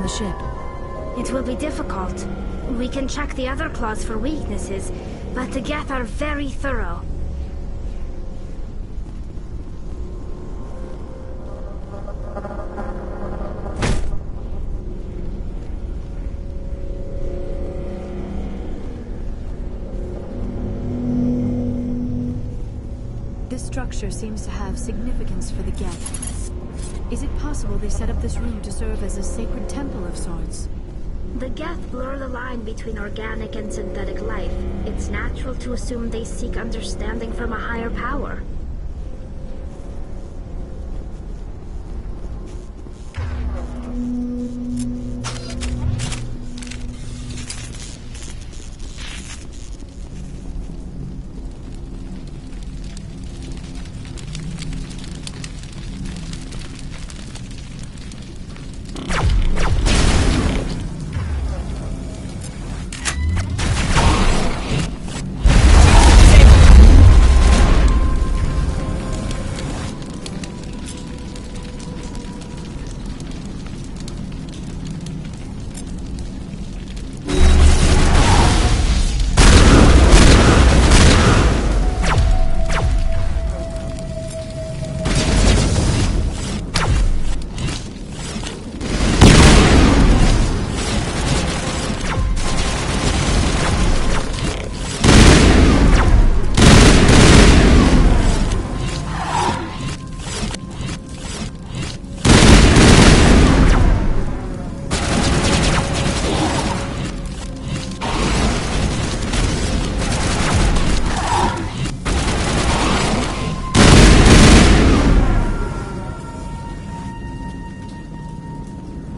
the ship? It will be difficult. We can check the other claws for weaknesses, but the Geth are very thorough. This structure seems to have significance for the Geth. Is it possible they set up this room to serve as a sacred temple of sorts? The Geth blur the line between organic and synthetic life. It's natural to assume they seek understanding from a higher power.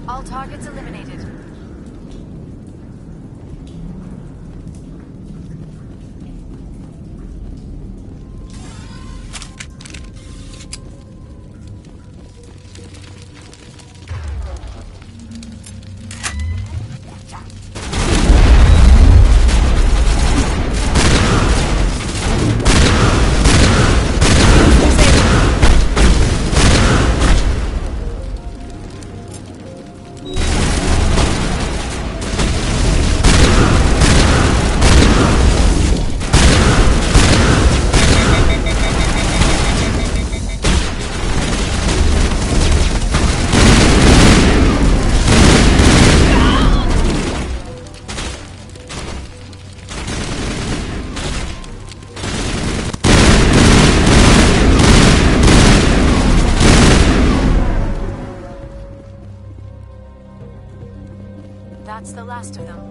All targets eliminated. That's the last of them.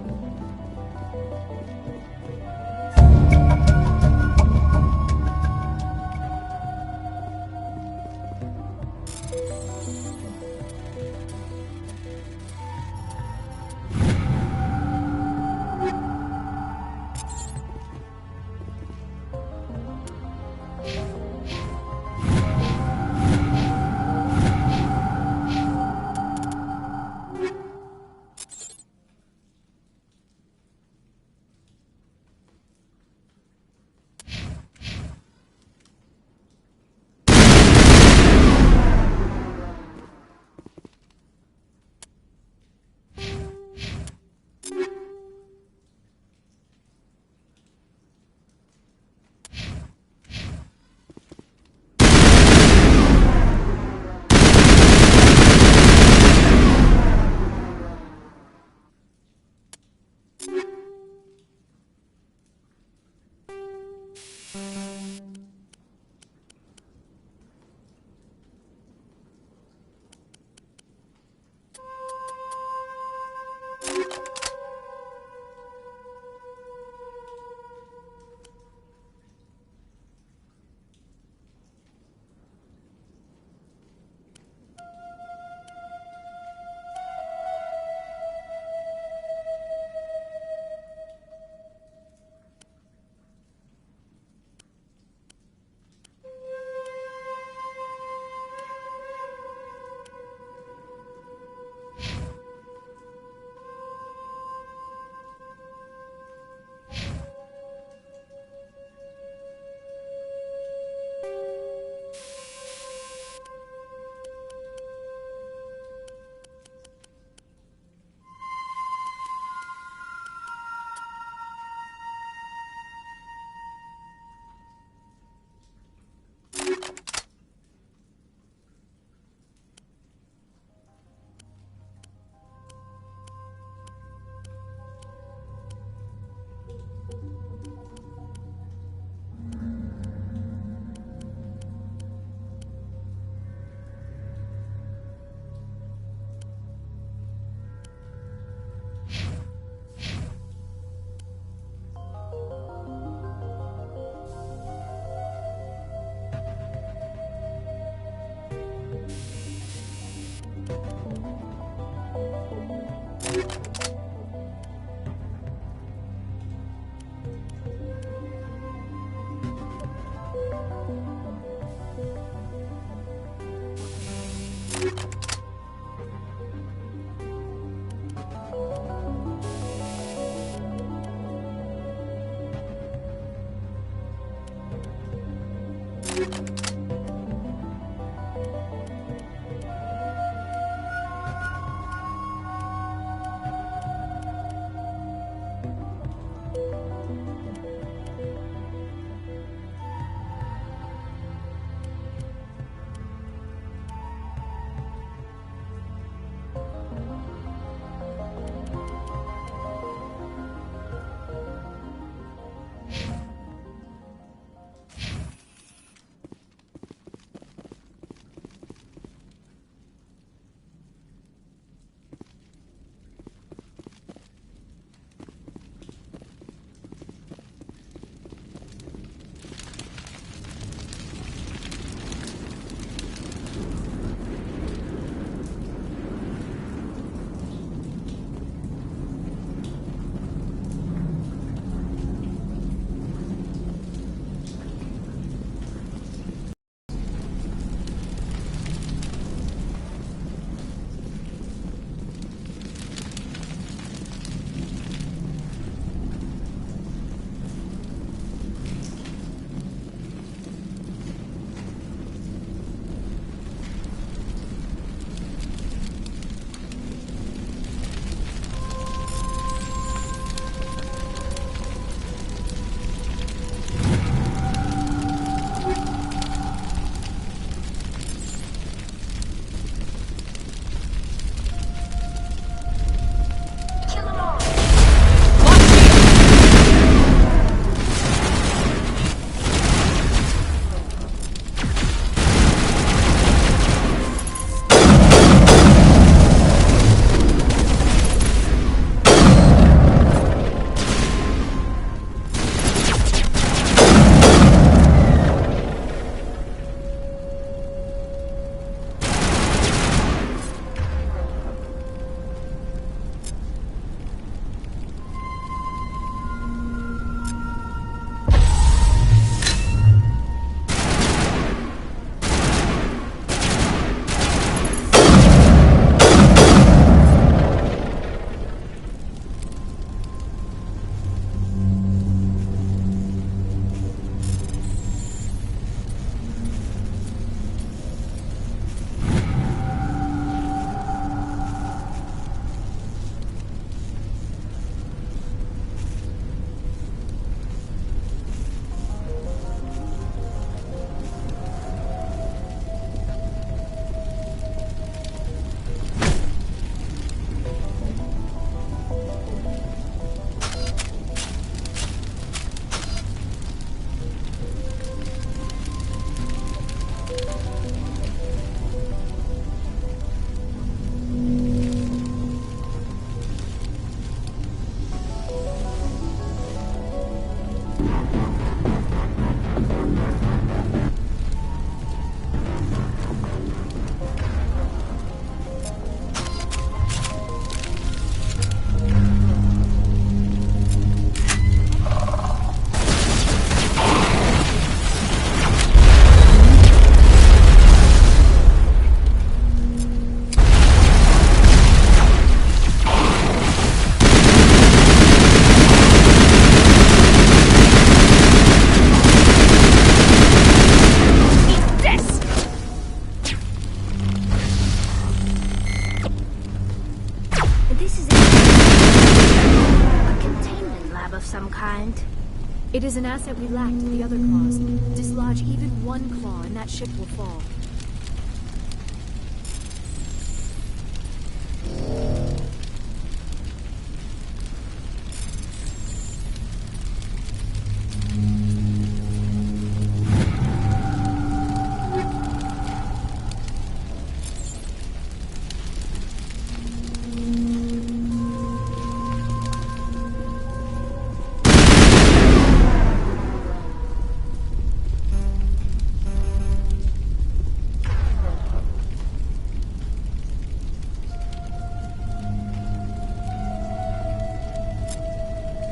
It is an asset we lacked in the other claws. Dislodge even one claw and that ship will fall.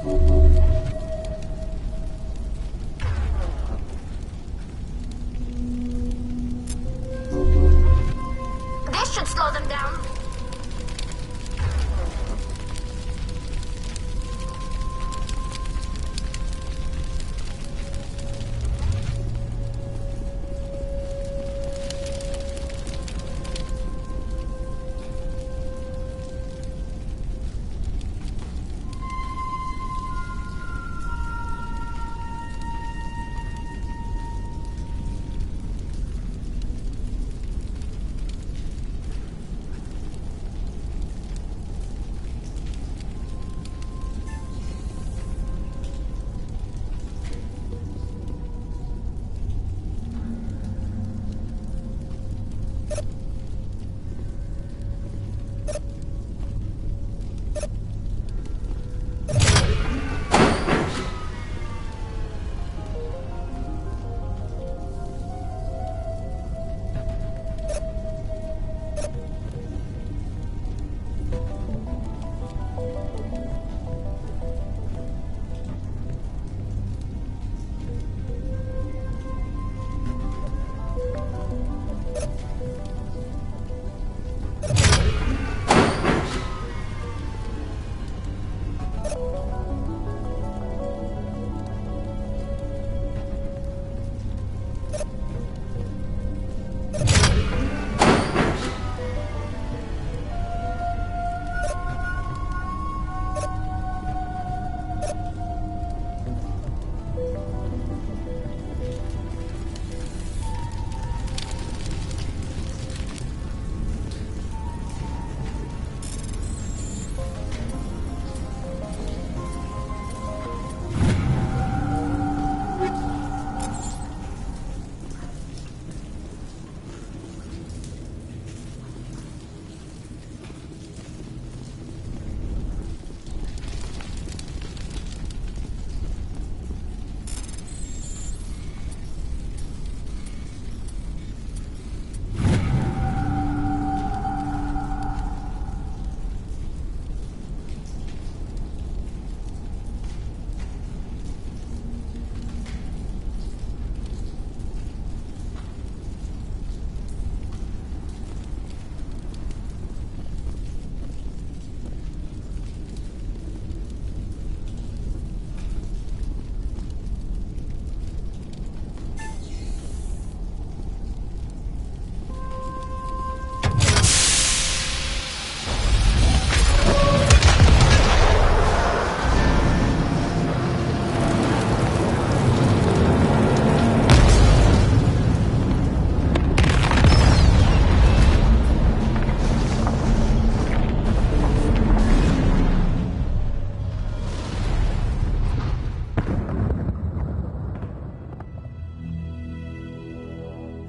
This should slow them down.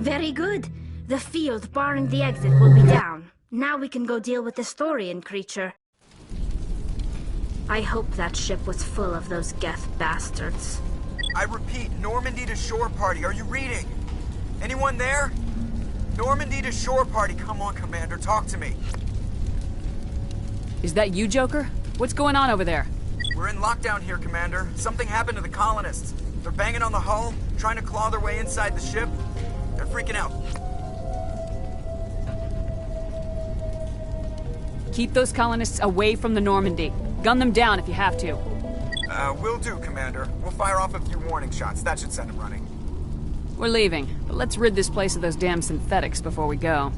Very good. The field barring the exit will be down. Now we can go deal with the Storian creature. I hope that ship was full of those Geth bastards. I repeat, Normandy to shore party. Are you reading? Anyone there? Normandy to shore party. Come on, Commander. Talk to me. Is that you, Joker? What's going on over there? We're in lockdown here, Commander. Something happened to the colonists. They're banging on the hull, trying to claw their way inside the ship. They're freaking out. Keep those colonists away from the Normandy. Gun them down if you have to. Will do, Commander. We'll fire off a few warning shots. That should send them running. We're leaving, but let's rid this place of those damn synthetics before we go.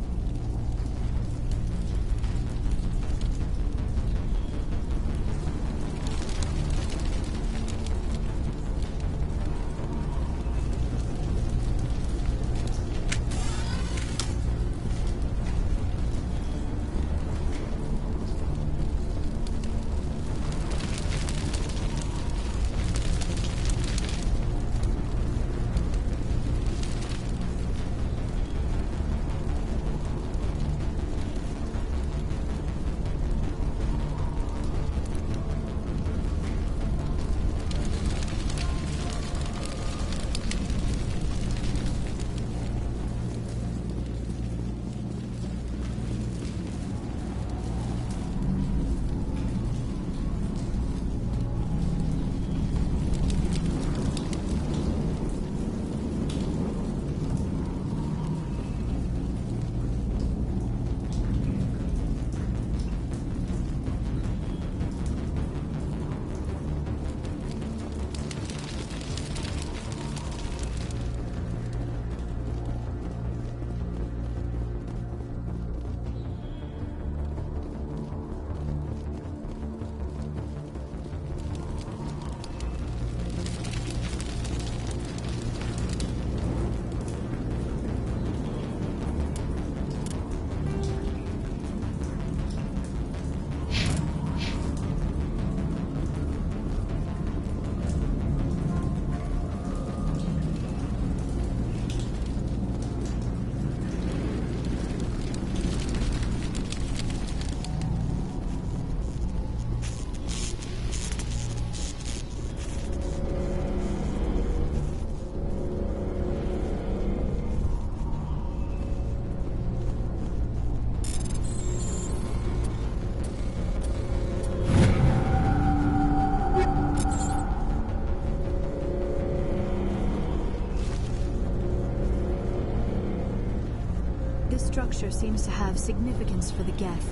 structure seems to have significance for the Geth.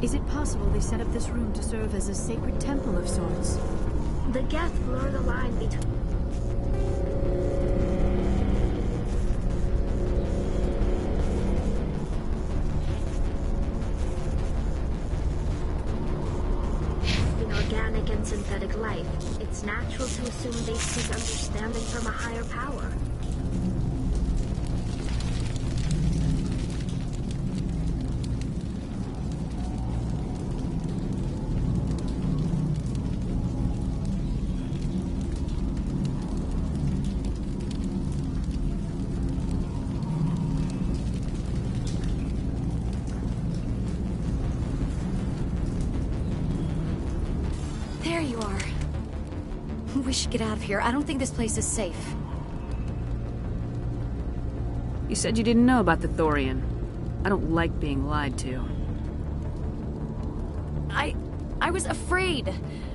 Is it possible they set up this room to serve as a sacred temple of sorts? The Geth blur the line between... organic and synthetic life. It's natural to assume they seek understanding from a higher power. There you are. We should get out of here. I don't think this place is safe. You said you didn't know about the Thorian. I don't like being lied to. I was afraid.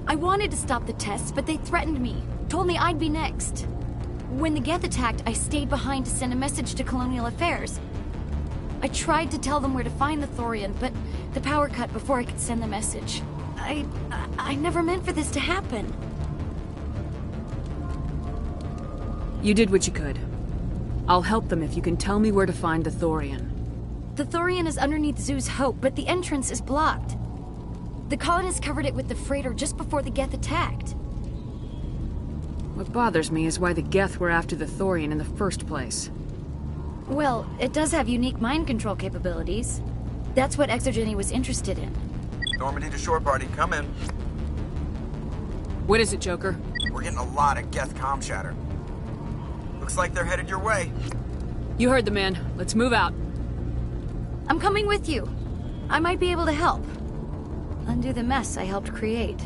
I wanted to stop the tests, but they threatened me. Told me I'd be next. When the Geth attacked, I stayed behind to send a message to Colonial Affairs. I tried to tell them where to find the Thorian, but the power cut before I could send the message. I never meant for this to happen. You did what you could. I'll help them if you can tell me where to find the Thorian. The Thorian is underneath Zoo's Hope, but the entrance is blocked. The colonists covered it with the freighter just before the Geth attacked. What bothers me is why the Geth were after the Thorian in the first place. Well, it does have unique mind control capabilities. That's what Exogeny was interested in. Normandy to shore party, come in. What is it, Joker? We're getting a lot of Geth comm chatter. Looks like they're headed your way. You heard the man. Let's move out. I'm coming with you. I might be able to help. Undo the mess I helped create.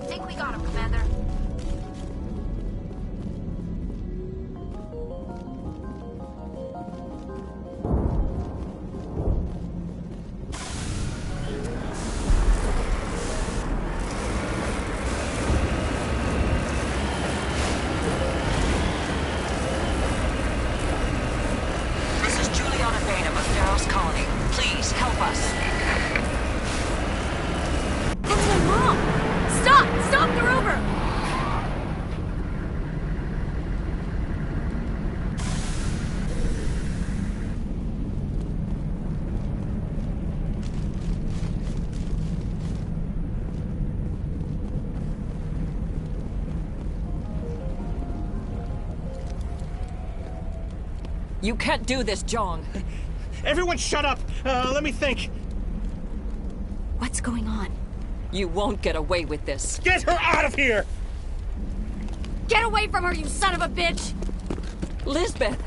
Think we got him, Commander. You can't do this, Jong. Everyone shut up! Let me think. What's going on? You won't get away with this. Get her out of here! Get away from her, you son of a bitch! Lisbeth!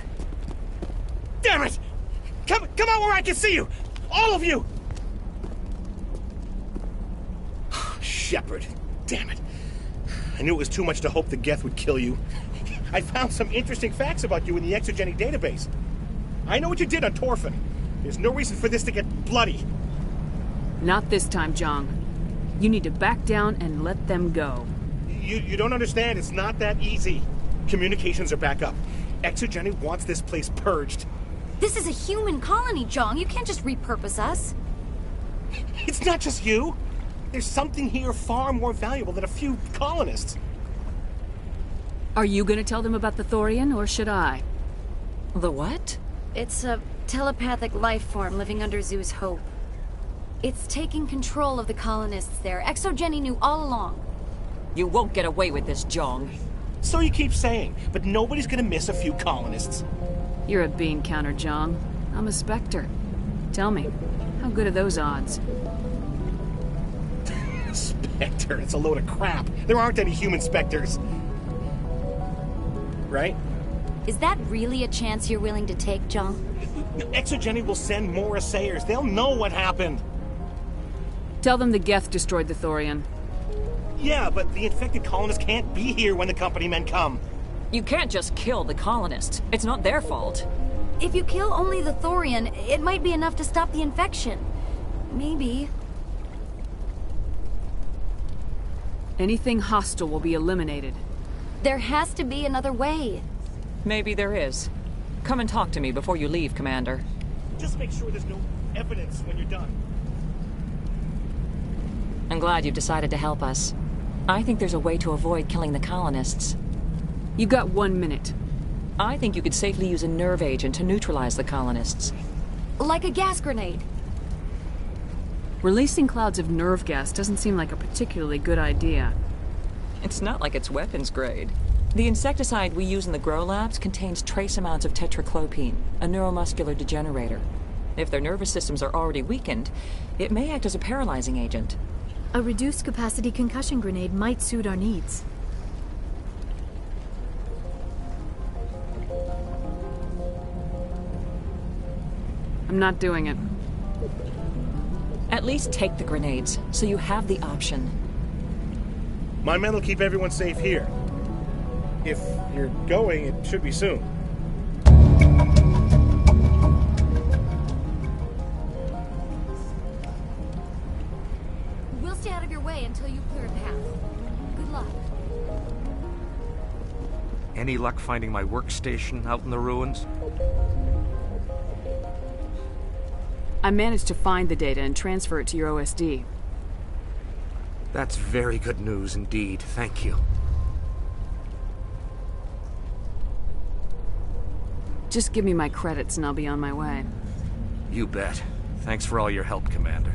Damn it! Come out where I can see you! All of you! Shepard. Damn it. I knew it was too much to hope the Geth would kill you. I found some interesting facts about you in the exogenic database. I know what you did on Torfin. There's no reason for this to get bloody. Not this time, Jong. You need to back down and let them go. You don't understand. It's not that easy. Communications are back up. Exogenic wants this place purged. This is a human colony, Jong. You can't just repurpose us. It's not just you. There's something here far more valuable than a few colonists. Are you gonna tell them about the Thorian, or should I? The what? It's a telepathic life form living under Zoo's hope. It's taking control of the colonists there. Exogeny knew all along. You won't get away with this, Jong. So you keep saying, but nobody's gonna miss a few colonists. You're a bean counter, Jong. I'm a Spectre. Tell me, how good are those odds? Spectre, it's a load of crap. There aren't any human Spectres. Right? Is that really a chance you're willing to take, Jong? Exogeny will send more assayers. They'll know what happened. Tell them the Geth destroyed the Thorian. Yeah, but the infected colonists can't be here when the company men come. You can't just kill the colonists. It's not their fault. If you kill only the Thorian, it might be enough to stop the infection. Maybe. Anything hostile will be eliminated. There has to be another way. Maybe there is. Come and talk to me before you leave, Commander. Just make sure there's no evidence when you're done. I'm glad you've decided to help us. I think there's a way to avoid killing the colonists. You got 1 minute. I think you could safely use a nerve agent to neutralize the colonists. Like a gas grenade. Releasing clouds of nerve gas doesn't seem like a particularly good idea. It's not like it's weapons grade. The insecticide we use in the grow labs contains trace amounts of tetraclopine, a neuromuscular degenerator. If their nervous systems are already weakened, it may act as a paralyzing agent. A reduced capacity concussion grenade might suit our needs. I'm not doing it. At least take the grenades, so you have the option. My men will keep everyone safe here. If you're going, it should be soon. We'll stay out of your way until you clear a path. Good luck. Any luck finding my workstation out in the ruins? I managed to find the data and transfer it to your OSD. That's very good news indeed. Thank you. Just give me my credits and I'll be on my way. You bet. Thanks for all your help, Commander.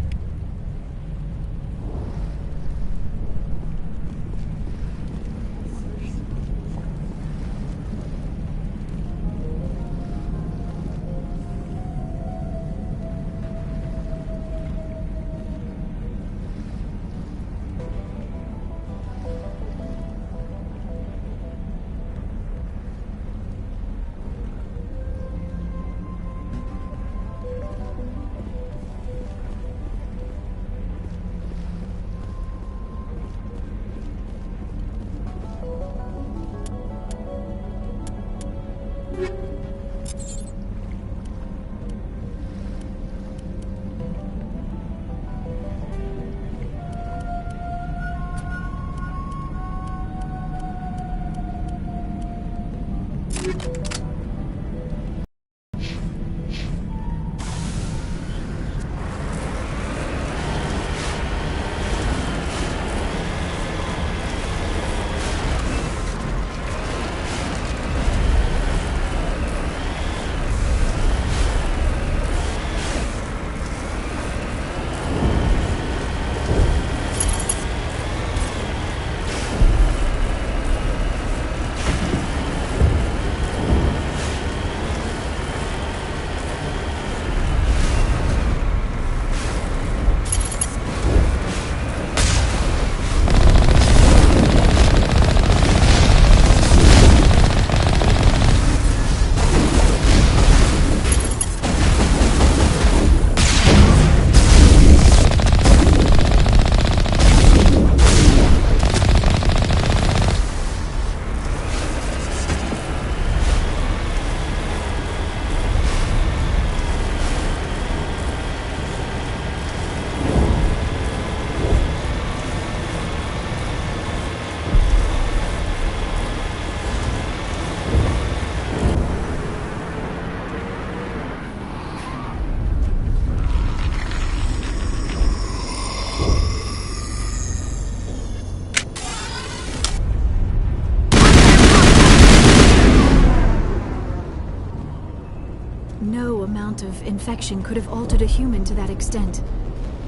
No amount of infection could have altered a human to that extent.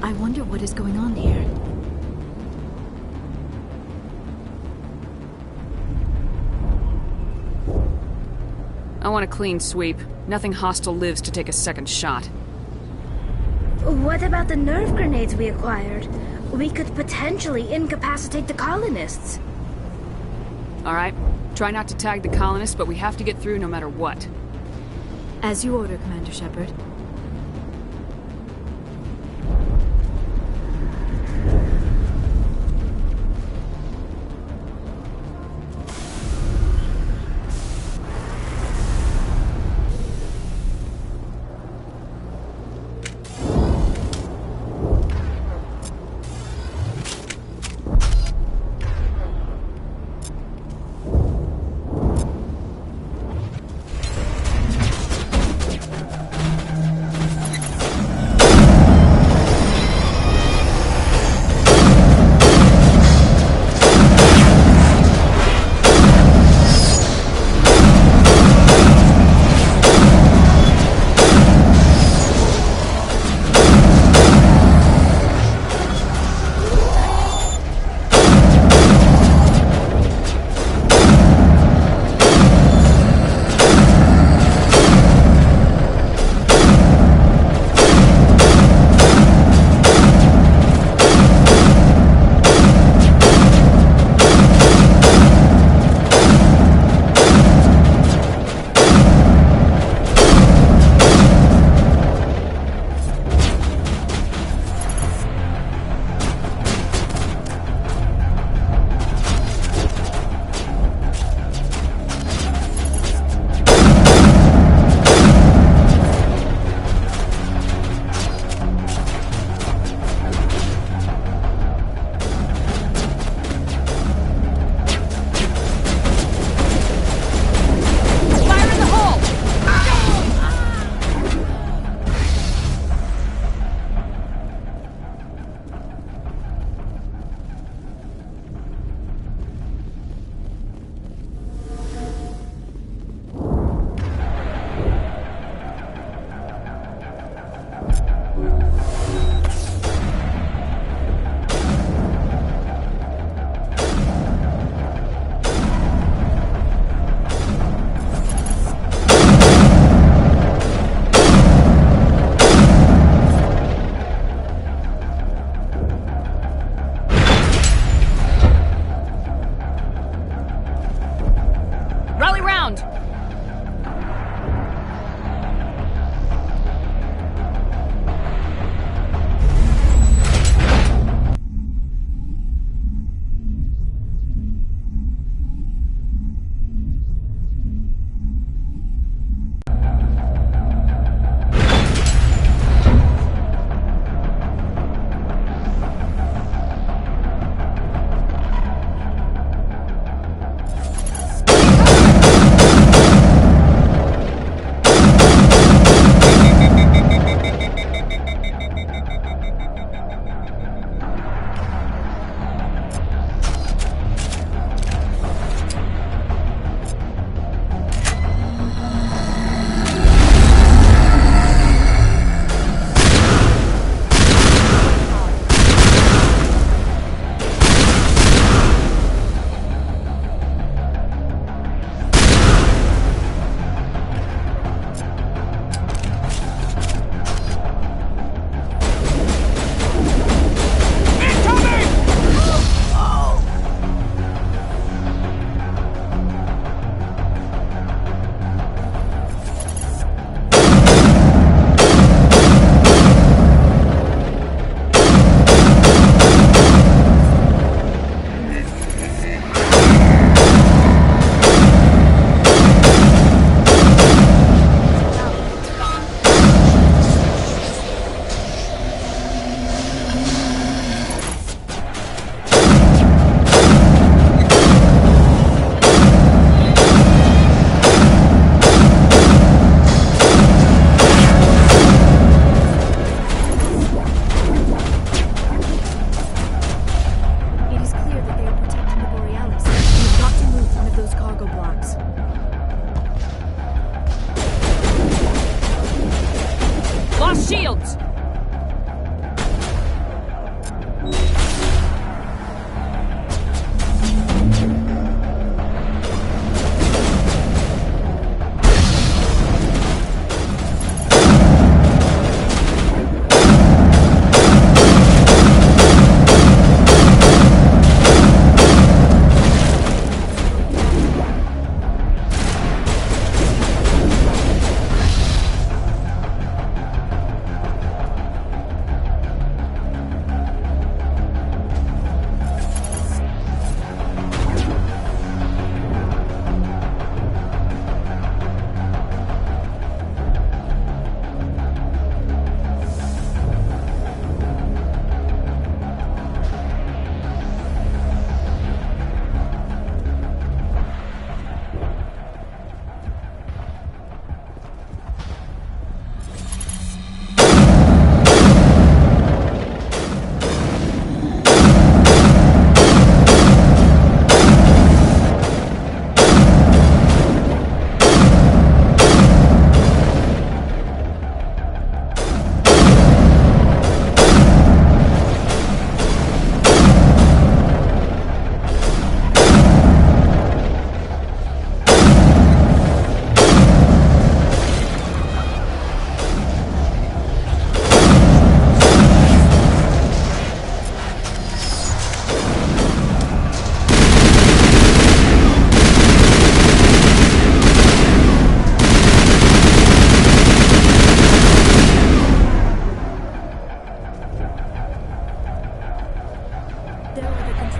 I wonder what is going on here. I want a clean sweep. Nothing hostile lives to take a second shot. What about the nerve grenades we acquired? We could potentially incapacitate the colonists. Alright, try not to tag the colonists, but we have to get through no matter what. As you order, Commander Shepard.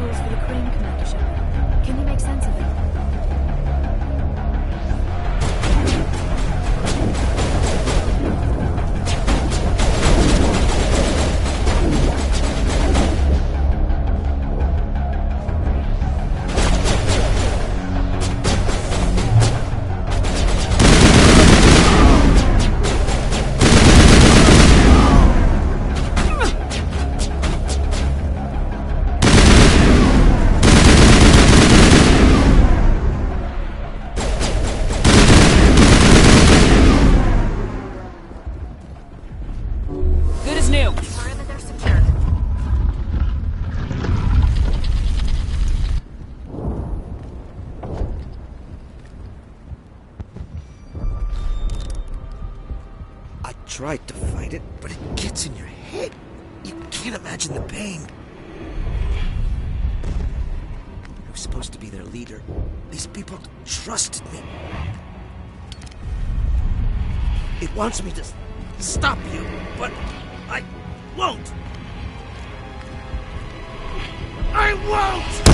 tools for the crane commander ship. Can you make sense of it? Good as new. Perimeter secure. I tried to fight it, but it gets in your head. You can't imagine the pain. I was supposed to be their leader. These people trusted me. It wants me to stop you, but I won't. I won't!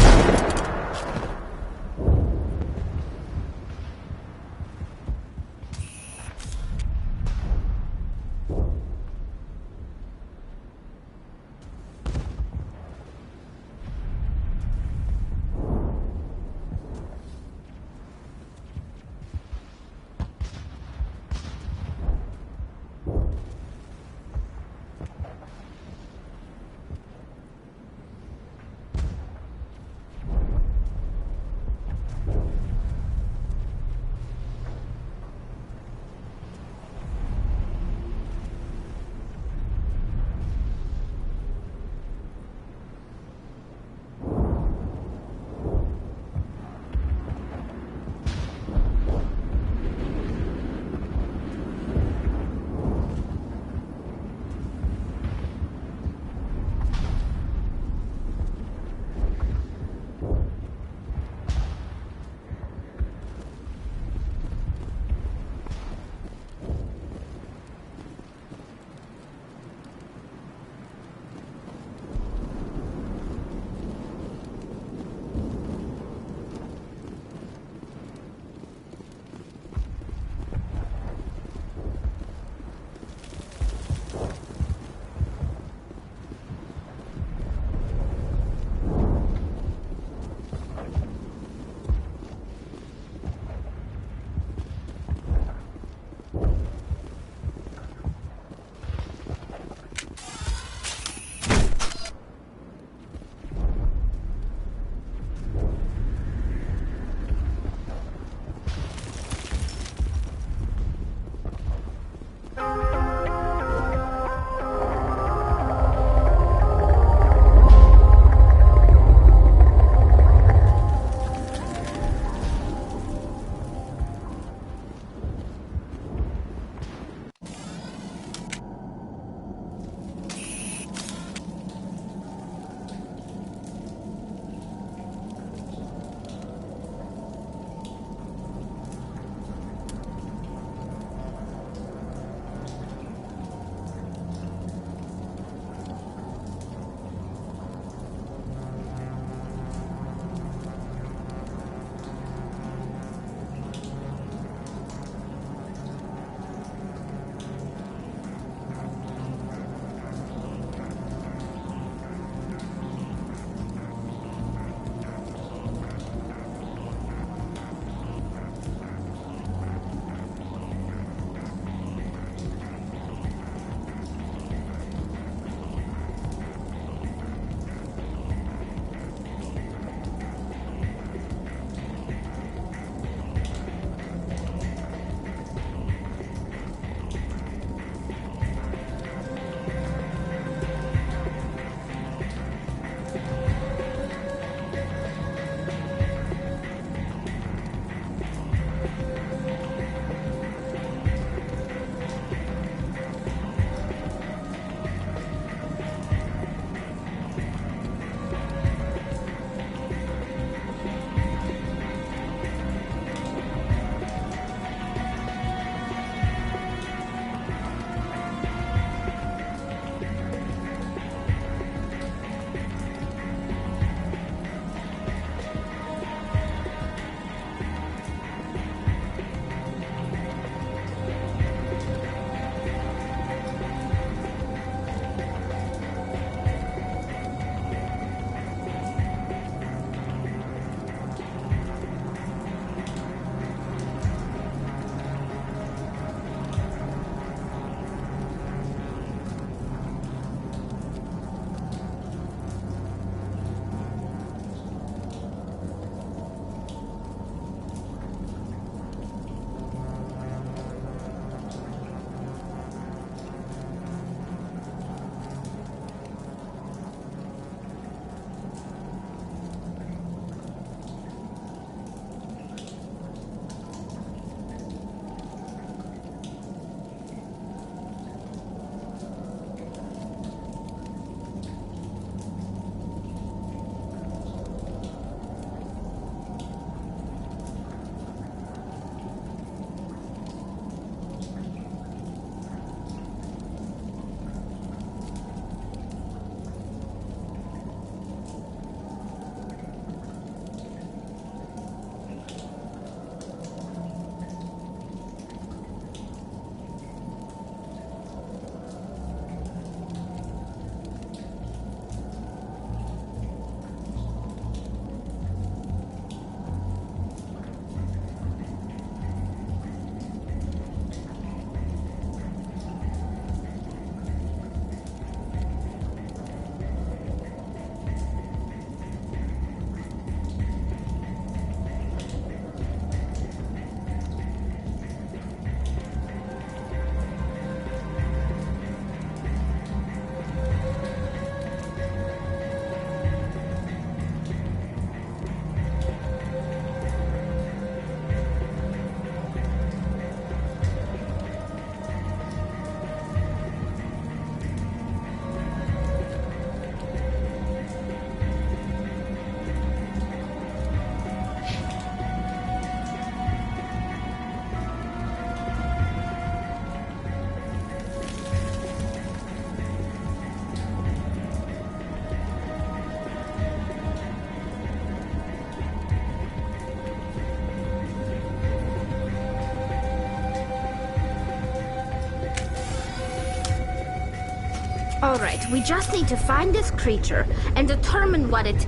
Alright, we just need to find this creature and determine what it...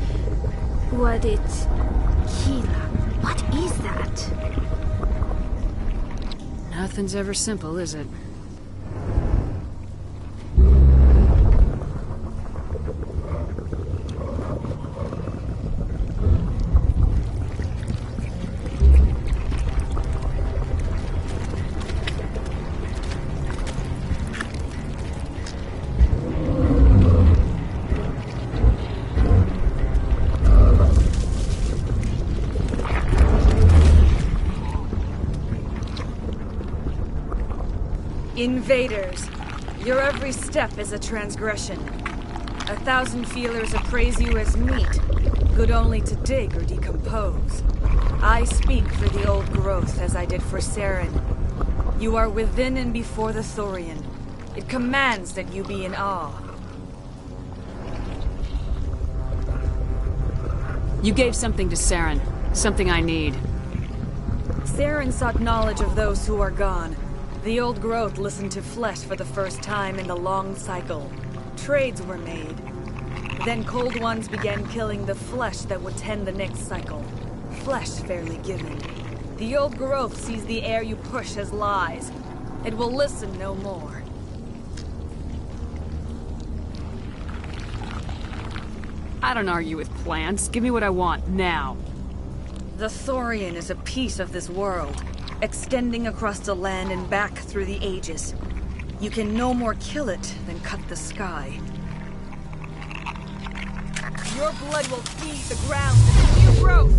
Keela, what is that? Nothing's ever simple, is it? Invaders, your every step is a transgression. 1,000 feelers appraise you as meat, good only to dig or decompose. I speak for the old growth as I did for Saren. You are within and before the Thorian. It commands that you be in awe. You gave something to Saren. Something I need. Saren sought knowledge of those who are gone. The old growth listened to flesh for the first time in the long cycle. Trades were made. Then cold ones began killing the flesh that would tend the next cycle. Flesh fairly given. The old growth sees the air you push as lies. It will listen no more. I don't argue with plants. Give me what I want, now. The Thorian is a piece of this world, extending across the land and back through the ages. You can no more kill it than cut the sky. Your blood will feed the ground and new growth!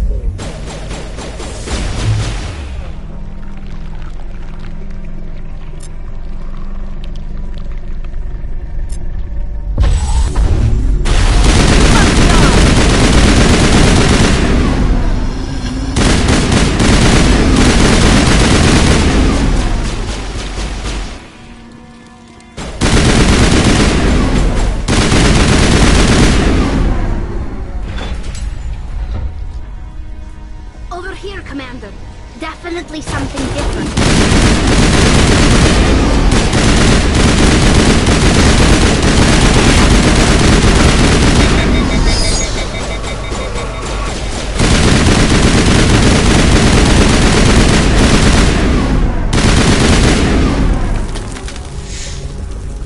Over here, Commander. Definitely something different.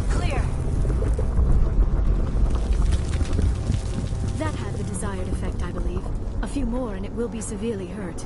Clear. That had the desired effect, I believe. A few more and it will be severely hurt.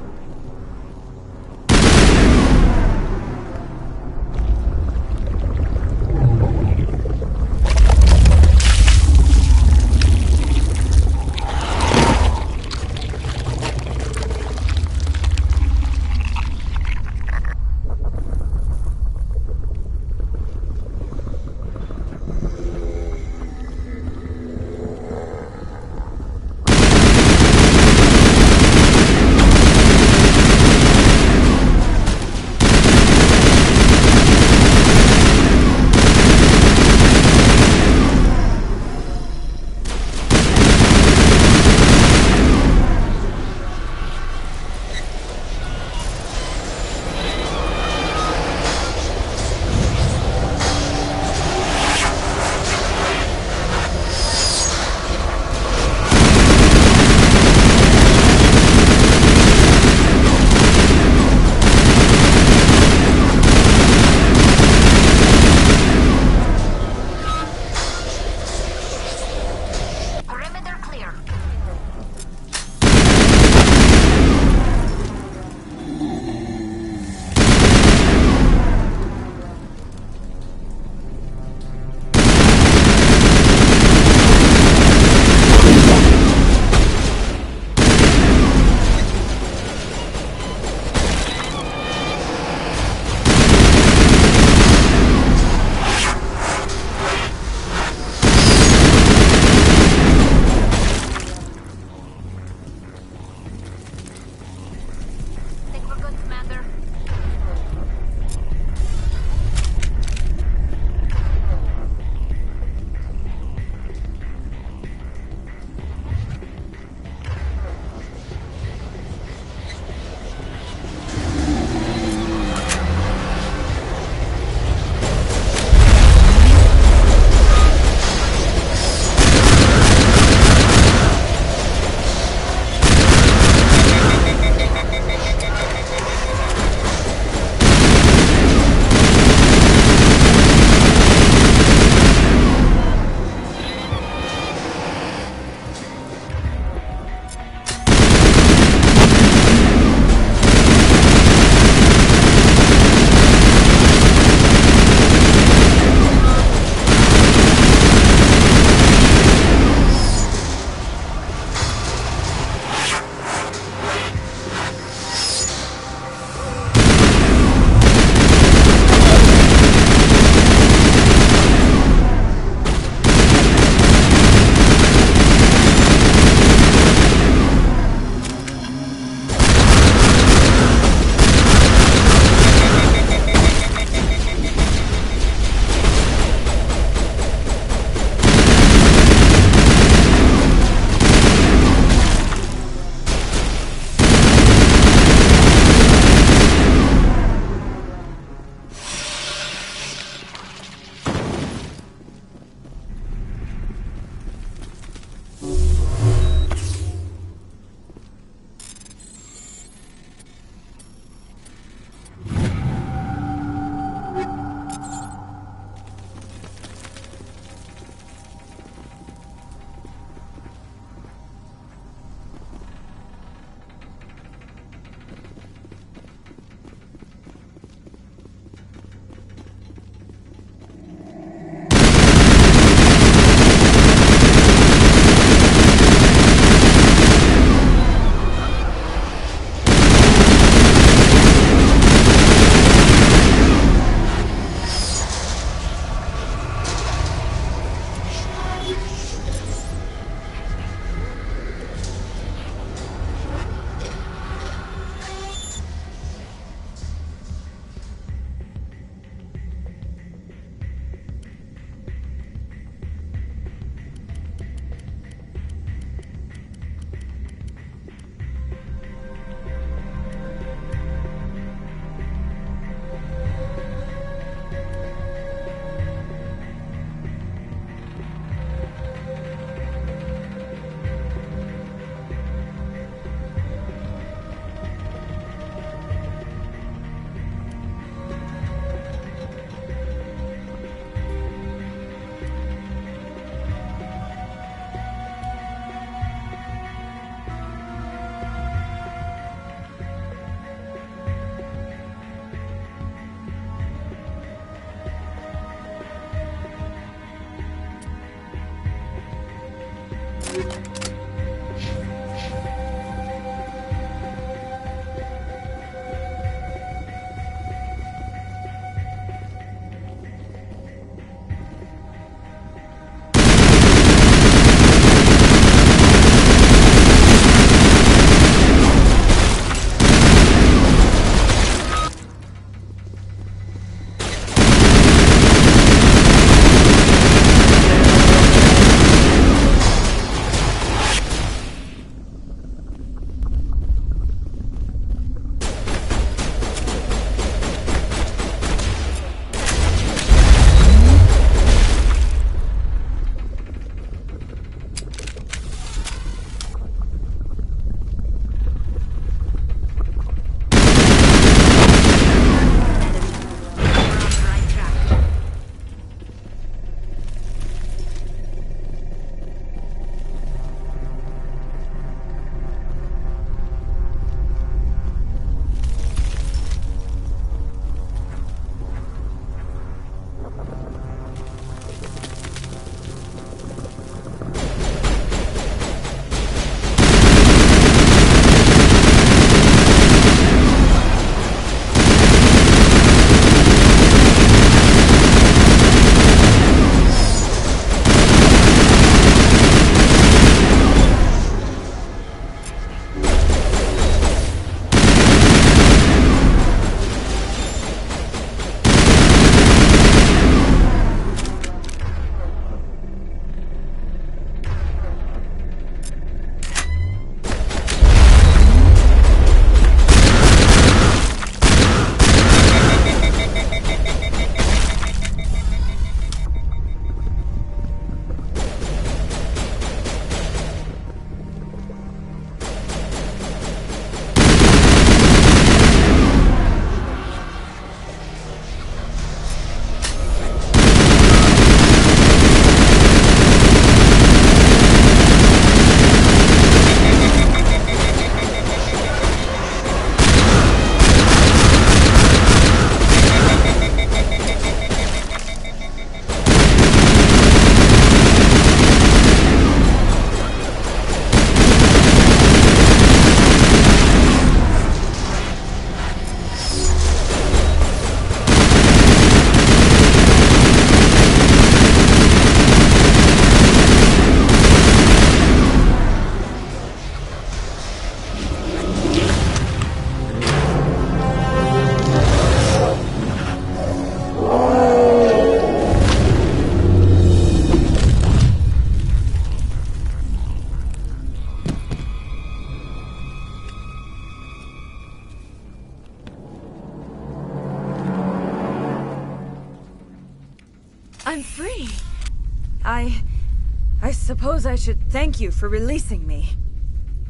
I suppose I should thank you for releasing me.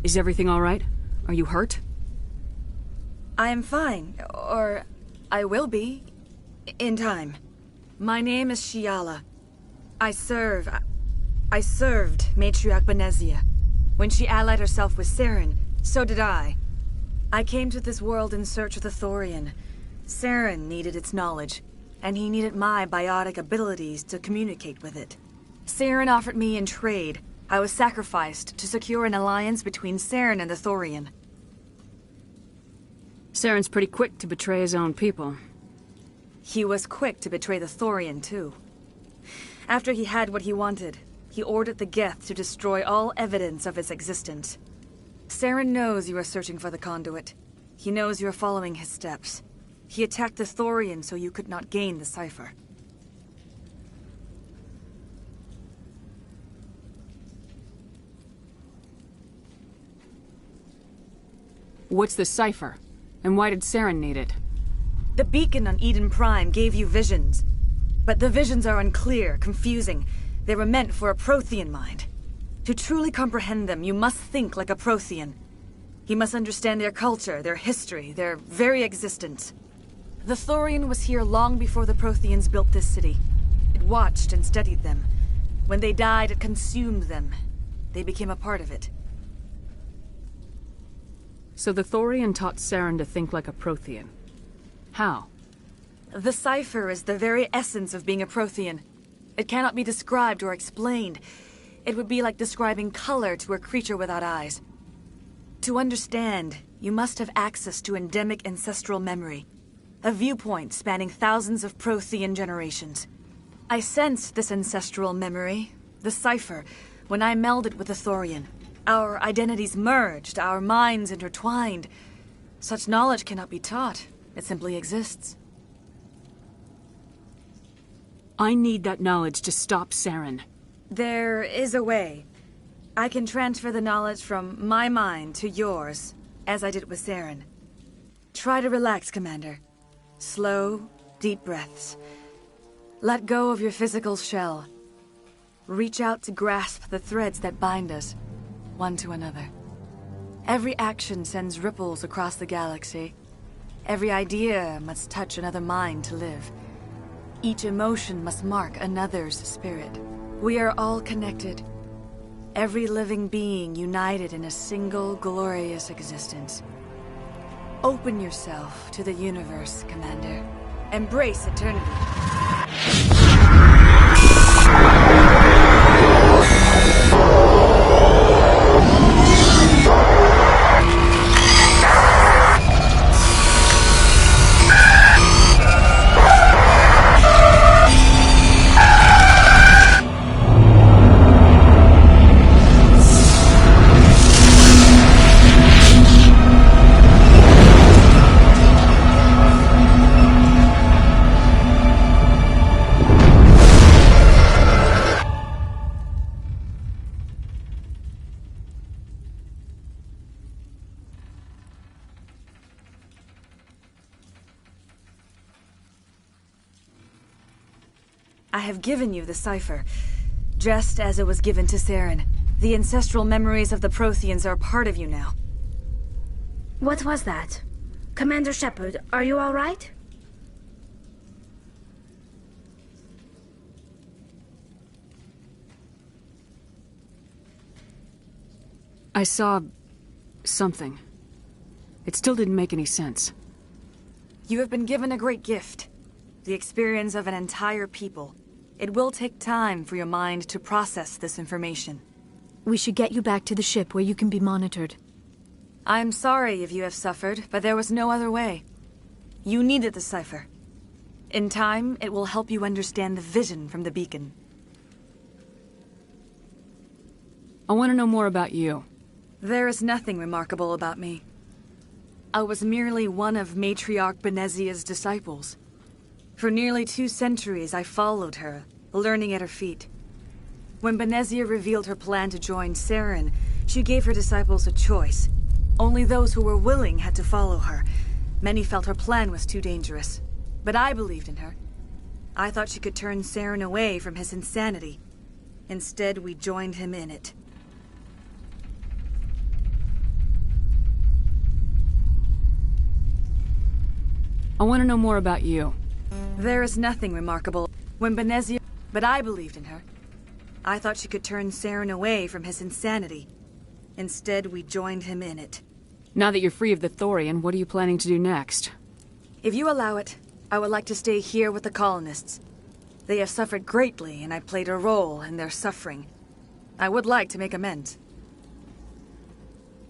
Is everything all right? Are you hurt? I am fine, or I will be, in time. My name is Shiala. I served Matriarch Benezia. When she allied herself with Saren, so did I. I came to this world in search of the Thorian. Saren needed its knowledge, and he needed my biotic abilities to communicate with it. Saren offered me in trade. I was sacrificed to secure an alliance between Saren and the Thorian. Saren's pretty quick to betray his own people. He was quick to betray the Thorian, too. After he had what he wanted, he ordered the Geth to destroy all evidence of its existence. Saren knows you are searching for the conduit. He knows you are following his steps. He attacked the Thorian so you could not gain the cipher. What's the cipher? And why did Saren need it? The beacon on Eden Prime gave you visions. But the visions are unclear, confusing. They were meant for a Prothean mind. To truly comprehend them, you must think like a Prothean. You must understand their culture, their history, their very existence. The Thorian was here long before the Protheans built this city. It watched and studied them. When they died, it consumed them. They became a part of it. So the Thorian taught Saren to think like a Prothean. How? The cipher is the very essence of being a Prothean. It cannot be described or explained. It would be like describing color to a creature without eyes. To understand, you must have access to endemic ancestral memory. A viewpoint spanning thousands of Prothean generations. I sensed this ancestral memory, the cipher, when I melded with the Thorian. Our identities merged, our minds intertwined. Such knowledge cannot be taught. It simply exists. I need that knowledge to stop Saren. There is a way. I can transfer the knowledge from my mind to yours, as I did with Saren. Try to relax, Commander. Slow, deep breaths. Let go of your physical shell. Reach out to grasp the threads that bind us, one to another. Every action sends ripples across the galaxy. Every idea must touch another mind to live. Each emotion must mark another's spirit. We are all connected. Every living being united in a single glorious existence. Open yourself to the universe, Commander. Embrace eternity. I have given you the cipher, just as it was given to Saren. The ancestral memories of the Protheans are part of you now. What was that? Commander Shepard, are you all right? I saw something. It still didn't make any sense. You have been given a great gift. The experience of an entire people. It will take time for your mind to process this information. We should get you back to the ship where you can be monitored. I'm sorry if you have suffered, but there was no other way. You needed the cipher. In time, it will help you understand the vision from the beacon. I want to know more about you. There is nothing remarkable about me. I was merely one of Matriarch Benezia's disciples. For nearly 2 centuries, I followed her, learning at her feet. When Benezia revealed her plan to join Saren, she gave her disciples a choice. Only those who were willing had to follow her. Many felt her plan was too dangerous. But I believed in her. I thought she could turn Saren away from his insanity. Instead, we joined him in it. I want to know more about you. There is nothing remarkable. When Benezia... But I believed in her. I thought she could turn Saren away from his insanity. Instead, we joined him in it. Now that you're free of the Thorian, what are you planning to do next? If you allow it, I would like to stay here with the colonists. They have suffered greatly, and I played a role in their suffering. I would like to make amends.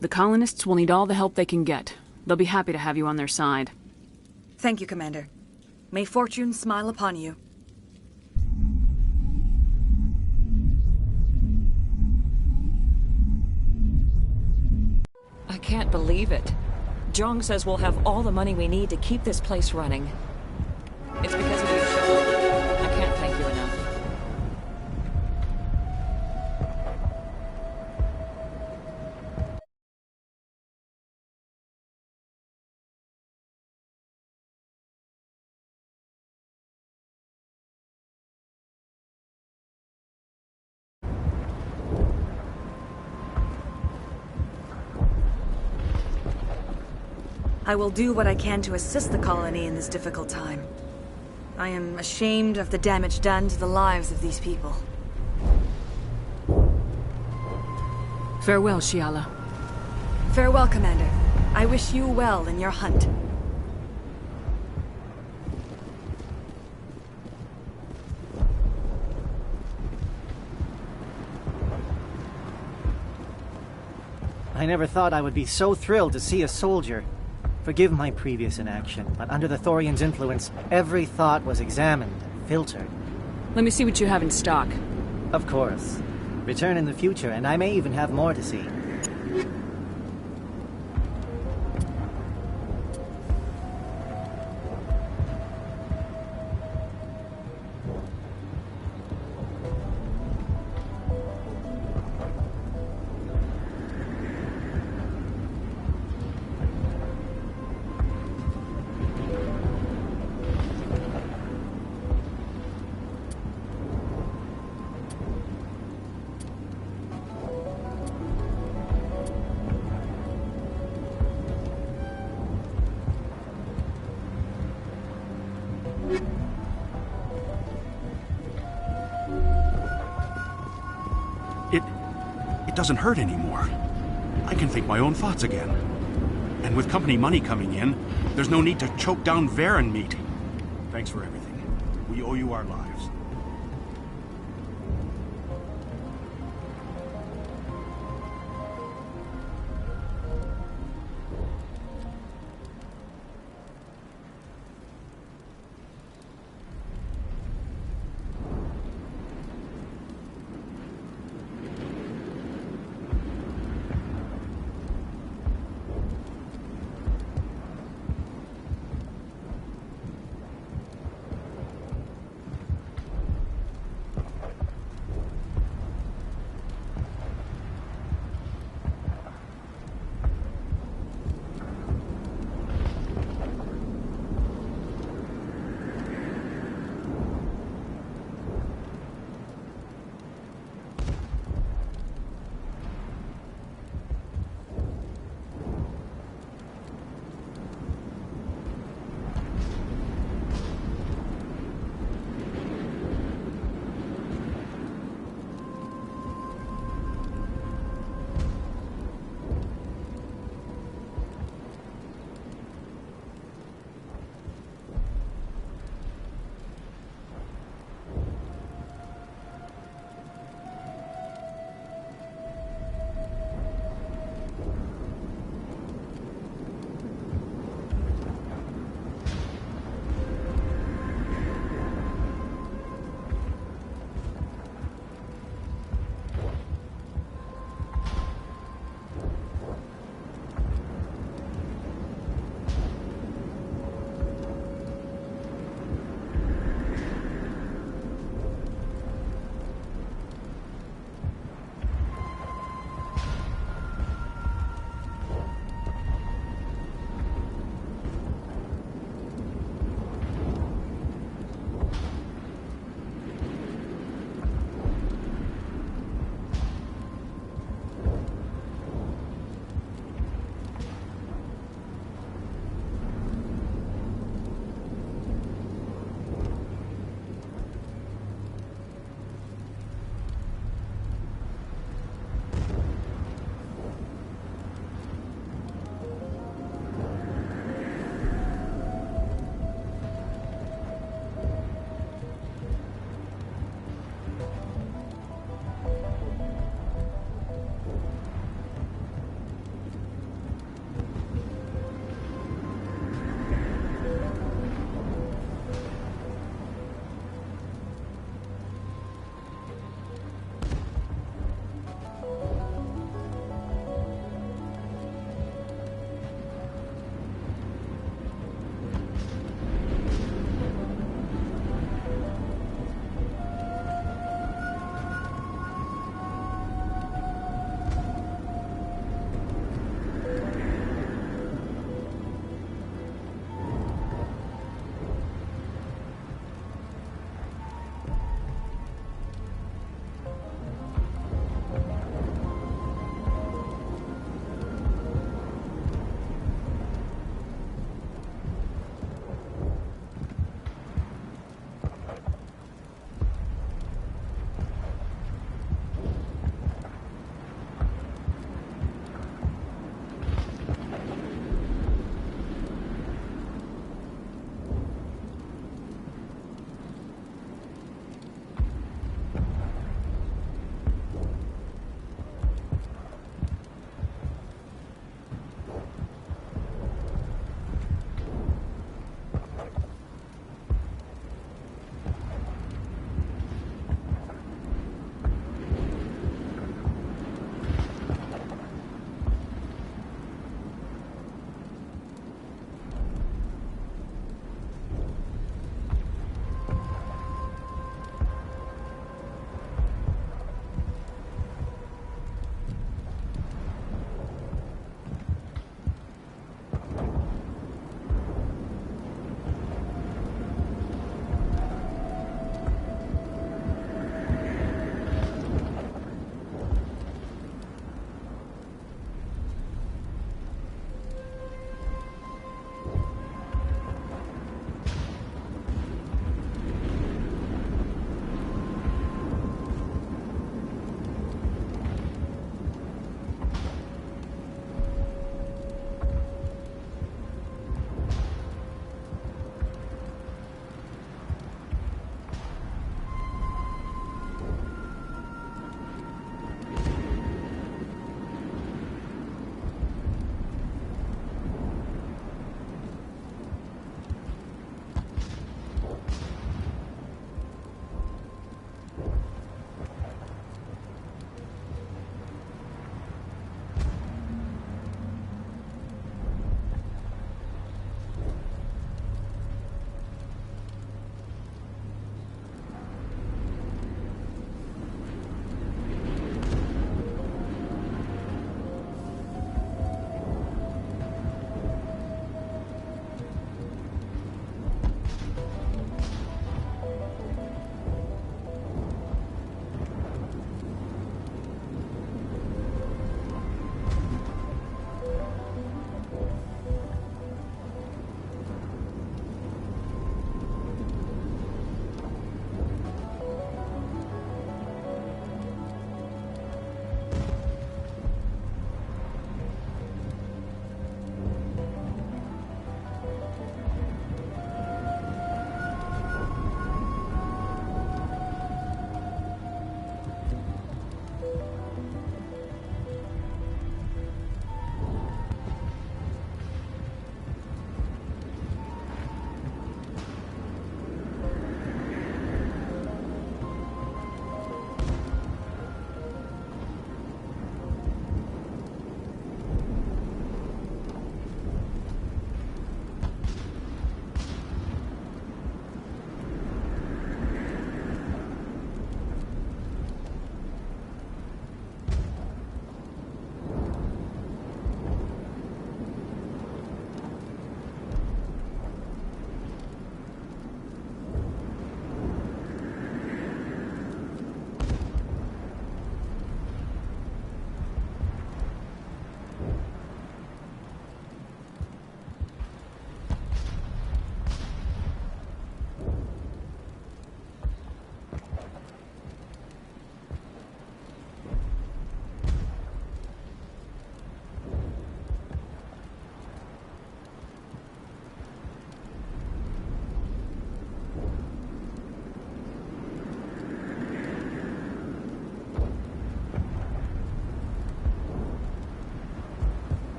The colonists will need all the help they can get. They'll be happy to have you on their side. Thank you, Commander. May fortune smile upon you. I can't believe it. Jong says we'll have all the money we need to keep this place running. It's because of you, Shepard. I can't thank you enough. I will do what I can to assist the colony in this difficult time. I am ashamed of the damage done to the lives of these people. Farewell, Shiala. Farewell, Commander. I wish you well in your hunt. I never thought I would be so thrilled to see a soldier. Forgive my previous inaction, but under the Thorian's influence, every thought was examined and filtered. Let me see what you have in stock. Of course. Return in the future, and I may even have more to see. It doesn't hurt anymore. I can think my own thoughts again. And with company money coming in, there's no need to choke down Varen meat. Thanks for everything. We owe you our lives.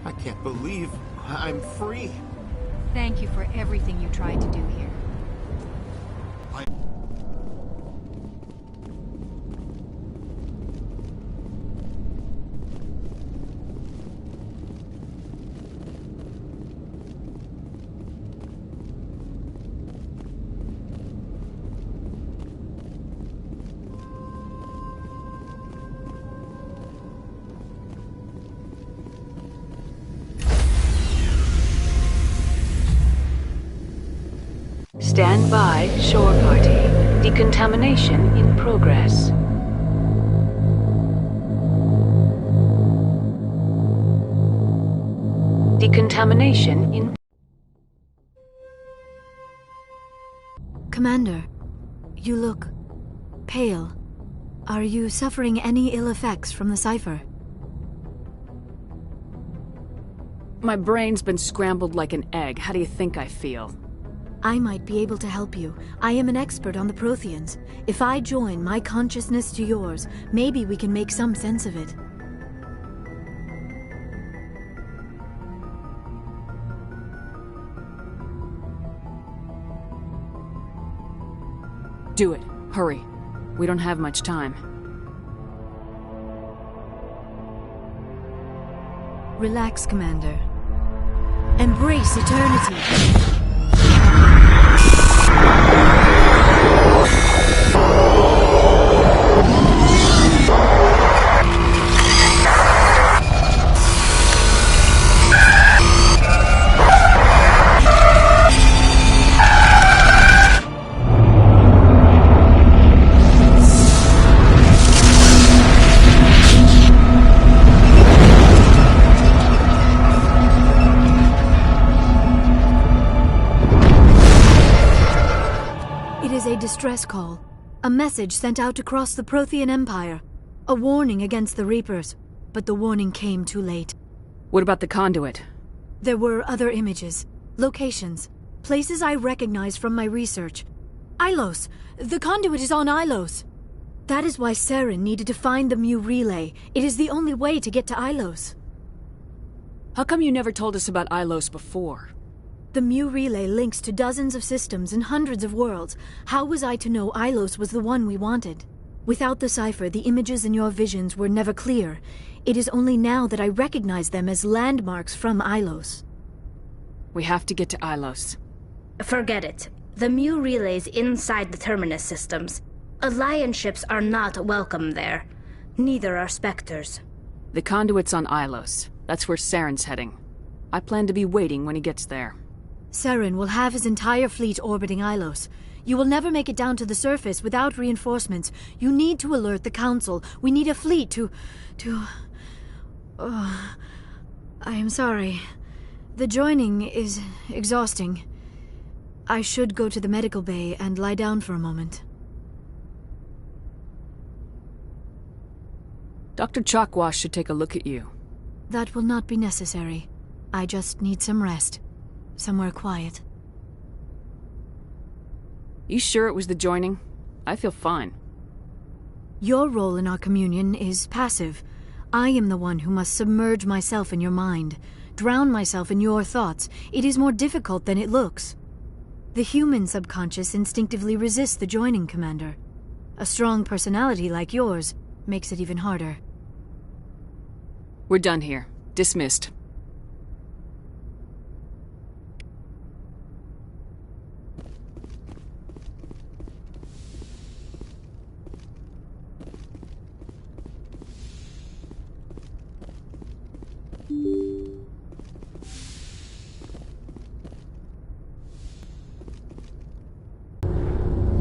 I can't believe I'm free. Thank you for everything you tried to do here. Stand by, shore party. Decontamination in progress. Decontamination in... Commander, you look pale. Are you suffering any ill effects from the cipher? My brain's been scrambled like an egg. How do you think I feel? I might be able to help you. I am an expert on the Protheans. If I join my consciousness to yours, maybe we can make some sense of it. Do it. Hurry. We don't have much time. Relax, Commander. Embrace eternity. Distress call. A message sent out across the Prothean Empire. A warning against the Reapers. But the warning came too late. What about the conduit? There were other images, locations, places I recognized from my research. Ilos! The conduit is on Ilos! That is why Saren needed to find the Mu relay. It is the only way to get to Ilos. How come you never told us about Ilos before? The Mu relay links to dozens of systems and hundreds of worlds. How was I to know Ilos was the one we wanted? Without the cipher, the images in your visions were never clear. It is only now that I recognize them as landmarks from Ilos. We have to get to Ilos. Forget it. The Mu relay's inside the Terminus systems. Alliance ships are not welcome there. Neither are Spectres. The conduit's on Ilos. That's where Saren's heading. I plan to be waiting when he gets there. Saren will have his entire fleet orbiting Ilos. You will never make it down to the surface without reinforcements. You need to alert the Council. We need a fleet to... Oh, I am sorry. The joining is exhausting. I should go to the medical bay and lie down for a moment. Dr. Chalkwash should take a look at you. That will not be necessary. I just need some rest. Somewhere quiet. You sure it was the joining? I feel fine. Your role in our communion is passive. I am the one who must submerge myself in your mind, drown myself in your thoughts. It is more difficult than it looks. The human subconscious instinctively resists the joining, Commander. A strong personality like yours makes it even harder. We're done here. Dismissed.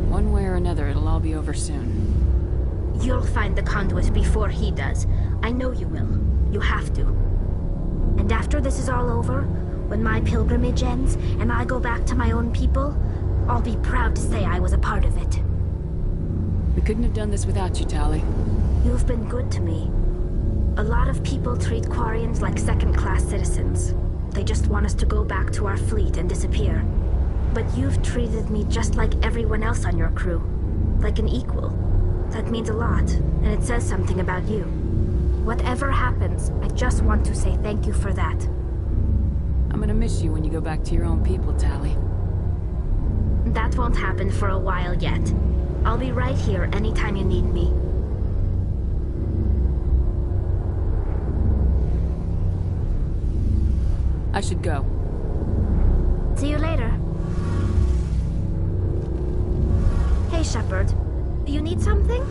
One way or another, it'll all be over soon. You'll find the conduit before he does. I know you will. You have to. And after this is all over, when my pilgrimage ends and I go back to my own people, I'll be proud to say I was a part of it. We couldn't have done this without you, Tali. You've been good to me. A lot of people treat Quarians like second-class citizens. They just want us to go back to our fleet and disappear. But you've treated me just like everyone else on your crew. Like an equal. That means a lot, and it says something about you. Whatever happens, I just want to say thank you for that. I'm gonna miss you when you go back to your own people, Tally. That won't happen for a while yet. I'll be right here anytime you need me. I should go. See you later. Hey, Shepard. You need something?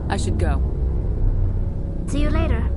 I should go. See you later.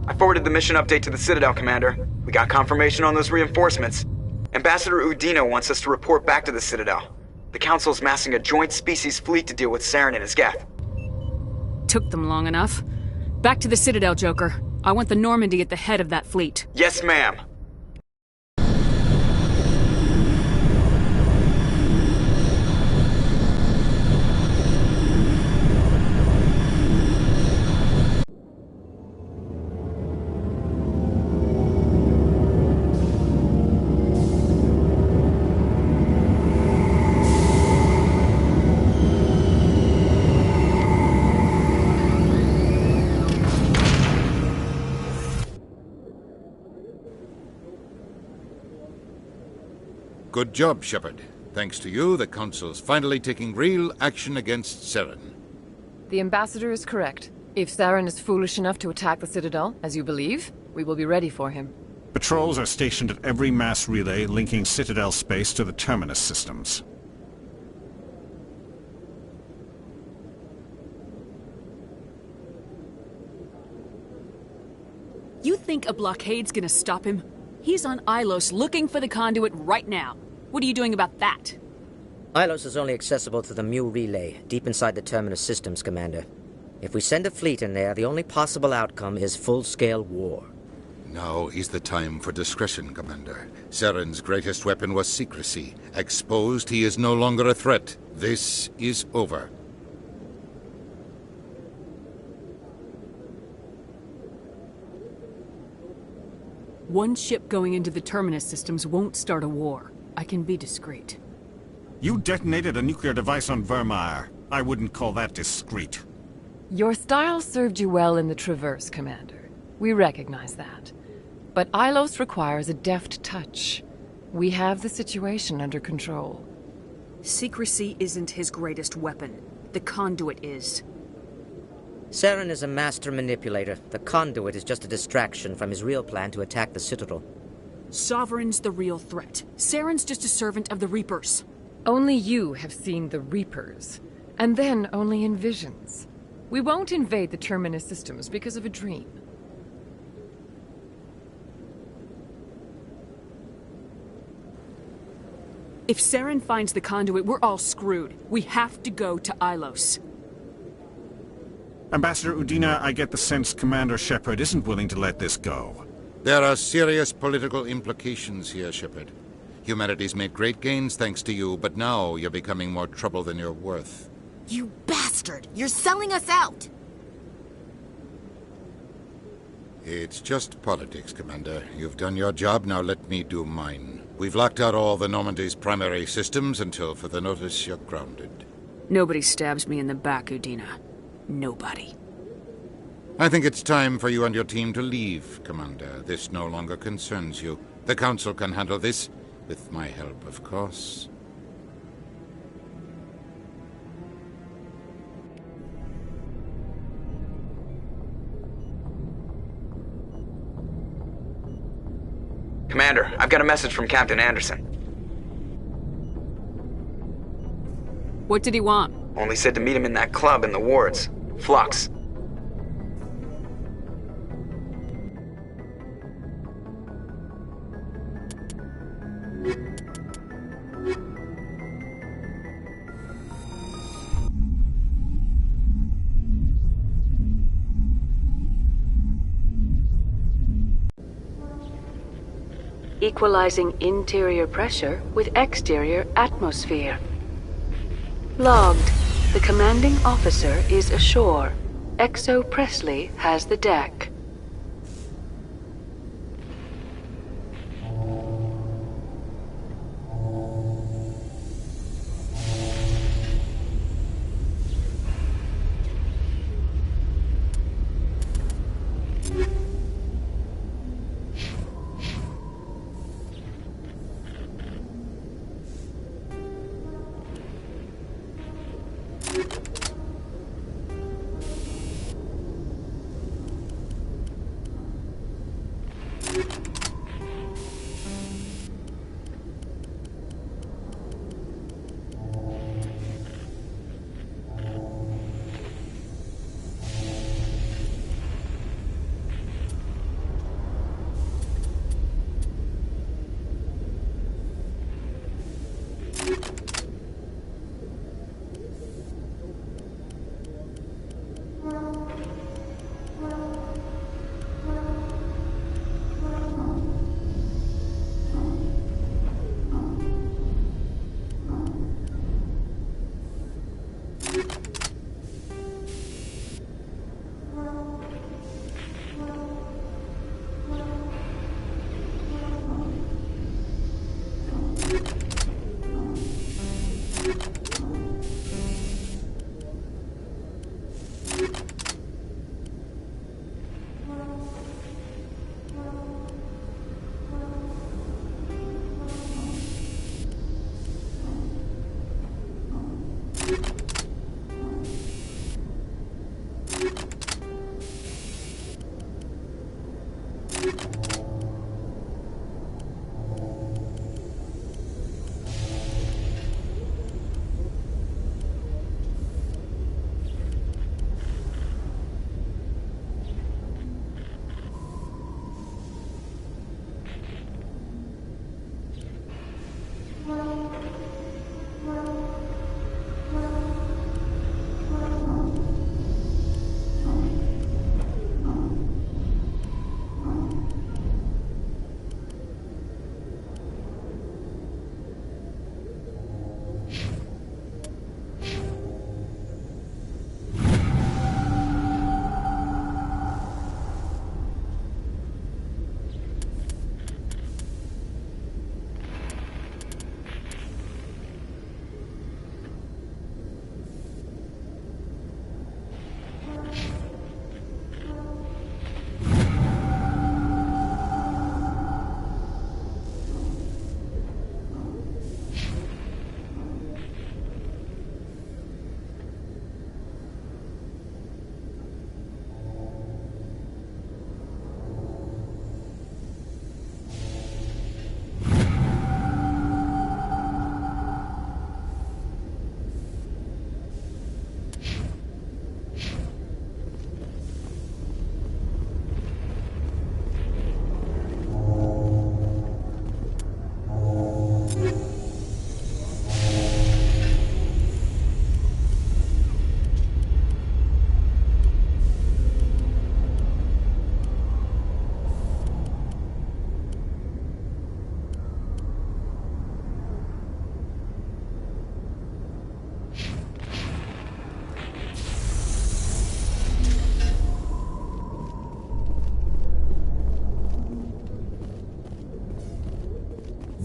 I forwarded the mission update to the Citadel, Commander. We got confirmation on those reinforcements. Ambassador Udina wants us to report back to the Citadel. The Council's massing a joint species fleet to deal with Saren and his Geth. Took them long enough. Back to the Citadel, Joker. I want the Normandy at the head of that fleet. Yes, ma'am. Good job, Shepard. Thanks to you, the Council's finally taking real action against Saren. The Ambassador is correct. If Saren is foolish enough to attack the Citadel, as you believe, we will be ready for him. Patrols are stationed at every mass relay linking Citadel space to the Terminus systems. You think a blockade's gonna stop him? He's on Ilos looking for the conduit right now. What are you doing about that? Ilos is only accessible to the Mu relay, deep inside the Terminus systems, Commander. If we send a fleet in there, the only possible outcome is full-scale war. Now is the time for discretion, Commander. Saren's greatest weapon was secrecy. Exposed, he is no longer a threat. This is over. One ship going into the Terminus systems won't start a war. I can be discreet. You detonated a nuclear device on Vermeer. I wouldn't call that discreet. Your style served you well in the Traverse, Commander. We recognize that. But Ilos requires a deft touch. We have the situation under control. Secrecy isn't his greatest weapon. The conduit is. Saren is a master manipulator. The conduit is just a distraction from his real plan to attack the Citadel. Sovereign's the real threat. Saren's just a servant of the Reapers. Only you have seen the Reapers. And then only in visions. We won't invade the Terminus systems because of a dream. If Saren finds the conduit, we're all screwed. We have to go to Ilos. Ambassador Udina, I get the sense Commander Shepard isn't willing to let this go. There are serious political implications here, Shepard. Humanity's made great gains thanks to you, but now you're becoming more trouble than you're worth. You bastard! You're selling us out! It's just politics, Commander. You've done your job, now let me do mine. We've locked out all the Normandy's primary systems until further notice you're grounded. Nobody stabs me in the back, Udina. Nobody. I think it's time for you and your team to leave, Commander. This no longer concerns you. The Council can handle this, with my help, of course. Commander, I've got a message from Captain Anderson. What did he want? Only said to meet him in that club in the wards. Flux. Equalizing interior pressure with exterior atmosphere. Logged. The commanding officer is ashore. Exo Presley has the deck.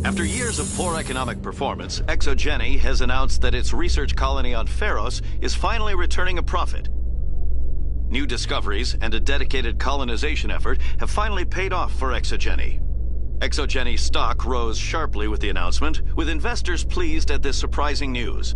After years of poor economic performance, Exogeny has announced that its research colony on Pharos is finally returning a profit. New discoveries and a dedicated colonization effort have finally paid off for Exogeny. Exogeny's stock rose sharply with the announcement, with investors pleased at this surprising news.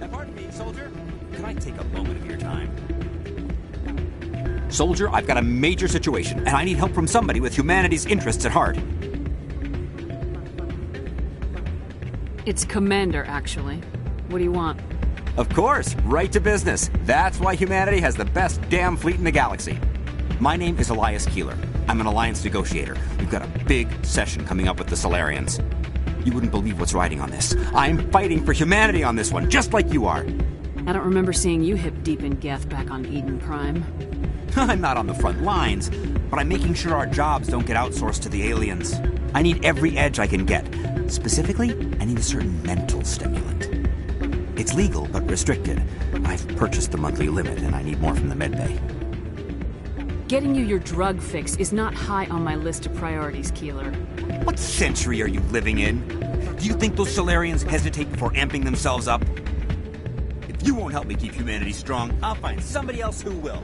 Pardon me, soldier. Could I take a moment of your time? Soldier, I've got a major situation, and I need help from somebody with humanity's interests at heart. It's Commander, actually. What do you want? Of course, right to business. That's why humanity has the best damn fleet in the galaxy. My name is Elias Keeler. I'm an alliance negotiator. We've got a big session coming up with the Solarians. You wouldn't believe what's riding on this. I'm fighting for humanity on this one, just like you are. I don't remember seeing you hip deep in Geth back on Eden Prime. I'm not on the front lines, but I'm making sure our jobs don't get outsourced to the aliens. I need every edge I can get. Specifically, I need a certain mental stimulant. It's legal, but restricted. I've purchased the monthly limit, and I need more from the medbay. Getting you your drug fix is not high on my list of priorities, Keeler. What century are you living in? Do you think those Solarians hesitate before amping themselves up? If you won't help me keep humanity strong, I'll find somebody else who will.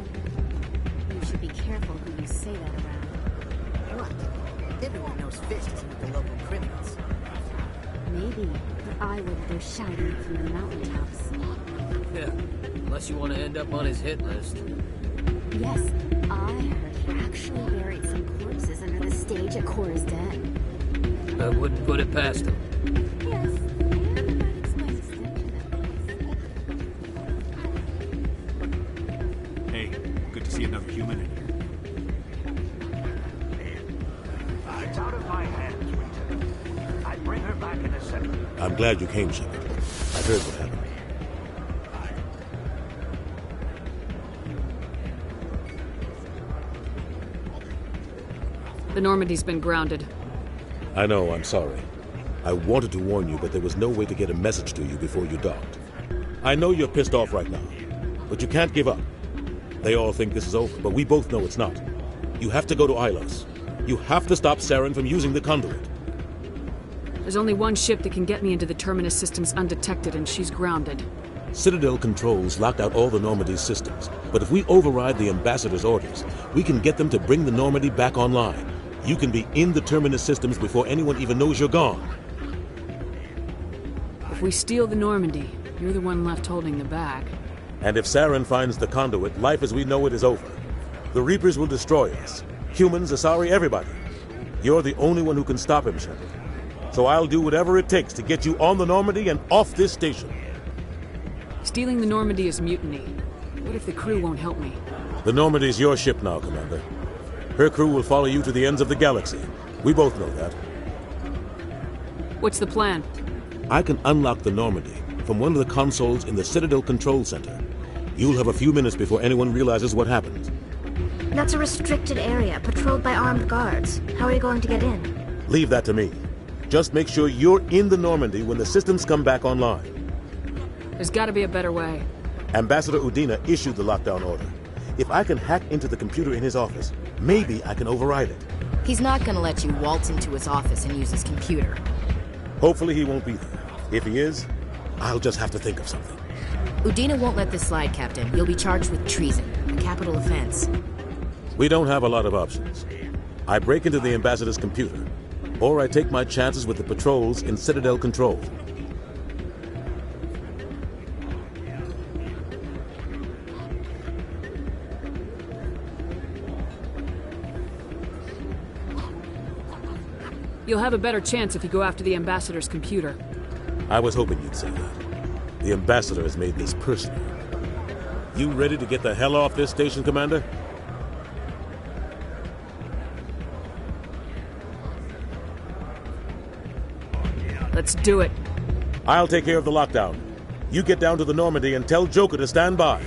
You should be careful who you say that around. Look, everyone knows Fisk is with the local criminals. Maybe, but I wouldn't go shouting it from the mountaintops. Yeah, unless you want to end up on his hit list. Yes, I heard he actually buried some corpses under the stage at Cora's Den. I wouldn't put it past him. Yes, everybody expresses them to that place. Hey, good to see another human in here. It's out of my hands, Winter. I bring her back in a second. I'm glad you came, Shepard. I heard what happened. The Normandy's been grounded. I know, I'm sorry. I wanted to warn you, but there was no way to get a message to you before you docked. I know you're pissed off right now, but you can't give up. They all think this is over, but we both know it's not. You have to go to Ilos. You have to stop Saren from using the conduit. There's only one ship that can get me into the Terminus systems undetected, and she's grounded. Citadel controls locked out all the Normandy's systems, but if we override the Ambassador's orders, we can get them to bring the Normandy back online. You can be in the Terminus systems before anyone even knows you're gone. If we steal the Normandy, you're the one left holding the bag. And if Saren finds the conduit, life as we know it is over. The Reapers will destroy us. Humans, Asari, everybody. You're the only one who can stop him, Shepard. So I'll do whatever it takes to get you on the Normandy and off this station. Stealing the Normandy is mutiny. What if the crew won't help me? The Normandy's your ship now, Commander. Her crew will follow you to the ends of the galaxy. We both know that. What's the plan? I can unlock the Normandy from one of the consoles in the Citadel Control Center. You'll have a few minutes before anyone realizes what happened. That's a restricted area, patrolled by armed guards. How are you going to get in? Leave that to me. Just make sure you're in the Normandy when the systems come back online. There's gotta be a better way. Ambassador Udina issued the lockdown order. If I can hack into the computer in his office, maybe I can override it. He's not gonna let you waltz into his office and use his computer. Hopefully he won't be there. If he is, I'll just have to think of something. Udina won't let this slide, Captain. You'll be charged with treason, a capital offense. We don't have a lot of options. I break into the Ambassador's computer, or I take my chances with the patrols in Citadel control. You'll have a better chance if you go after the Ambassador's computer. I was hoping you'd say that. The Ambassador has made this personal. You ready to get the hell off this station, Commander? Let's do it. I'll take care of the lockdown. You get down to the Normandy and tell Joker to stand by.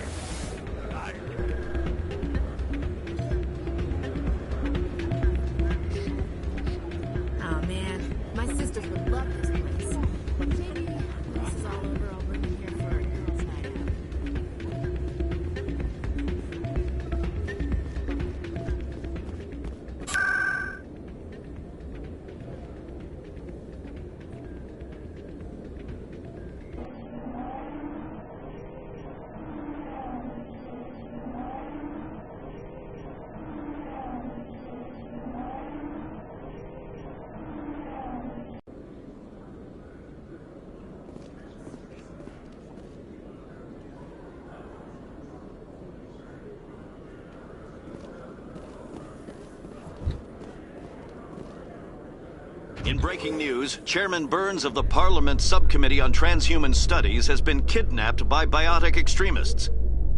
In breaking news, Chairman Burns of the Parliament Subcommittee on Transhuman Studies has been kidnapped by biotic extremists.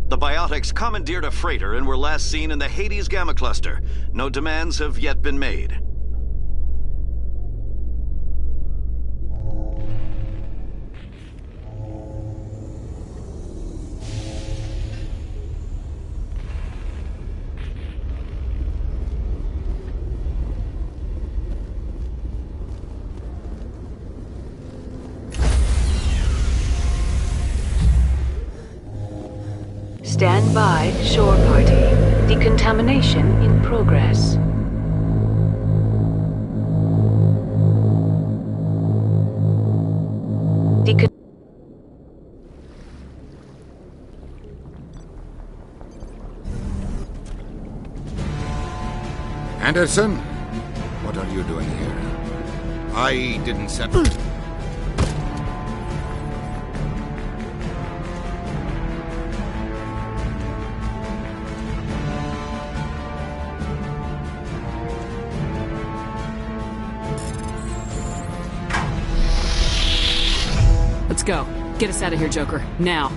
The biotics commandeered a freighter and were last seen in the Hades Gamma Cluster. No demands have yet been made. Stand by, shore party. Decontamination in progress. Anderson? What are you doing here? I didn't send... Let's go. Get us out of here, Joker. Now.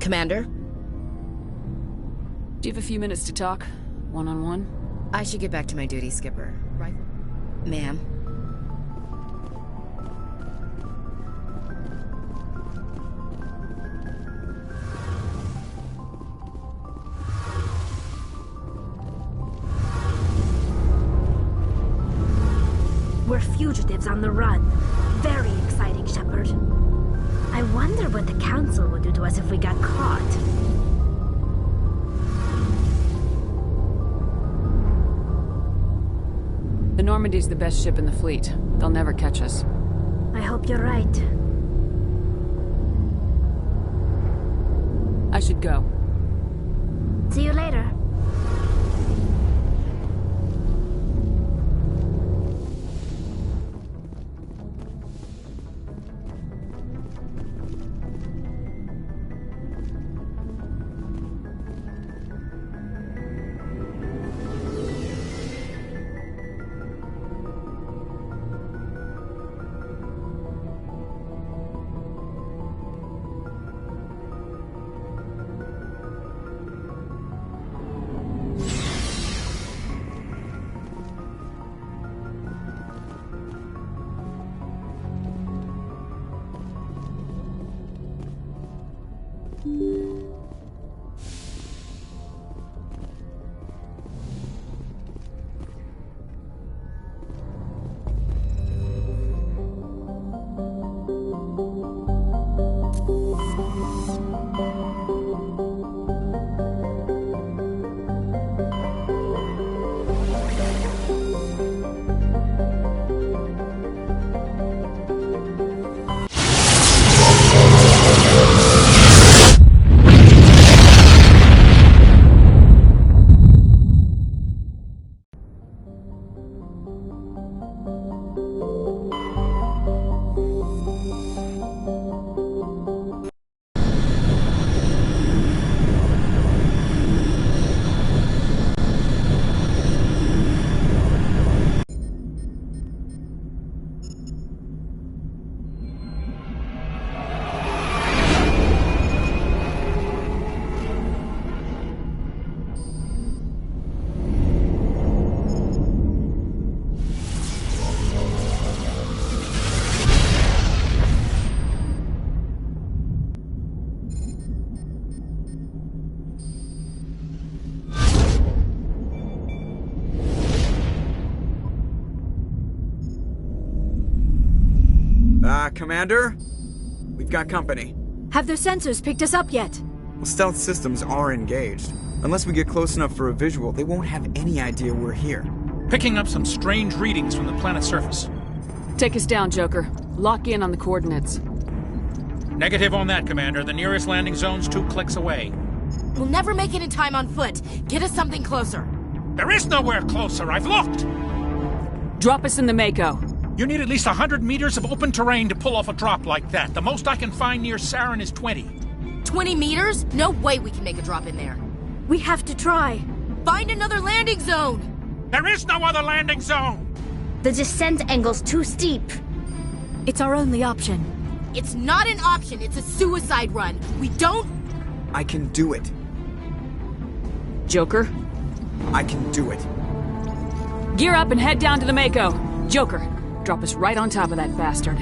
Commander? Do you have a few minutes to talk? One-on-one? I should get back to my duty, Skipper. Right? Ma'am? We're fugitives on the run. Very exciting, Shepard. I wonder what the Council would do to us if we got caught. Normandy's the best ship in the fleet. They'll never catch us. I hope you're right. I should go. See you later. Commander? We've got company. Have their sensors picked us up yet? Well, stealth systems are engaged. Unless we get close enough for a visual, they won't have any idea we're here. Picking up some strange readings from the planet's surface. Take us down, Joker. Lock in on the coordinates. Negative on that, Commander. The nearest landing zone's 2 clicks away. We'll never make it in time on foot. Get us something closer. There is nowhere closer. I've looked. Drop us in the Mako. You need at least 100 meters of open terrain to pull off a drop like that. The most I can find near Saren is 20. 20 meters? No way we can make a drop in there. We have to try. Find another landing zone! There is no other landing zone! The descent angle's too steep. It's our only option. It's not an option, it's a suicide run. We don't... I can do it. Joker? I can do it. Gear up and head down to the Mako. Joker, drop us right on top of that bastard.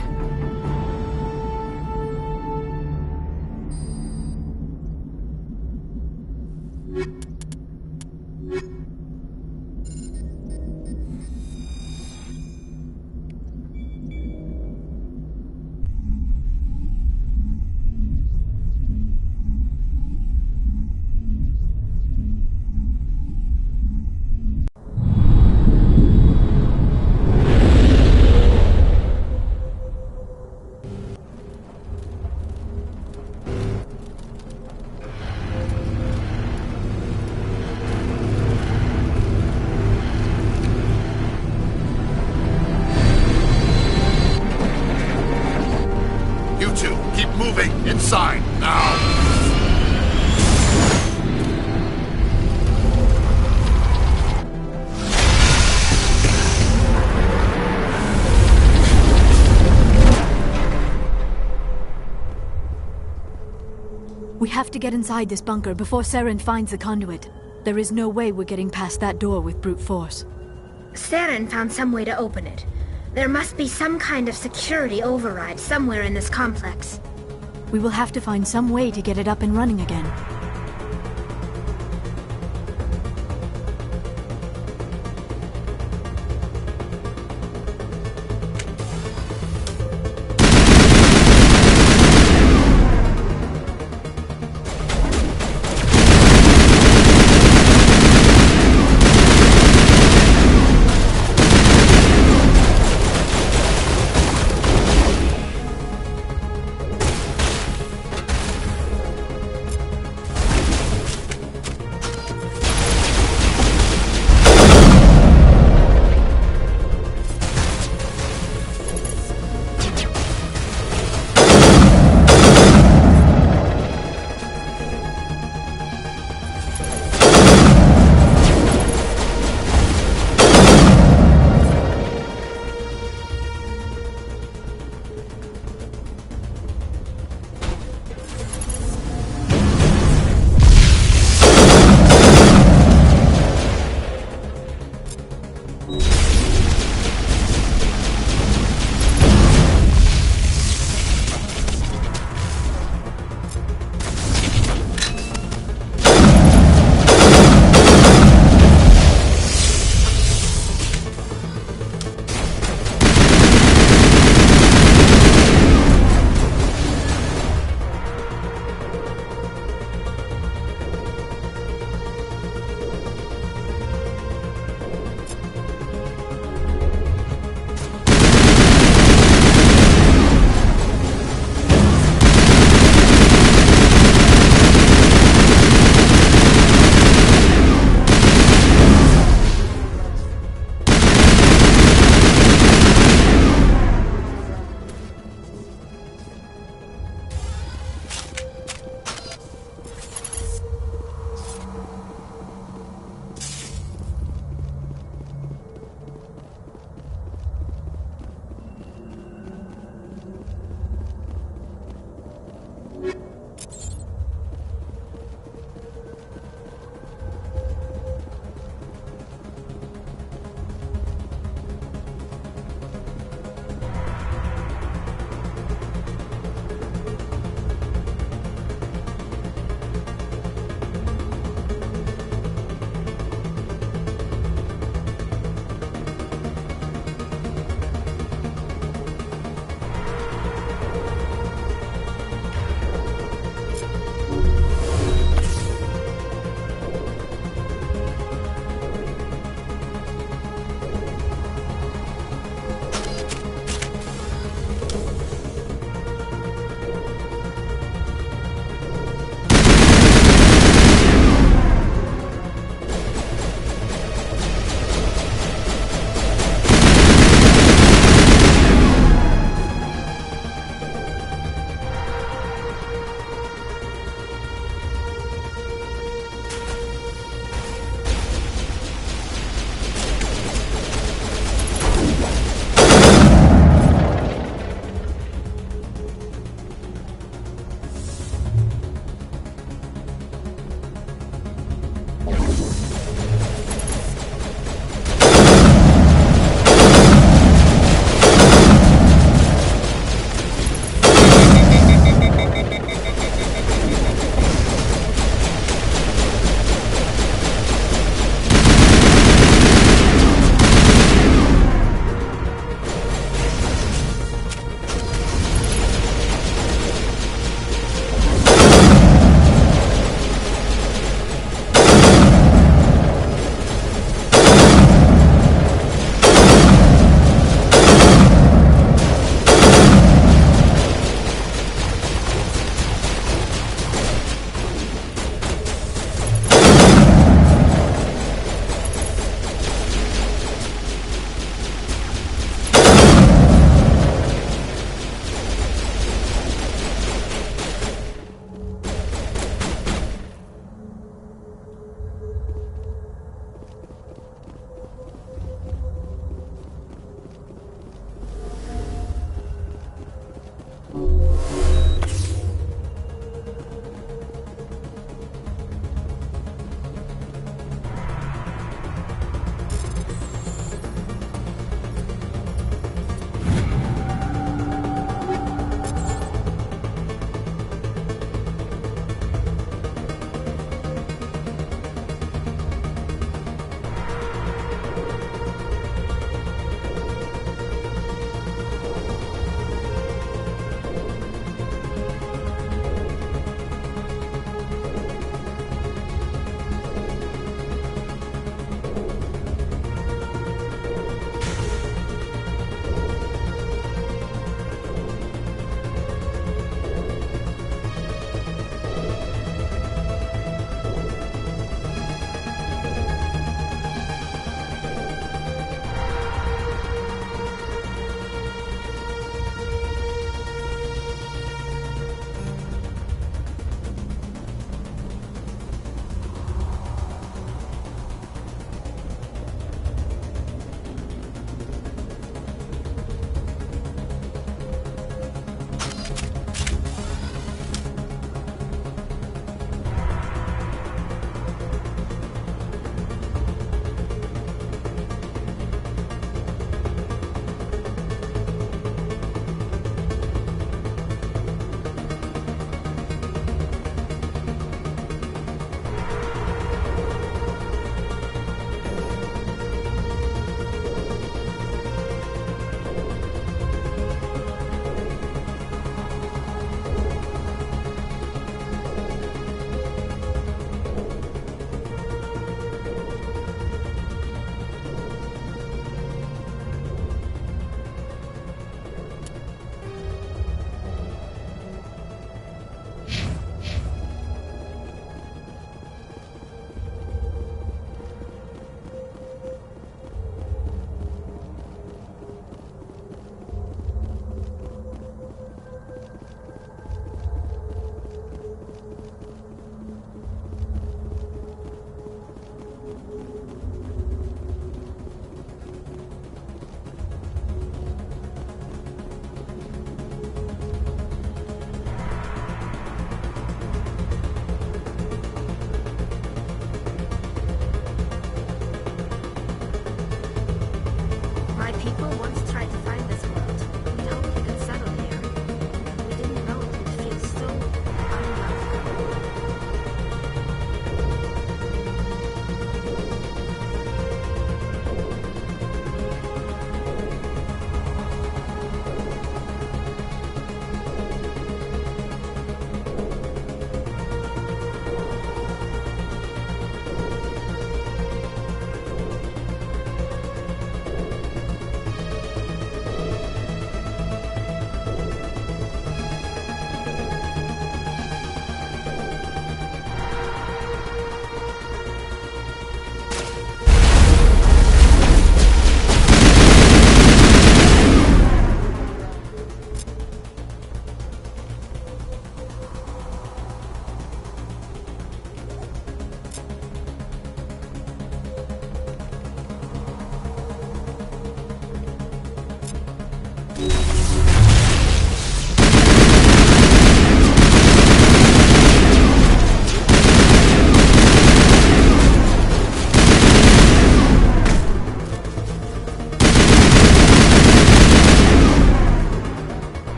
Inside, now! We have to get inside this bunker before Saren finds the conduit. There is no way we're getting past that door with brute force. Saren found some way to open it. There must be some kind of security override somewhere in this complex. We will have to find some way to get it up and running again.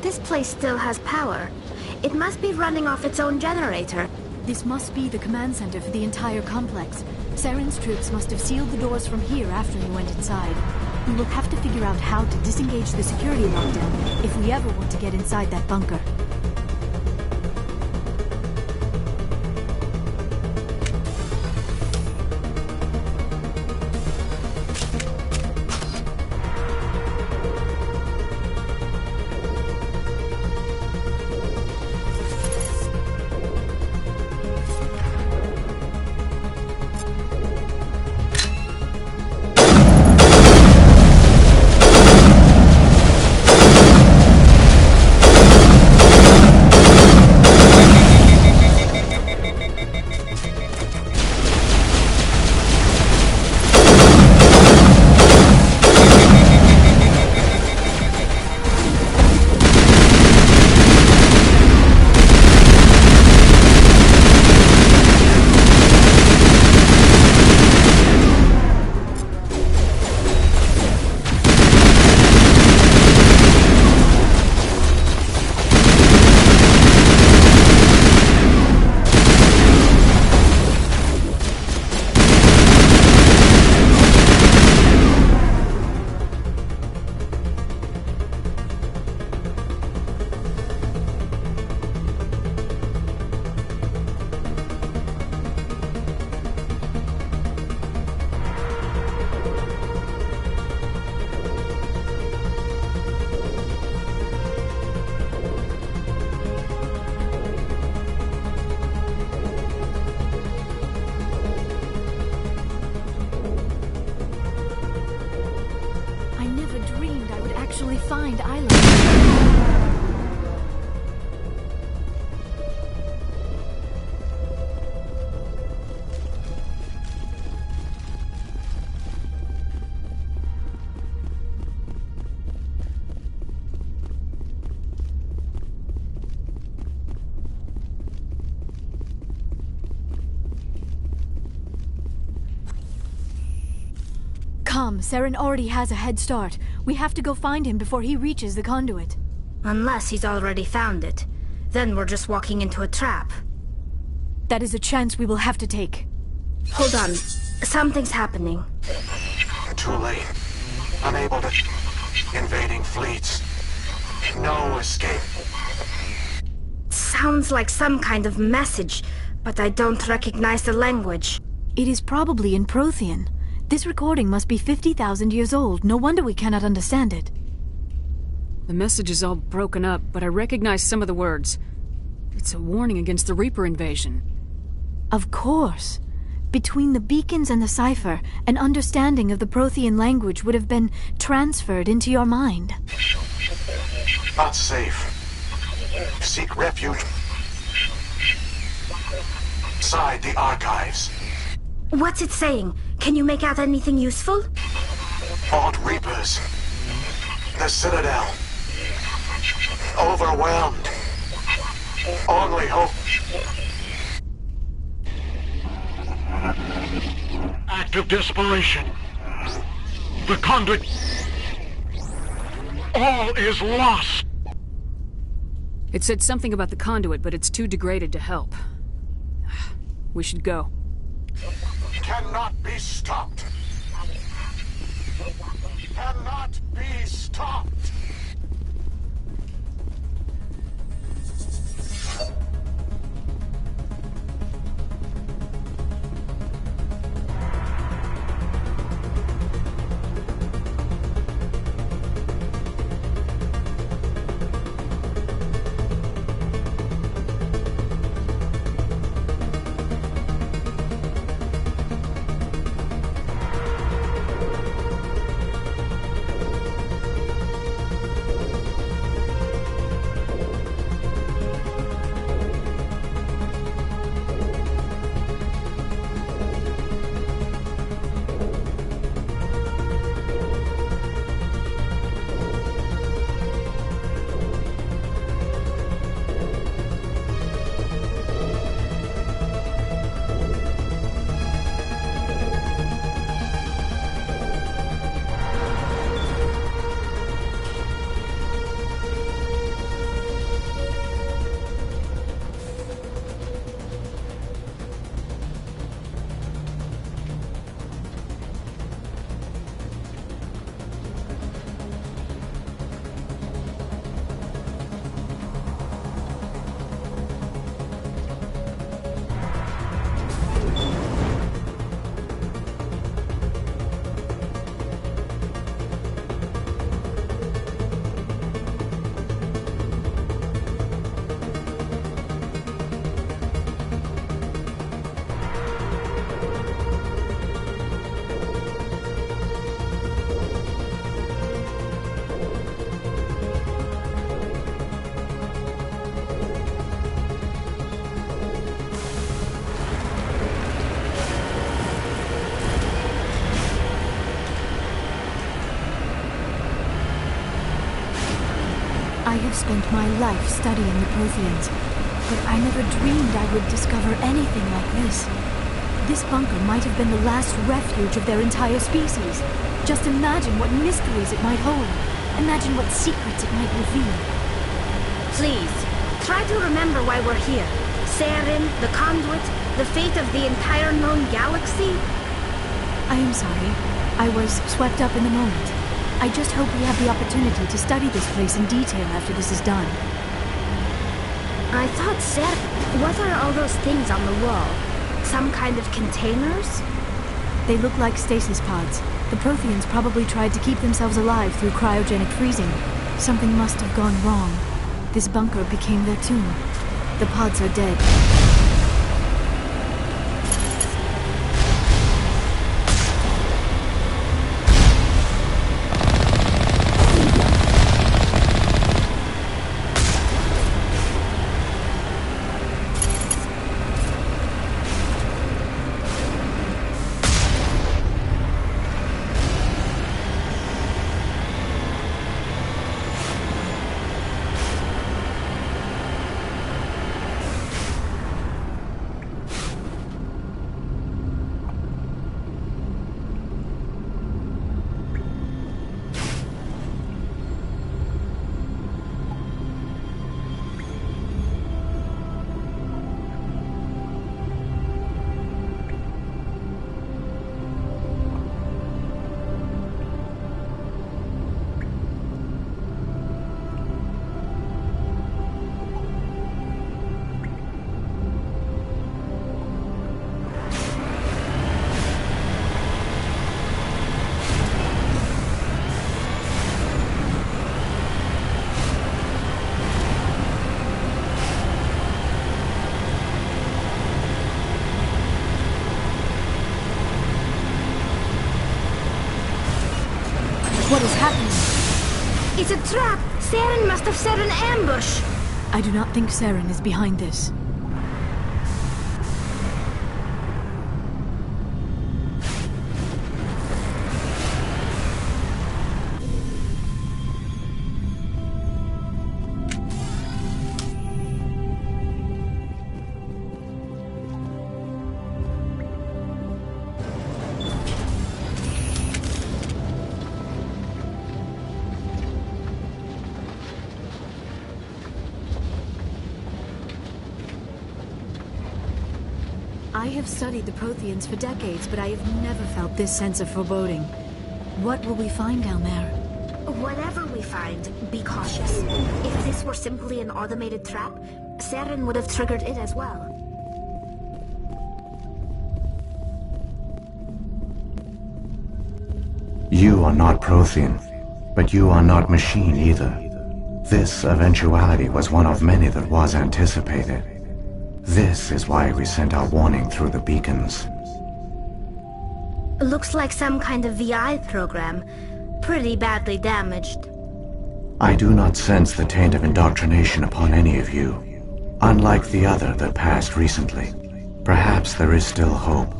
This place still has power. It must be running off its own generator. This must be the command center for the entire complex. Saren's troops must have sealed the doors from here after he went inside. We will have to figure out how to disengage the security lockdown if we ever want to get inside that bunker. Find Isla. Come, Saren already has a head start. We have to go find him before he reaches the conduit. Unless he's already found it. Then we're just walking into a trap. That is a chance we will have to take. Hold on. Something's happening. Too late. Unable to... Invading fleets. No escape. Sounds like some kind of message, but I don't recognize the language. It is probably in Prothean. This recording must be 50,000 years old. No wonder we cannot understand it. The message is all broken up, but I recognize some of the words. It's a warning against the Reaper invasion. Of course. Between the beacons and the cipher, an understanding of the Prothean language would have been transferred into your mind. Not safe. Seek refuge inside the archives. What's it saying? Can you make out anything useful? Fought Reapers. The Citadel. Overwhelmed. Only hope. Act of desperation. The conduit. All is lost. It said something about the conduit, but it's too degraded to help. We should go. Cannot be stopped. Cannot be stopped. have spent my life studying the Protheans, but I never dreamed I would discover anything like this. This bunker might have been the last refuge of their entire species. Just imagine what mysteries it might hold. Imagine what secrets it might reveal. Please, try to remember why we're here. Saren, the Conduit, the fate of the entire known galaxy. I am sorry. I was swept up in the moment. I just hope we have the opportunity to study this place in detail after this is done. I thought what are all those things on the wall? Some kind of containers? They look like stasis pods. The Protheans probably tried to keep themselves alive through cryogenic freezing. Something must have gone wrong. This bunker became their tomb. The pods are dead. What is happening? It's a trap! Saren must have set an ambush! I do not think Saren is behind this. I have studied the Protheans for decades, but I have never felt this sense of foreboding. What will we find down there? Whatever we find, be cautious. If this were simply an automated trap, Saren would have triggered it as well. You are not Prothean, but you are not machine either. This eventuality was one of many that was anticipated. This is why we sent our warning through the beacons. Looks like some kind of VI program. Pretty badly damaged. I do not sense the taint of indoctrination upon any of you, unlike the other that passed recently. Perhaps there is still hope.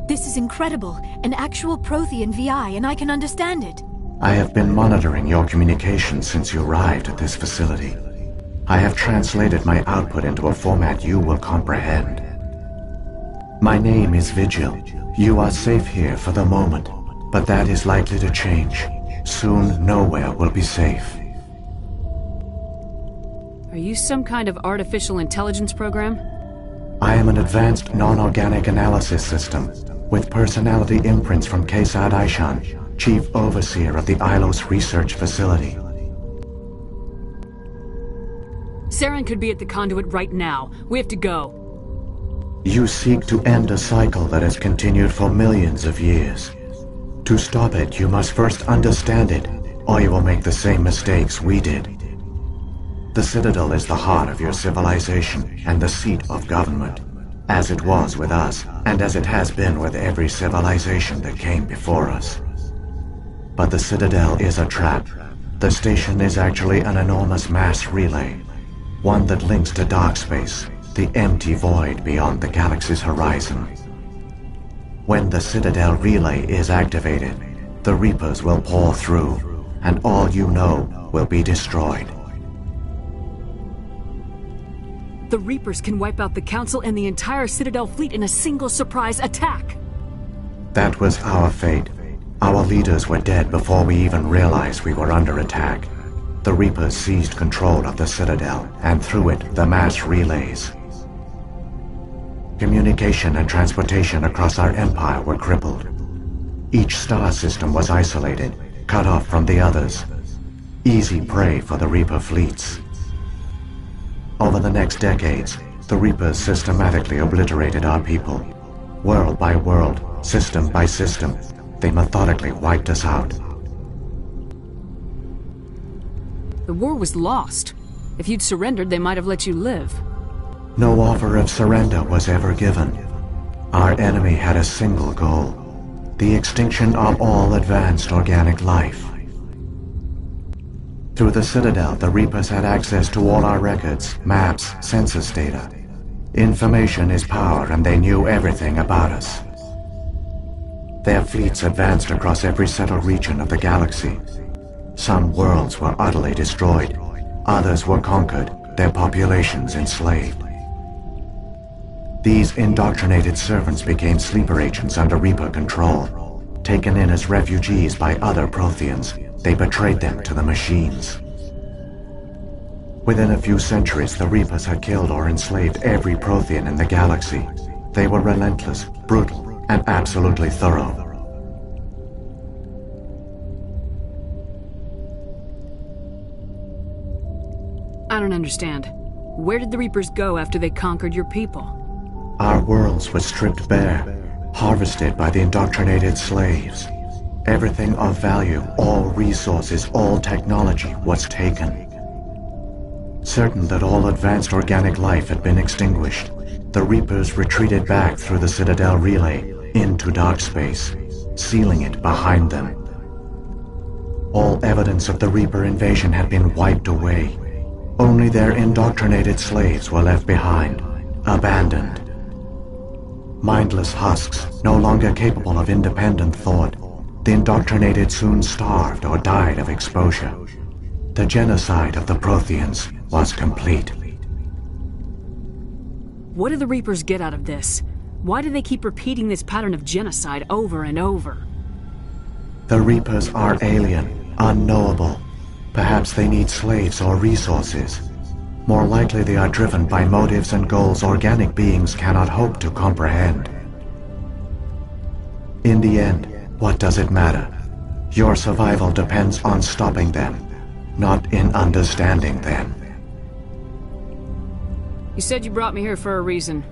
This is incredible. An actual Prothean VI, and I can understand it. I have been monitoring your communications since you arrived at this facility. I have translated my output into a format you will comprehend. My name is Vigil. You are safe here for the moment, but that is likely to change. Soon, nowhere will be safe. Are you some kind of artificial intelligence program? I am an advanced non-organic analysis system, with personality imprints from Kesad Aishan, Chief Overseer of the Ilos Research Facility. Saren could be at the conduit right now. We have to go. You seek to end a cycle that has continued for millions of years. To stop it, you must first understand it, or you will make the same mistakes we did. The Citadel is the heart of your civilization and the seat of government, as it was with us, and as it has been with every civilization that came before us. But the Citadel is a trap. The station is actually an enormous mass relay, one that links to dark space, the empty void beyond the galaxy's horizon. When the Citadel relay is activated, the Reapers will pour through, and all you know will be destroyed. The Reapers can wipe out the Council and the entire Citadel fleet in a single surprise attack. That was our fate. Our leaders were dead before we even realized we were under attack. The Reapers seized control of the Citadel, and through it, the mass relays. Communication and transportation across our empire were crippled. Each star system was isolated, cut off from the others. Easy prey for the Reaper fleets. Over the next decades, the Reapers systematically obliterated our people. World by world, system by system, they methodically wiped us out. The war was lost. If you'd surrendered, they might have let you live. No offer of surrender was ever given. Our enemy had a single goal: the extinction of all advanced organic life. Through the Citadel, the Reapers had access to all our records, maps, census data. Information is power, and they knew everything about us. Their fleets advanced across every settled region of the galaxy. Some worlds were utterly destroyed. Others were conquered, their populations enslaved. These indoctrinated servants became sleeper agents under Reaper control. Taken in as refugees by other Protheans, they betrayed them to the machines. Within a few centuries, the Reapers had killed or enslaved every Prothean in the galaxy. They were relentless, brutal, and absolutely thorough. I don't understand. Where did the Reapers go after they conquered your people? Our worlds were stripped bare, harvested by the indoctrinated slaves. Everything of value, all resources, all technology was taken. Certain that all advanced organic life had been extinguished, the Reapers retreated back through the Citadel relay into dark space, sealing it behind them. All evidence of the Reaper invasion had been wiped away. Only their indoctrinated slaves were left behind, abandoned. Mindless husks, no longer capable of independent thought, the indoctrinated soon starved or died of exposure. The genocide of the Protheans was complete. What do the Reapers get out of this? Why do they keep repeating this pattern of genocide over and over? The Reapers are alien, unknowable. Perhaps they need slaves or resources. More likely they are driven by motives and goals organic beings cannot hope to comprehend. In the end, what does it matter? Your survival depends on stopping them, not in understanding them. You said you brought me here for a reason.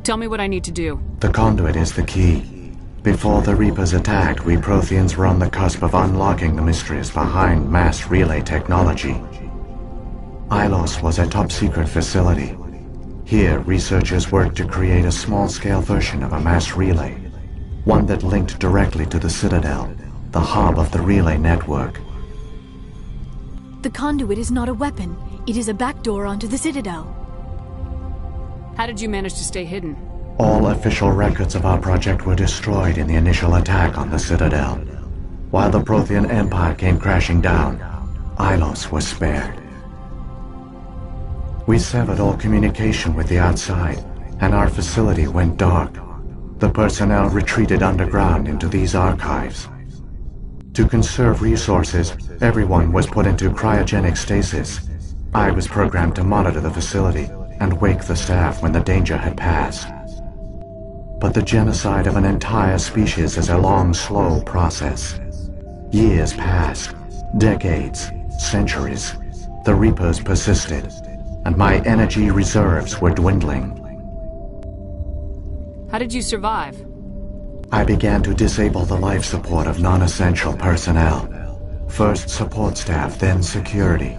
Tell me what I need to do. The conduit is the key. Before the Reapers attacked, we Protheans were on the cusp of unlocking the mysteries behind mass relay technology. Ilos was a top-secret facility. Here, researchers worked to create a small-scale version of a mass relay, one that linked directly to the Citadel, the hub of the relay network. The conduit is not a weapon. It is a backdoor onto the Citadel. How did you manage to stay hidden? All official records of our project were destroyed in the initial attack on the Citadel. While the Prothean Empire came crashing down, Ilos was spared. We severed all communication with the outside, and our facility went dark. The personnel retreated underground into these archives. To conserve resources, everyone was put into cryogenic stasis. I was programmed to monitor the facility and wake the staff when the danger had passed. But the genocide of an entire species is a long, slow process. Years passed, decades, centuries. The Reapers persisted, and my energy reserves were dwindling. How did you survive? I began to disable the life support of non-essential personnel. First support staff, then security.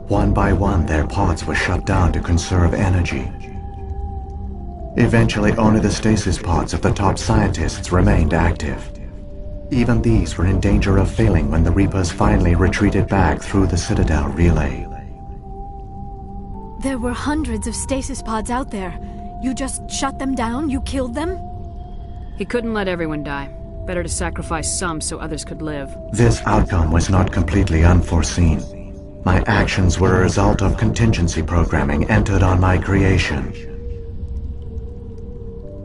One by one, their pods were shut down to conserve energy. Eventually, only the stasis pods of the top scientists remained active. Even these were in danger of failing when the Reapers finally retreated back through the Citadel relay. There were hundreds of stasis pods out there. You just shut them down? You killed them? He couldn't let everyone die. Better to sacrifice some so others could live. This outcome was not completely unforeseen. My actions were a result of contingency programming entered on my creation.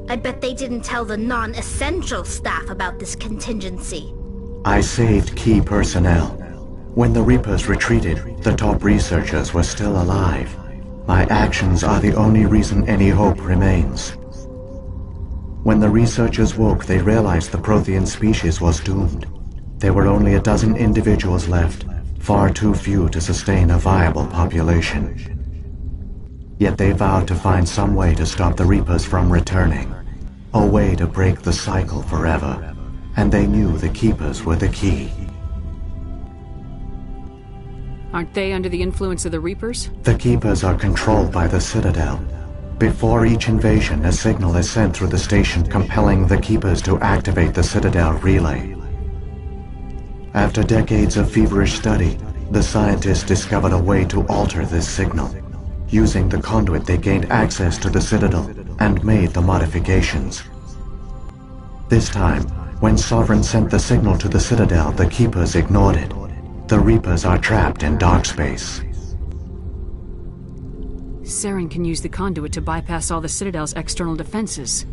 I bet they didn't tell the non-essential staff about this contingency. I saved key personnel. When the Reapers retreated, the top researchers were still alive. My actions are the only reason any hope remains. When the researchers woke, they realized the Prothean species was doomed. There were only a dozen individuals left, far too few to sustain a viable population. Yet they vowed to find some way to stop the Reapers from returning. A way to break the cycle forever. And they knew the Keepers were the key. Aren't they under the influence of the Reapers? The Keepers are controlled by the Citadel. Before each invasion, a signal is sent through the station compelling the Keepers to activate the Citadel relay. After decades of feverish study, the scientists discovered a way to alter this signal. Using the conduit, they gained access to the Citadel and made the modifications. This time, when Sovereign sent the signal to the Citadel, the Keepers ignored it. The Reapers are trapped in dark space. Saren can use the conduit to bypass all the Citadel's external defenses.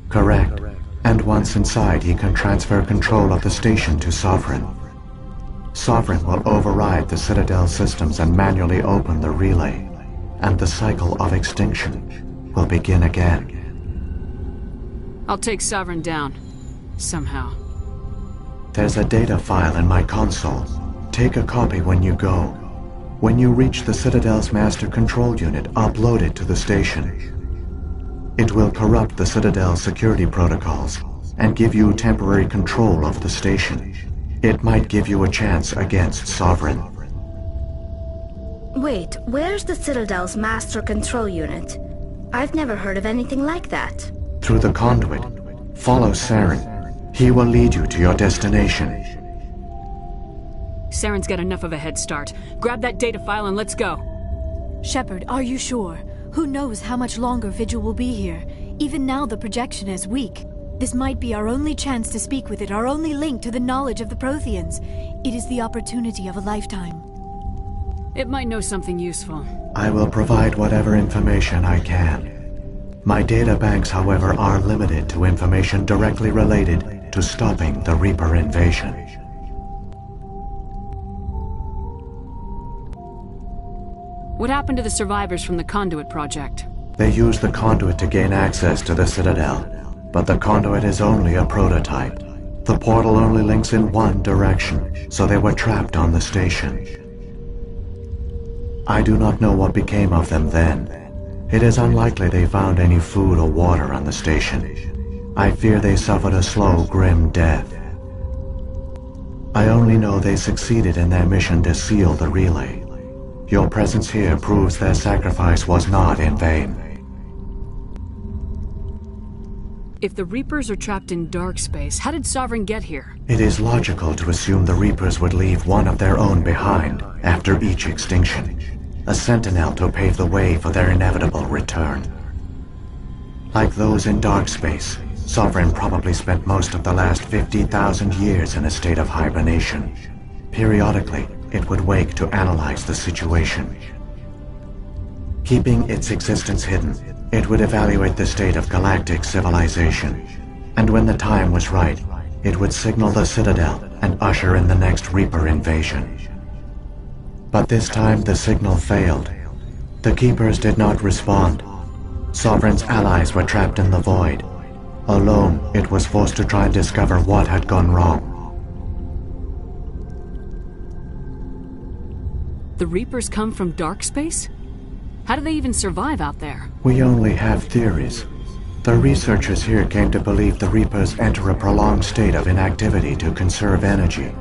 Correct. And once inside, he can transfer control of the station to Sovereign. Sovereign will override the Citadel systems and manually open the relay. And the cycle of extinction will begin again. I'll take Sovereign down. Somehow. There's a data file in my console. Take a copy when you go. When you reach the Citadel's master control unit, upload it to the station. It will corrupt the Citadel's security protocols and give you temporary control of the station. It might give you a chance against Sovereign. Wait, where's the Citadel's master control unit? I've never heard of anything like that. Through the conduit. Follow Saren. He will lead you to your destination. Saren's got enough of a head start. Grab that data file and let's go. Shepard, are you sure? Who knows how much longer Vigil will be here? Even now the projection is weak. This might be our only chance to speak with it, our only link to the knowledge of the Protheans. It is the opportunity of a lifetime. It might know something useful. I will provide whatever information I can. My data banks, however, are limited to information directly related to stopping the Reaper invasion. What happened to the survivors from the Conduit project? They used the conduit to gain access to the Citadel, but the conduit is only a prototype. The portal only links in one direction, so they were trapped on the station. I do not know what became of them then. It is unlikely they found any food or water on the station. I fear they suffered a slow, grim death. I only know they succeeded in their mission to seal the relay. Your presence here proves their sacrifice was not in vain. If the Reapers are trapped in dark space, how did Sovereign get here? It is logical to assume the Reapers would leave one of their own behind after each extinction. A sentinel to pave the way for their inevitable return. Like those in dark space, Sovereign probably spent most of the last 50,000 years in a state of hibernation. Periodically, it would wake to analyze the situation. Keeping its existence hidden, it would evaluate the state of galactic civilization. And when the time was right, it would signal the Citadel and usher in the next Reaper invasion. But this time the signal failed. The Keepers did not respond. Sovereign's allies were trapped in the void. Alone, it was forced to try and discover what had gone wrong. The Reapers come from dark space? How do they even survive out there? We only have theories. The researchers here came to believe the Reapers enter a prolonged state of inactivity to conserve energy.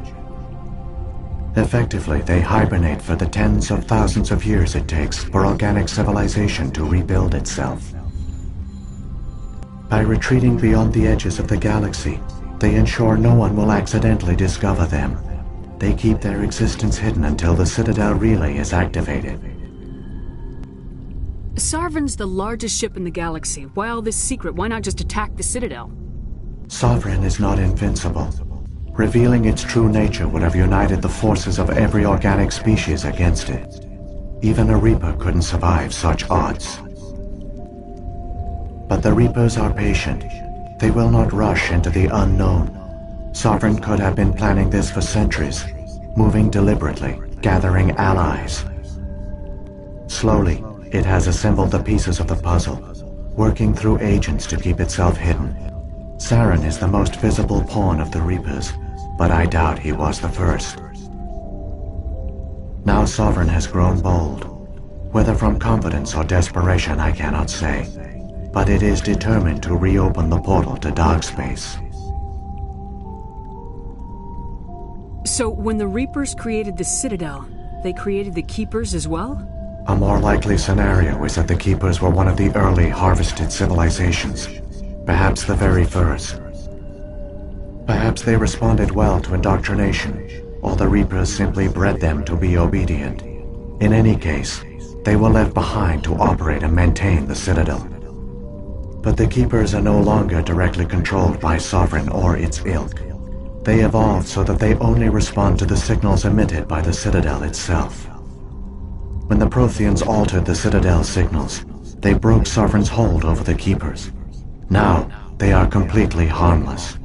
Effectively, they hibernate for the tens of thousands of years it takes for organic civilization to rebuild itself. By retreating beyond the edges of the galaxy, they ensure no one will accidentally discover them. They keep their existence hidden until the Citadel relay is activated. Sovereign's the largest ship in the galaxy. Why all this secret? Why not just attack the Citadel? Sovereign is not invincible. Revealing its true nature would have united the forces of every organic species against it. Even a Reaper couldn't survive such odds. But the Reapers are patient. They will not rush into the unknown. Sovereign could have been planning this for centuries, moving deliberately, gathering allies. Slowly, it has assembled the pieces of the puzzle, working through agents to keep itself hidden. Saren is the most visible pawn of the Reapers, but I doubt he was the first. Now Sovereign has grown bold. Whether from confidence or desperation, I cannot say. But it is determined to reopen the portal to dark space. So, when the Reapers created the Citadel, they created the Keepers as well? A more likely scenario is that the Keepers were one of the early harvested civilizations. Perhaps the very first. Perhaps they responded well to indoctrination, or the Reapers simply bred them to be obedient. In any case, they were left behind to operate and maintain the Citadel. But the Keepers are no longer directly controlled by Sovereign or its ilk. They evolved so that they only respond to the signals emitted by the Citadel itself. When the Protheans altered the Citadel's signals, they broke Sovereign's hold over the Keepers. Now, they are completely harmless.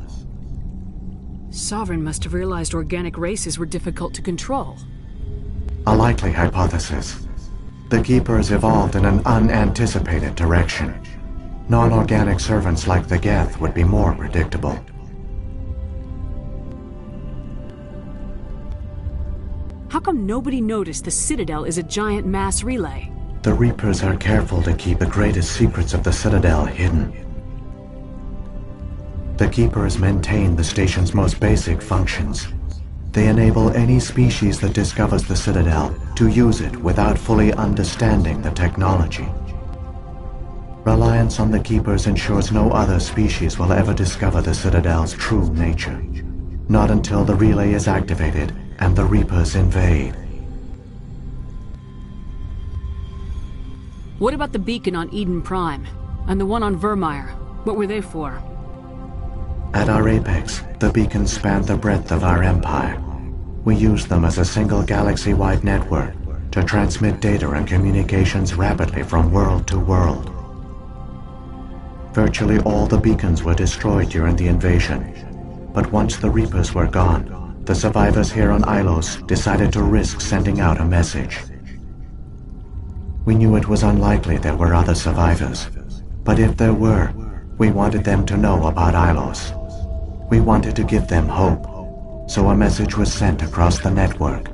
Sovereign must have realized organic races were difficult to control. A likely hypothesis. The Keepers evolved in an unanticipated direction. Non-organic servants like the Geth would be more predictable. How come nobody noticed the Citadel is a giant mass relay? The Reapers are careful to keep the greatest secrets of the Citadel hidden. The Keepers maintain the station's most basic functions. They enable any species that discovers the Citadel to use it without fully understanding the technology. Reliance on the Keepers ensures no other species will ever discover the Citadel's true nature. Not until the relay is activated and the Reapers invade. What about the beacon on Eden Prime? And the one on Vermeer? What were they for? At our apex, the beacons spanned the breadth of our empire. We used them as a single galaxy-wide network to transmit data and communications rapidly from world to world. Virtually all the beacons were destroyed during the invasion, but once the Reapers were gone, the survivors here on Ilos decided to risk sending out a message. We knew it was unlikely there were other survivors, but if there were, we wanted them to know about Ilos. We wanted to give them hope, so a message was sent across the network.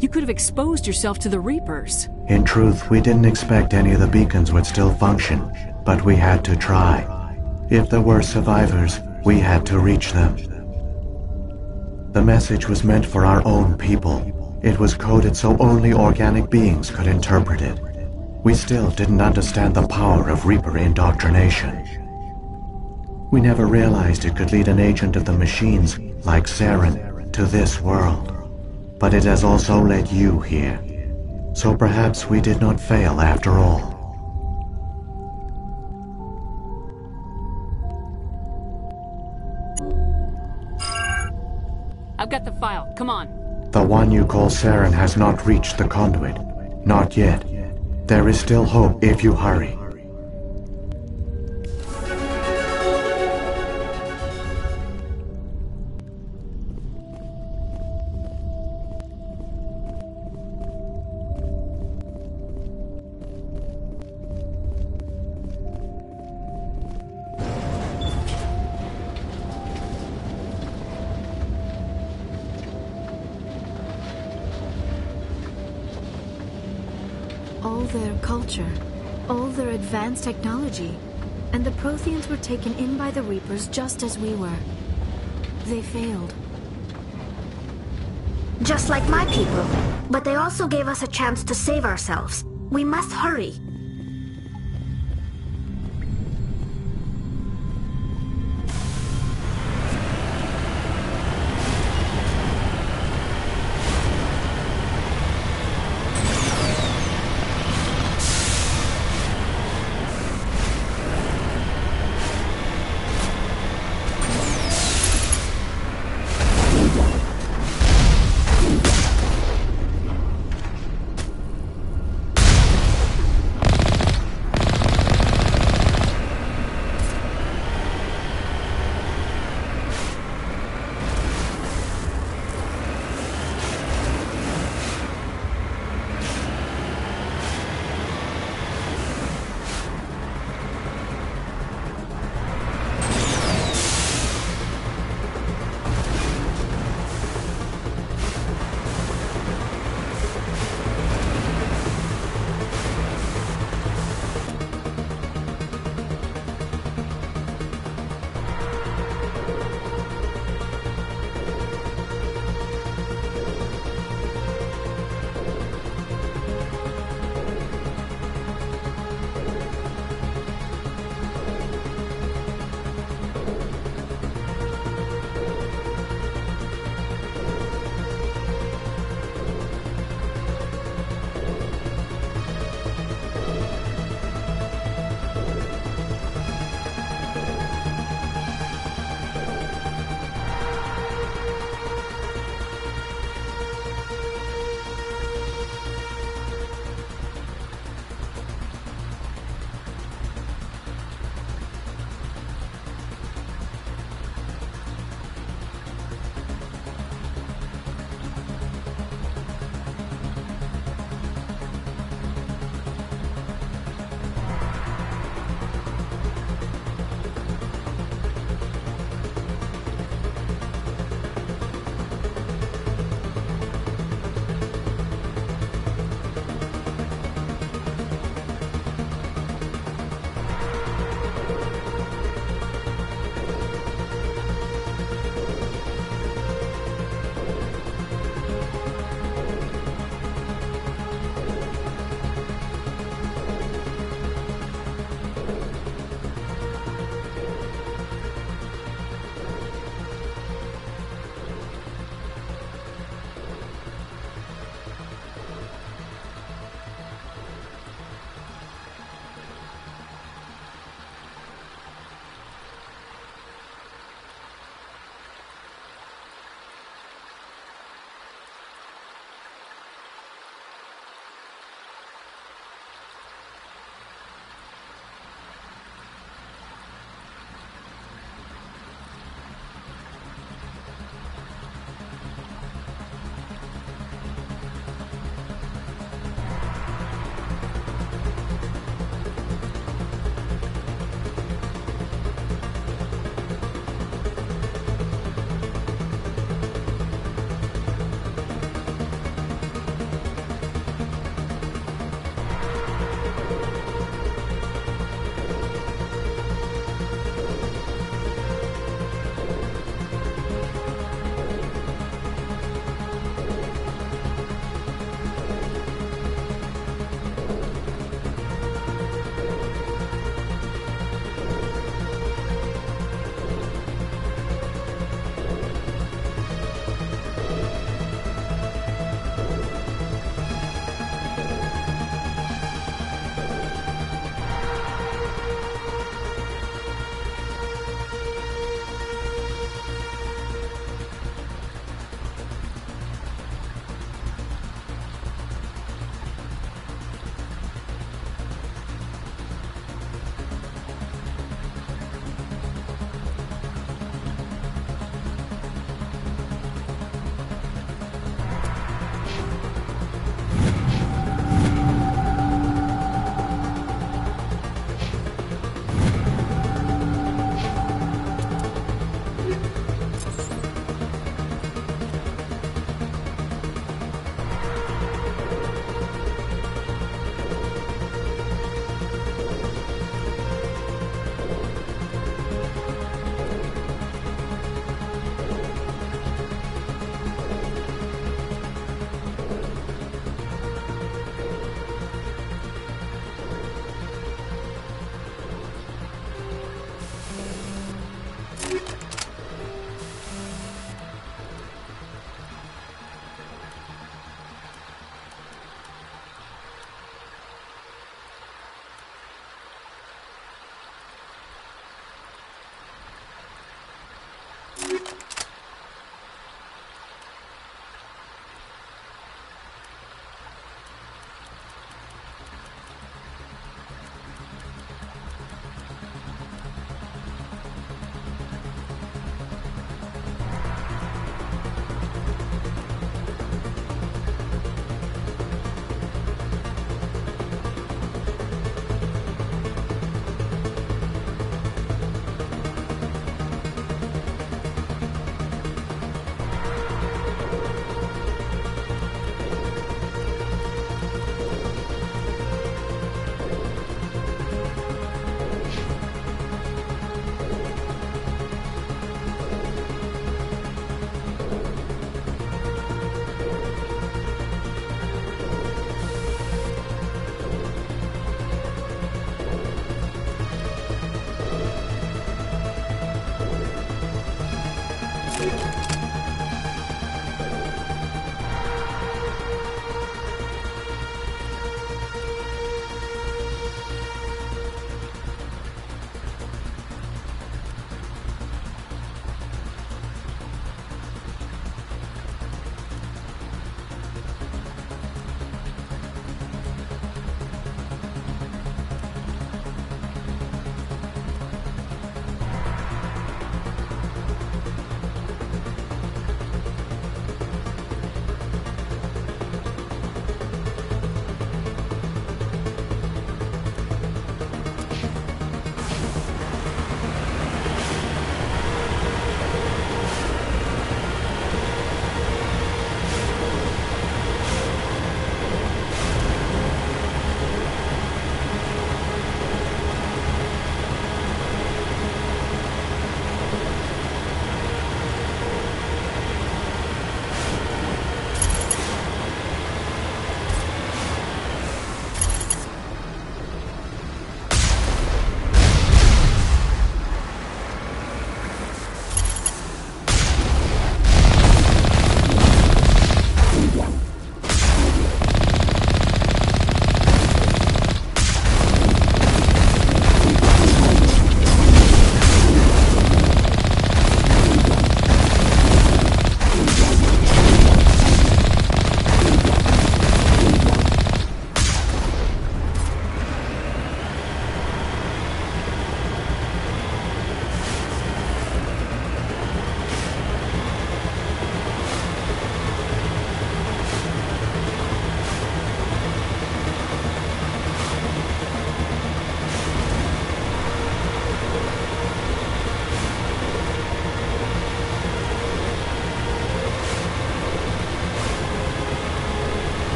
You could have exposed yourself to the Reapers. In truth, we didn't expect any of the beacons would still function, but we had to try. If there were survivors, we had to reach them. The message was meant for our own people. It was coded so only organic beings could interpret it. We still didn't understand the power of Reaper indoctrination. We never realized it could lead an agent of the machines, like Saren, to this world. But it has also led you here. So perhaps we did not fail after all. I've got the file. Come on. The one you call Saren has not reached the conduit. Not yet. There is still hope if you hurry. All their culture, all their advanced technology, and the Protheans were taken in by the Reapers just as we were. They failed. Just like my people. But they also gave us a chance to save ourselves. We must hurry.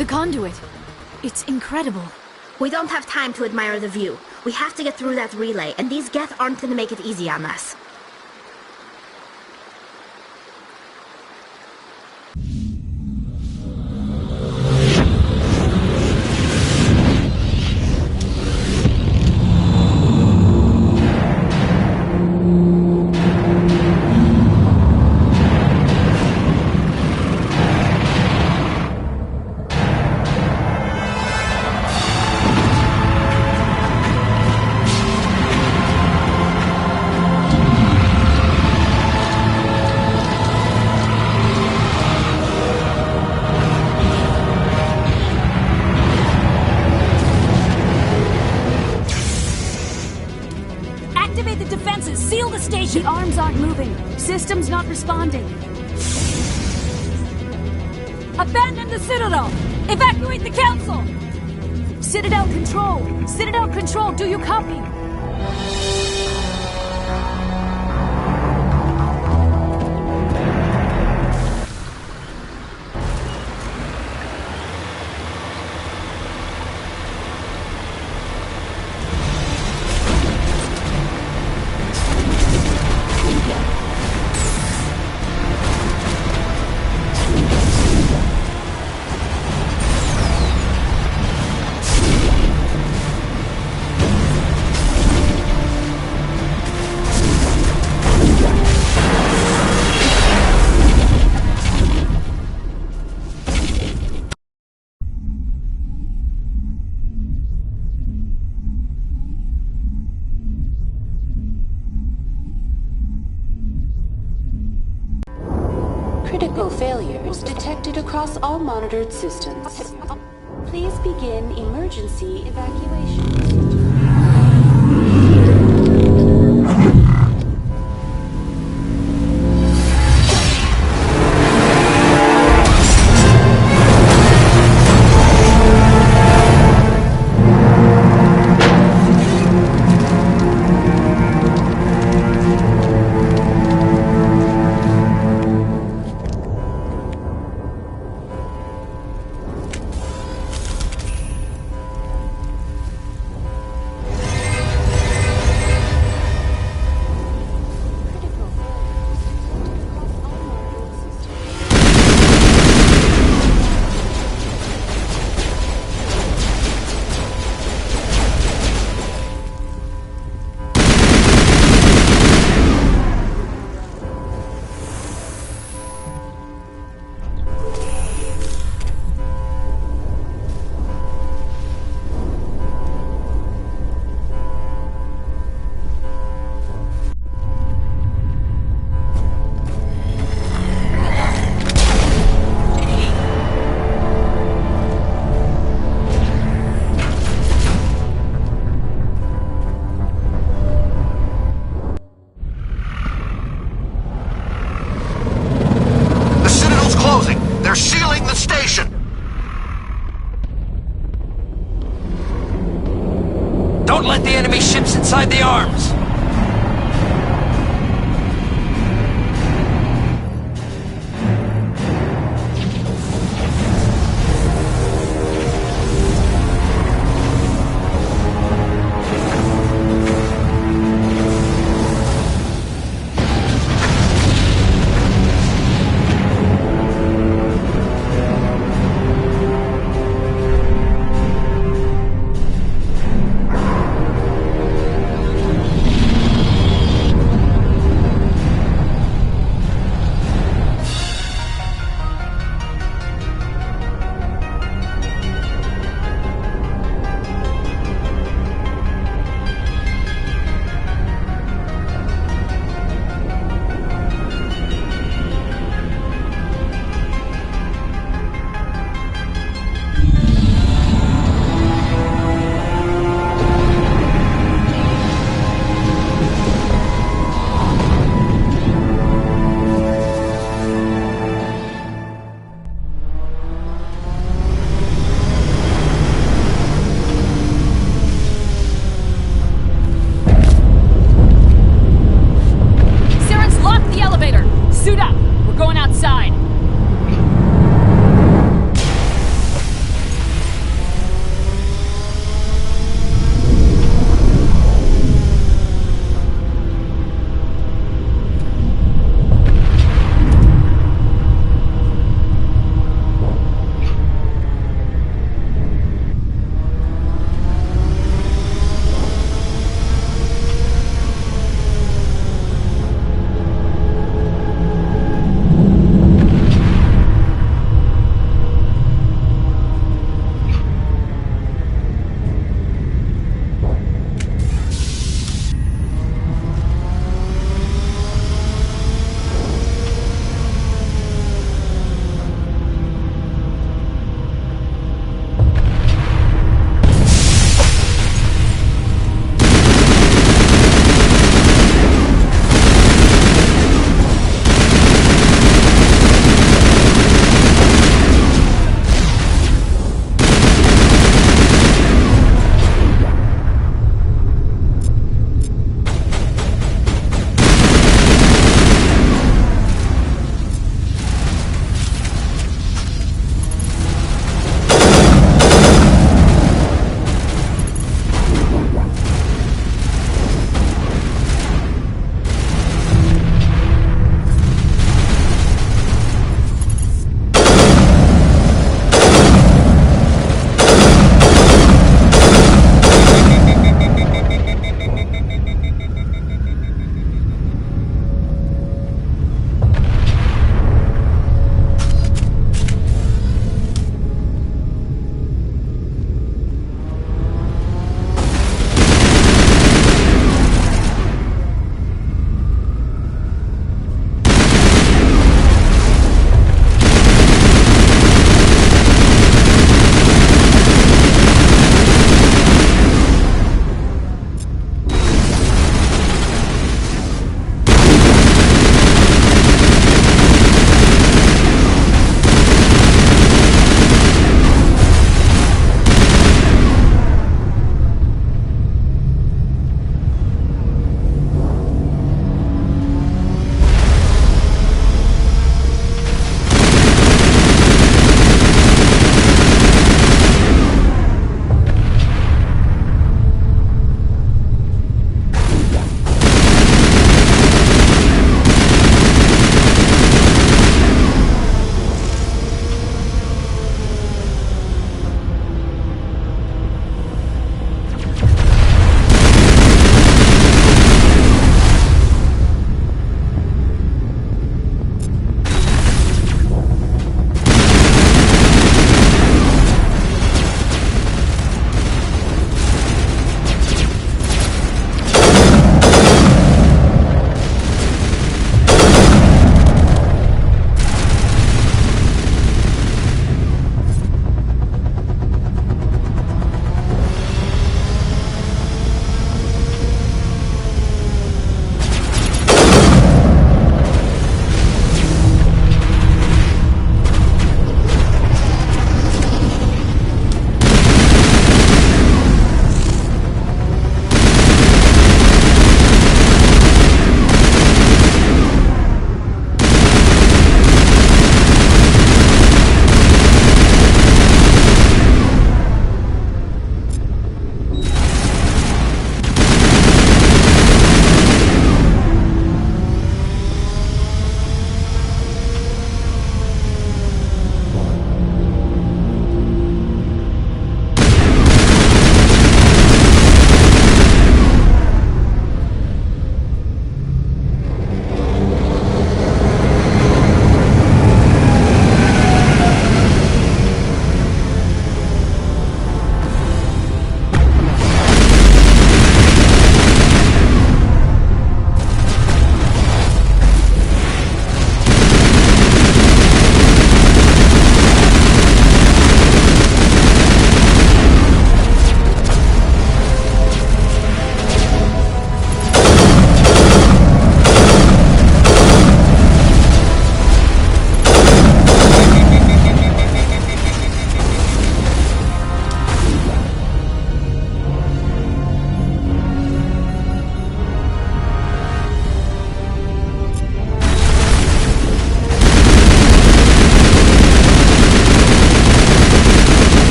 The conduit. It's incredible. We don't have time to admire the view. We have to get through that relay, and these Geth aren't gonna make it easy on us. The arms aren't moving. Systems not responding. Abandon the Citadel! Evacuate the Council! Citadel Control! Citadel Control, do you copy? Critical failures detected across all monitored systems. Please begin emergency evacuation. They're sealing the station! Don't let the enemy ships inside the arms!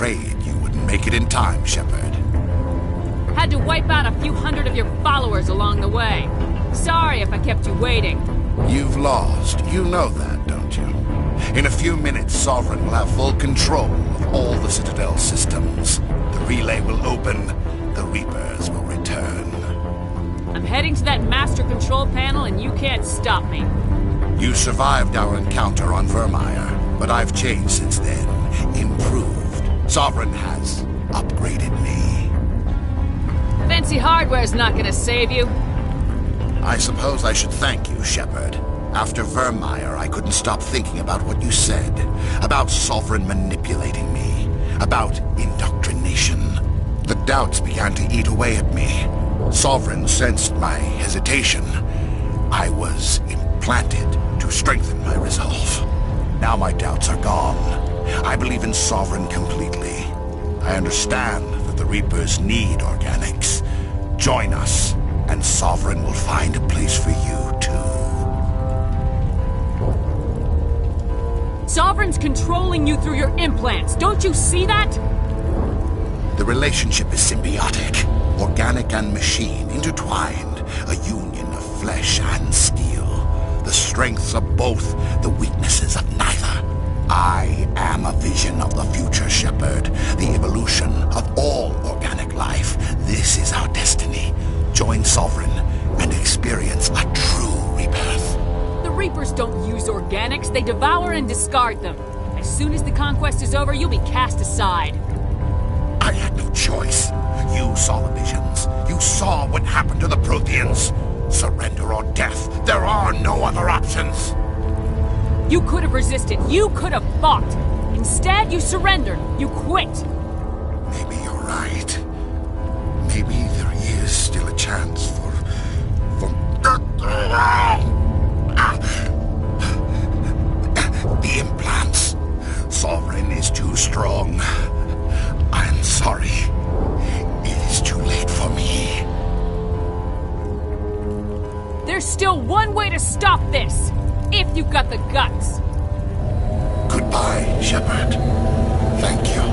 afraid you wouldn't make it in time, Shepard. Had to wipe out a few hundred of your followers along the way. Sorry if I kept you waiting. You've lost. You know that, don't you? In a few minutes, Sovereign will have full control of all the Citadel systems. The relay will open. The Reapers will return. I'm heading to that master control panel and you can't stop me. You survived our encounter on Vermeer, but I've changed since then. Improved. Sovereign has upgraded me. Fancy hardware's not gonna save you. I suppose I should thank you, Shepard. After Vermeer, I couldn't stop thinking about what you said. About Sovereign manipulating me. About indoctrination. The doubts began to eat away at me. Sovereign sensed my hesitation. I was implanted to strengthen my resolve. Now my doubts are gone. I believe in Sovereign completely. I understand that the Reapers need organics. Join us, and Sovereign will find a place for you, too. Sovereign's controlling you through your implants. Don't you see that? The relationship is symbiotic. Organic and machine, intertwined. A union of flesh and steel. The strengths of both, the weaknesses of neither. I am a vision of the future, Shepard. The evolution of all organic life. This is our destiny. Join Sovereign and experience a true rebirth. The Reapers don't use organics. They devour and discard them. As soon as the conquest is over, you'll be cast aside. I had no choice. You saw the visions. You saw what happened to the Protheans. Surrender or death. There are no other options. You could have resisted. You could have fought. Instead, you surrendered. You quit. Maybe you're right. Maybe there is still a chance for... The implants. Sovereign is too strong. I'm sorry. It is too late for me. There's still one way to stop this. If you've got the guts. Goodbye, Shepard. Thank you.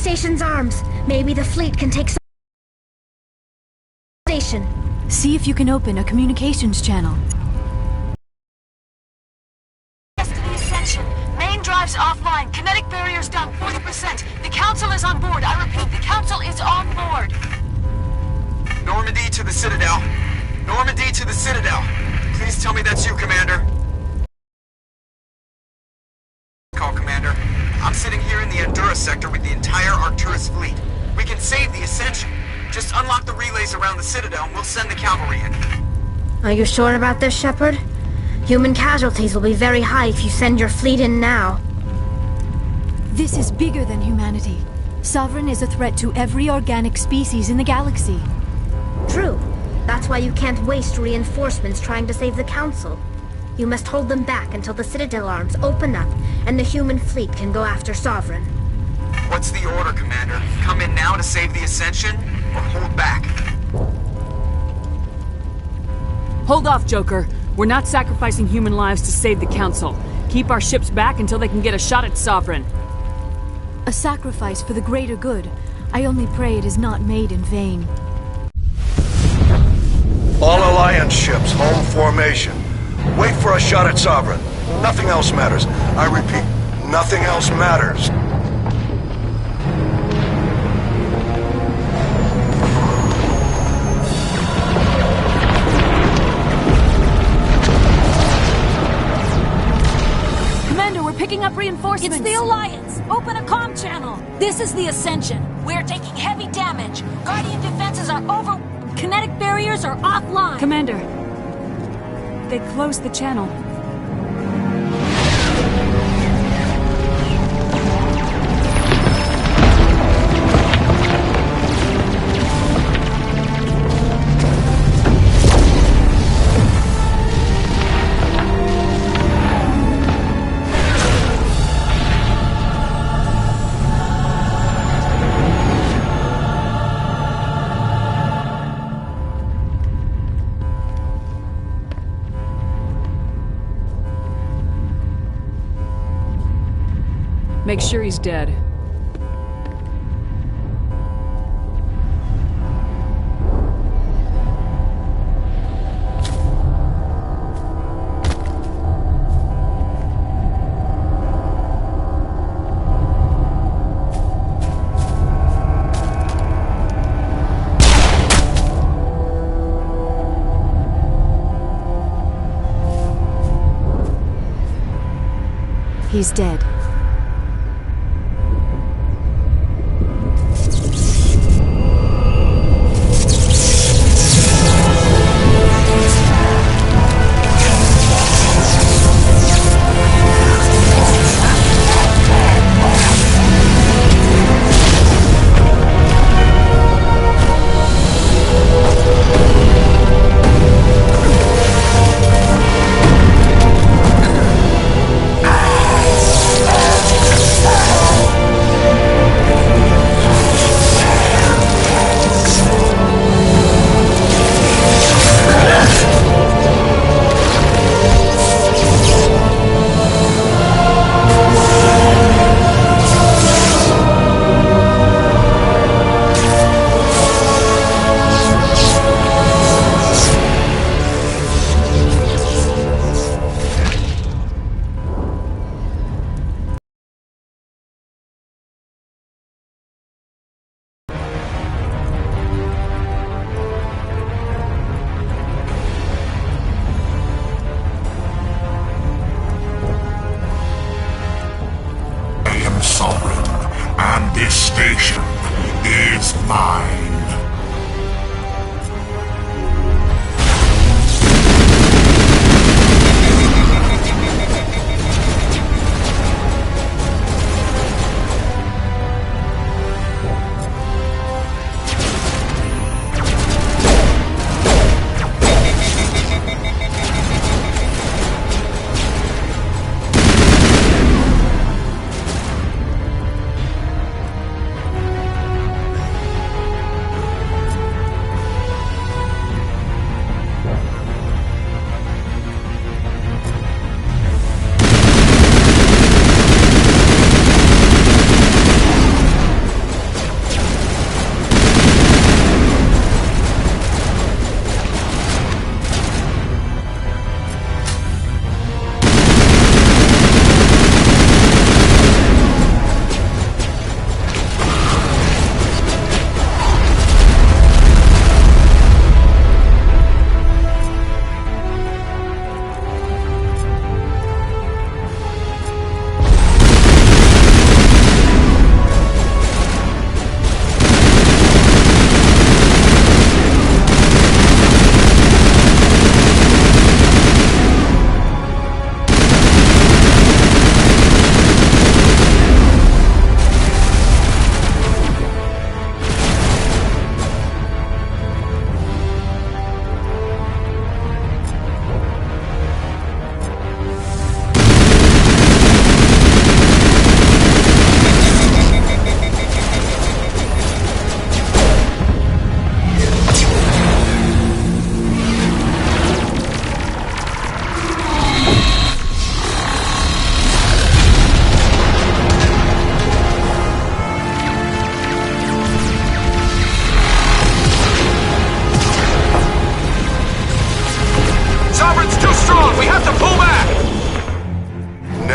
station's arms. Maybe the fleet can take some station. See if you can open a communications channel. Ascension. Main drives offline. Kinetic barriers down 40%. The Council is on board. I repeat, the Council is on board. Normandy to the Citadel. Normandy to the Citadel. Please tell me that's you, Commander. Call, Commander. I'm sitting here in the Endura sector with the entire Arcturus fleet. We can save the Ascension. Just unlock the relays around the Citadel and we'll send the cavalry in. Are you sure about this, Shepard? Human casualties will be very high if you send your fleet in now. This is bigger than humanity. Sovereign is a threat to every organic species in the galaxy. True. That's why you can't waste reinforcements trying to save the Council. You must hold them back until the Citadel arms open up and the human fleet can go after Sovereign. What's the order, Commander? Come in now to save the Ascension, or hold back? Hold off, Joker. We're not sacrificing human lives to save the Council. Keep our ships back until they can get a shot at Sovereign. A sacrifice for the greater good. I only pray it is not made in vain. All Alliance ships, home formation. Wait for a shot at Sovereign. Nothing else matters. I repeat, nothing else matters. Commander, we're picking up reinforcements. It's the Alliance. Open a comm channel. This is the Ascension. We're taking heavy damage. Guardian defenses are over. Kinetic barriers are offline. Commander, they closed the channel. Make sure he's dead. He's dead.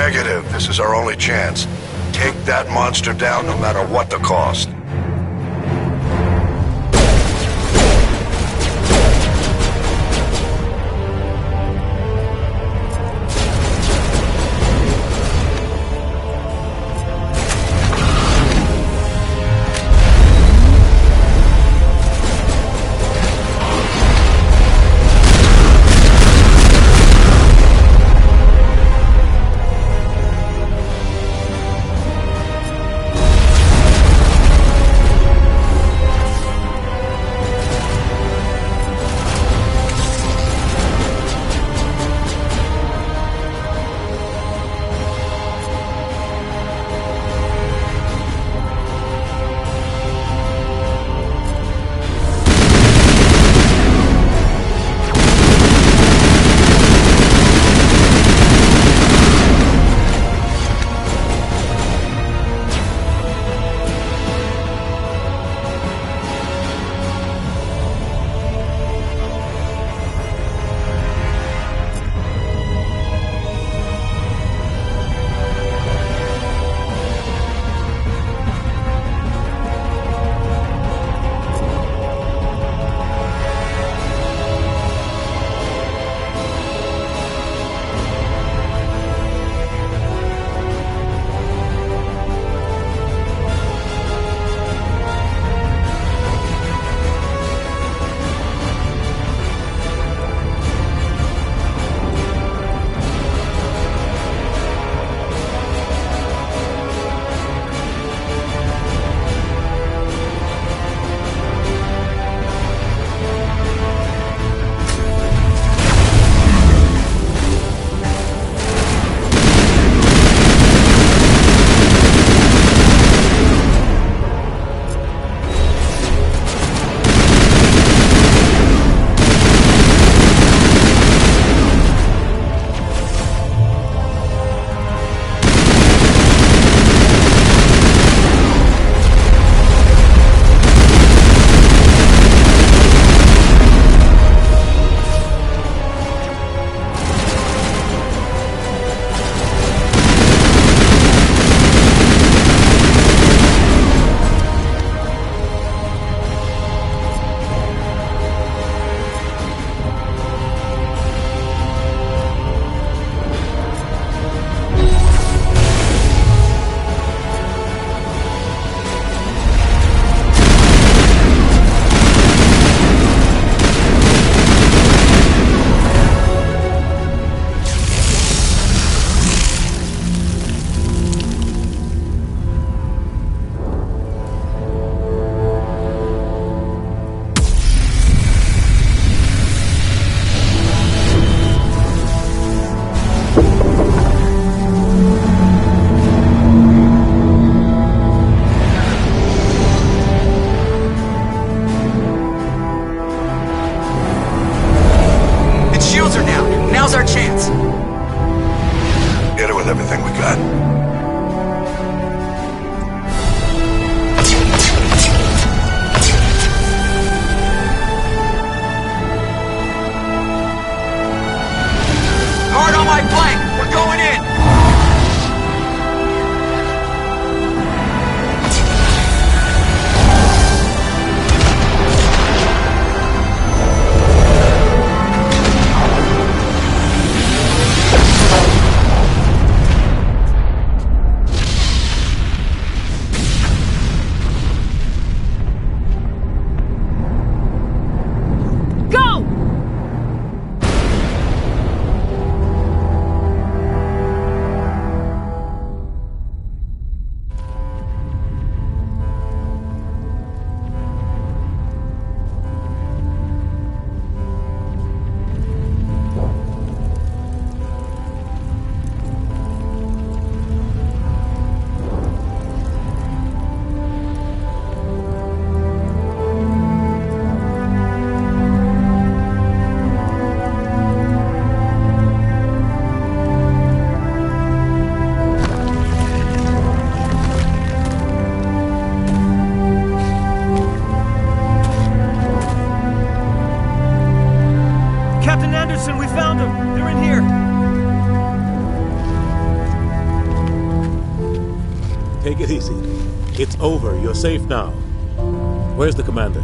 Negative. This is our only chance. Take that monster down no matter what the cost. Anderson, we found them! They're in here! Take it easy. It's over. You're safe now. Where's the commander?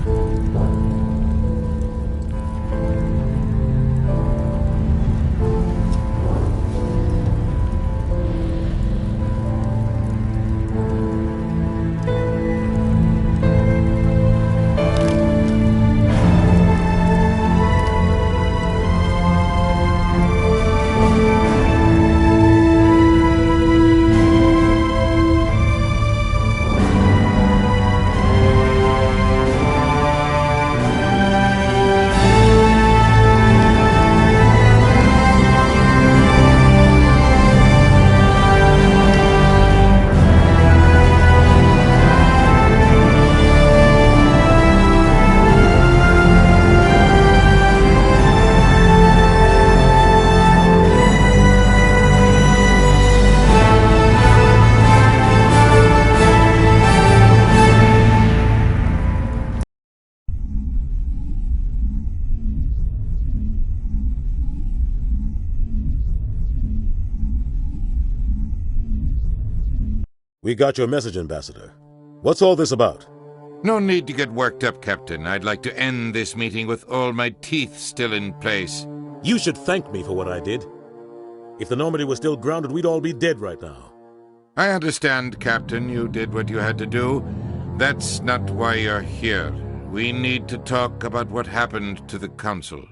We got your message, Ambassador. What's all this about? No need to get worked up, Captain. I'd like to end this meeting with all my teeth still in place. You should thank me for what I did. If the Normandy was still grounded, we'd all be dead right now. I understand, Captain. You did what you had to do. That's not why you're here. We need to talk about what happened to the Council.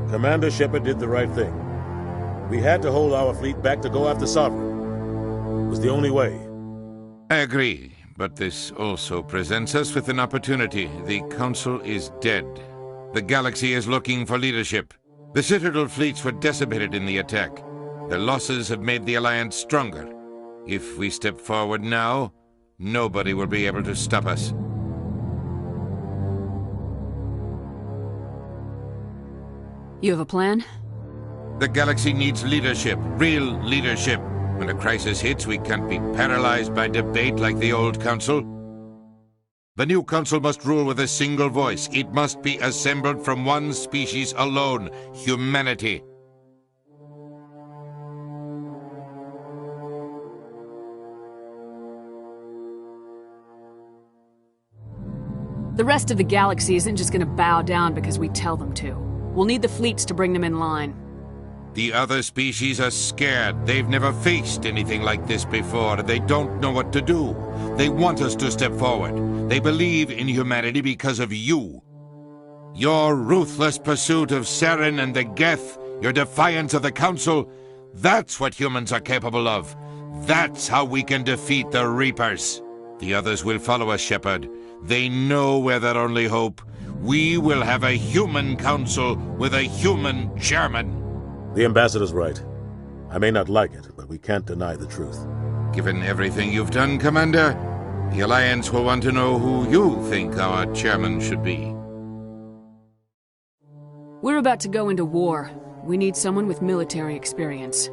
Commander Shepard did the right thing. We had to hold our fleet back to go after Sovereign. It was the only way. I agree, but this also presents us with an opportunity. The Council is dead. The galaxy is looking for leadership. The Citadel fleets were decimated in the attack. Their losses have made the Alliance stronger. If we step forward now, nobody will be able to stop us. You have a plan? The galaxy needs leadership, real leadership. When a crisis hits, we can't be paralyzed by debate like the old Council. The new Council must rule with a single voice. It must be assembled from one species alone, humanity. The rest of the galaxy isn't just gonna bow down because we tell them to. We'll need the fleets to bring them in line. The other species are scared. They've never faced anything like this before. They don't know what to do. They want us to step forward. They believe in humanity because of you. Your ruthless pursuit of Saren and the Geth, your defiance of the Council, that's what humans are capable of. That's how we can defeat the Reapers. The others will follow us, Shepard. They know we're their only hope. We will have a human council with a human chairman. The Ambassador's right. I may not like it, but we can't deny the truth. Given everything you've done, Commander, the Alliance will want to know who you think our chairman should be. We're about to go into war. We need someone with military experience.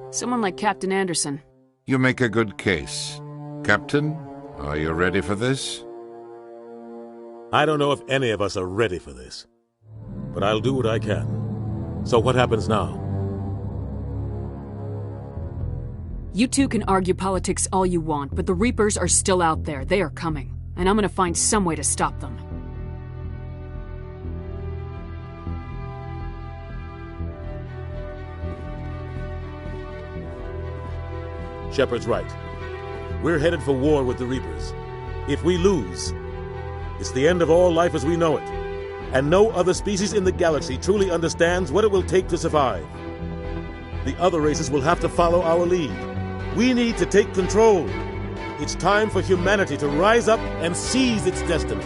Someone like Captain Anderson. You make a good case. Captain, are you ready for this? I don't know if any of us are ready for this, but I'll do what I can. So what happens now? You two can argue politics all you want, but the Reapers are still out there. They are coming, and I'm gonna find some way to stop them. Shepard's right. We're headed for war with the Reapers. If we lose, it's the end of all life as we know it. And no other species in the galaxy truly understands what it will take to survive. The other races will have to follow our lead. We need to take control. It's time for humanity to rise up and seize its destiny.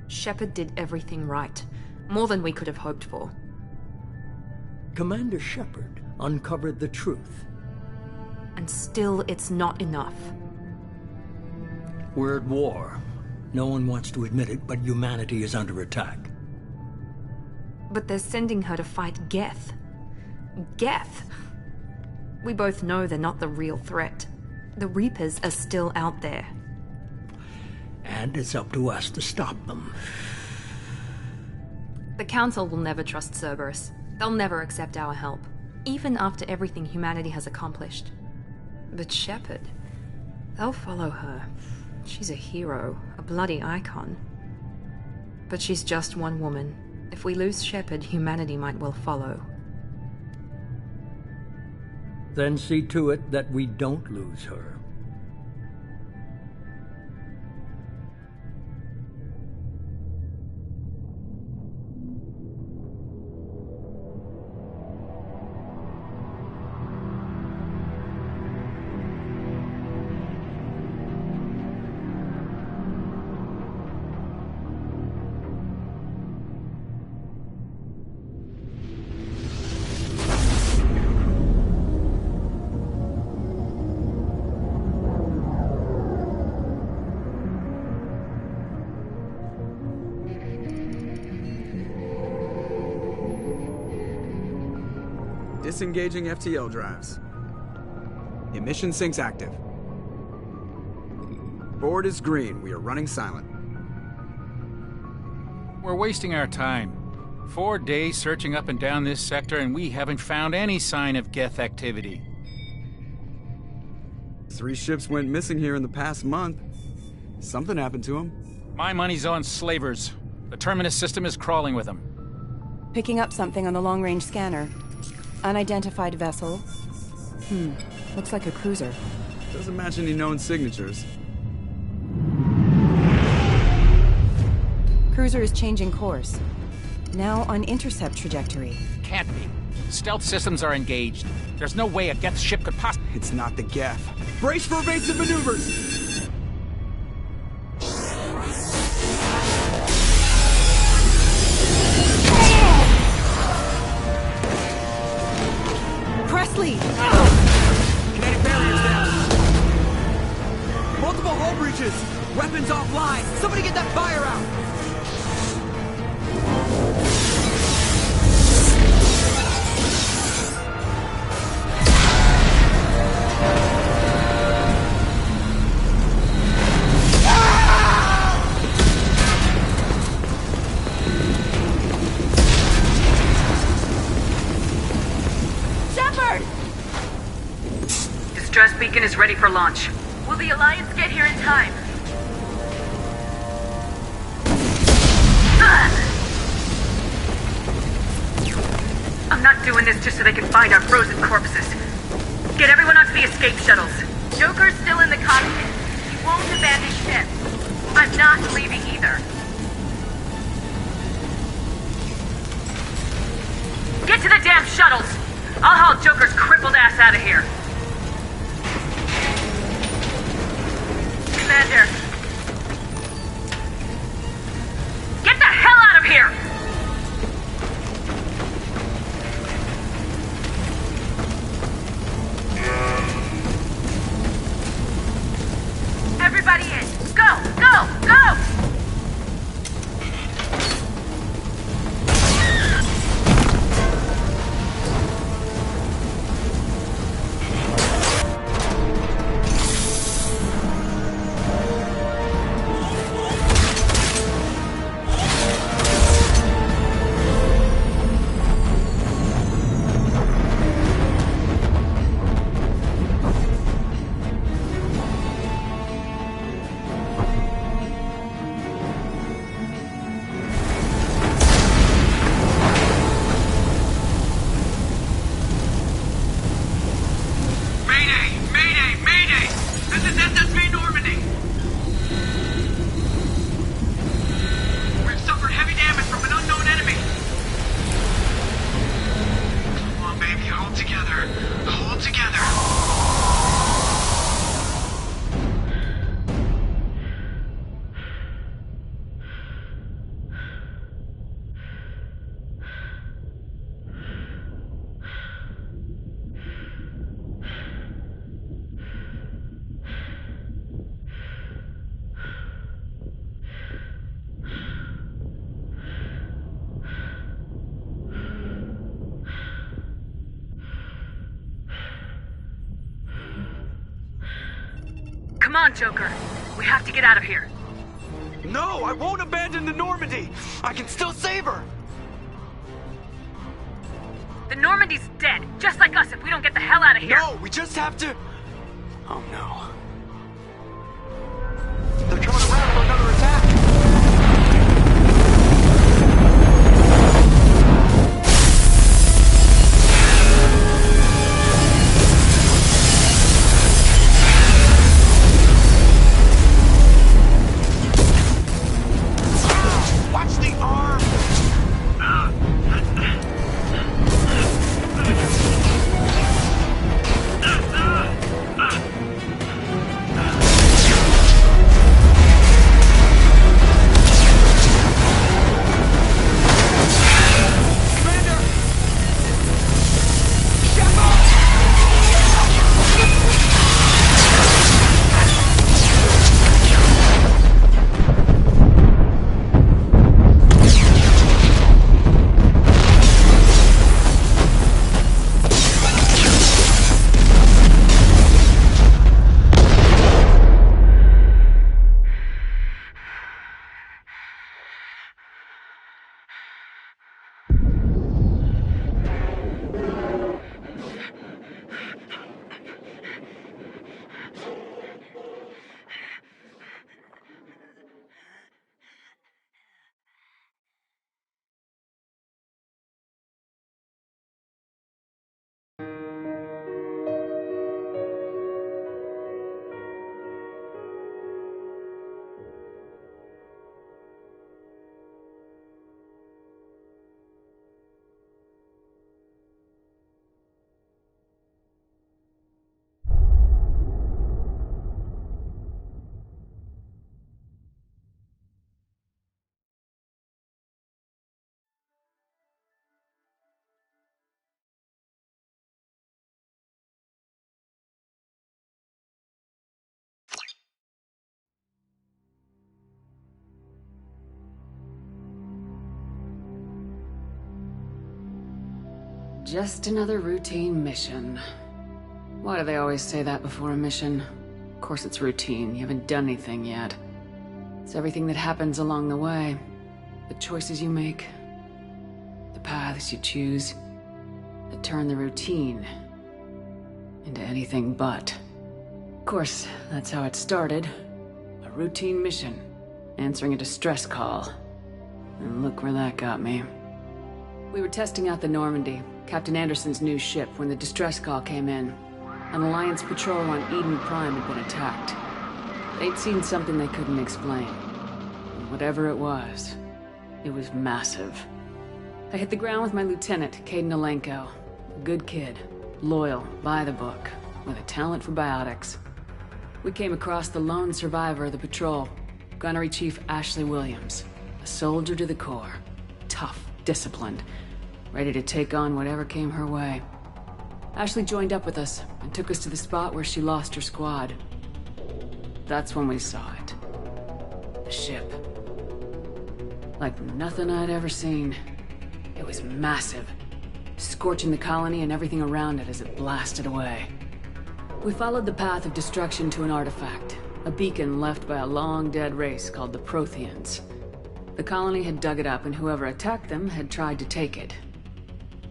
Shepard did everything right. More than we could have hoped for. Commander Shepard uncovered the truth. And still, it's not enough. We're at war. No one wants to admit it, but humanity is under attack. But they're sending her to fight Geth. Geth! We both know they're not the real threat. The Reapers are still out there. And it's up to us to stop them. The Council will never trust Cerberus. They'll never accept our help, even after everything humanity has accomplished. But Shepard, they'll follow her. She's a hero, a bloody icon. But she's just one woman. If we lose Shepard, humanity might well follow. Then see to it that we don't lose her. Disengaging FTL drives. Emission sinks active. Board is green. We are running silent. We're wasting our time. 4 days searching up and down this sector, and we haven't found any sign of Geth activity. 3 ships went missing here in the past month. Something happened to them. My money's on slavers. The Terminus system is crawling with them. Picking up something on the long-range scanner. Unidentified vessel. Looks like a cruiser. Doesn't match any known signatures. Cruiser is changing course. Now on intercept trajectory. Can't be. Stealth systems are engaged. There's no way a Geth ship could possibly... It's not the Geth. Brace for evasive maneuvers! Presley! Kinetic barriers down. Multiple hull breaches. Weapons offline. Somebody get that fire out. Distress beacon is ready for launch. Will the Alliance get here in time? I'm not doing this just so they can find our frozen corpses. Get everyone onto the escape shuttles. Joker's still in the cockpit. He won't abandon ship. I'm not leaving either. Get to the damn shuttles! I'll haul Joker's crippled ass out of here. Commander. Get the hell out of here! Everybody in! Go! Go! Go! Come on, Joker. We have to get out of here. No, I won't abandon the Normandy! I can still save her! The Normandy's dead, just like us if we don't get the hell out of here. No, we just have to... Oh no. They're coming around for another attack! Watch the arm! Just another routine mission. Why do they always say that before a mission? Of course it's routine, you haven't done anything yet. It's everything that happens along the way. The choices you make, the paths you choose, that turn the routine into anything but. Of course, that's how it started. A routine mission, answering a distress call. And look where that got me. We were testing out the Normandy, Captain Anderson's new ship, when the distress call came in. An Alliance patrol on Eden Prime had been attacked. They'd seen something they couldn't explain. And whatever it was massive. I hit the ground with my lieutenant, Caden Alenko. A good kid, loyal, by the book, with a talent for biotics. We came across the lone survivor of the patrol, Gunnery Chief Ashley Williams. A soldier to the core. Tough, disciplined, ready to take on whatever came her way. Ashley joined up with us and took us to the spot where she lost her squad. That's when we saw it. The ship. Like nothing I'd ever seen. It was massive, scorching the colony and everything around it as it blasted away. We followed the path of destruction to an artifact, a beacon left by a long-dead race called the Protheans. The colony had dug it up, and whoever attacked them had tried to take it.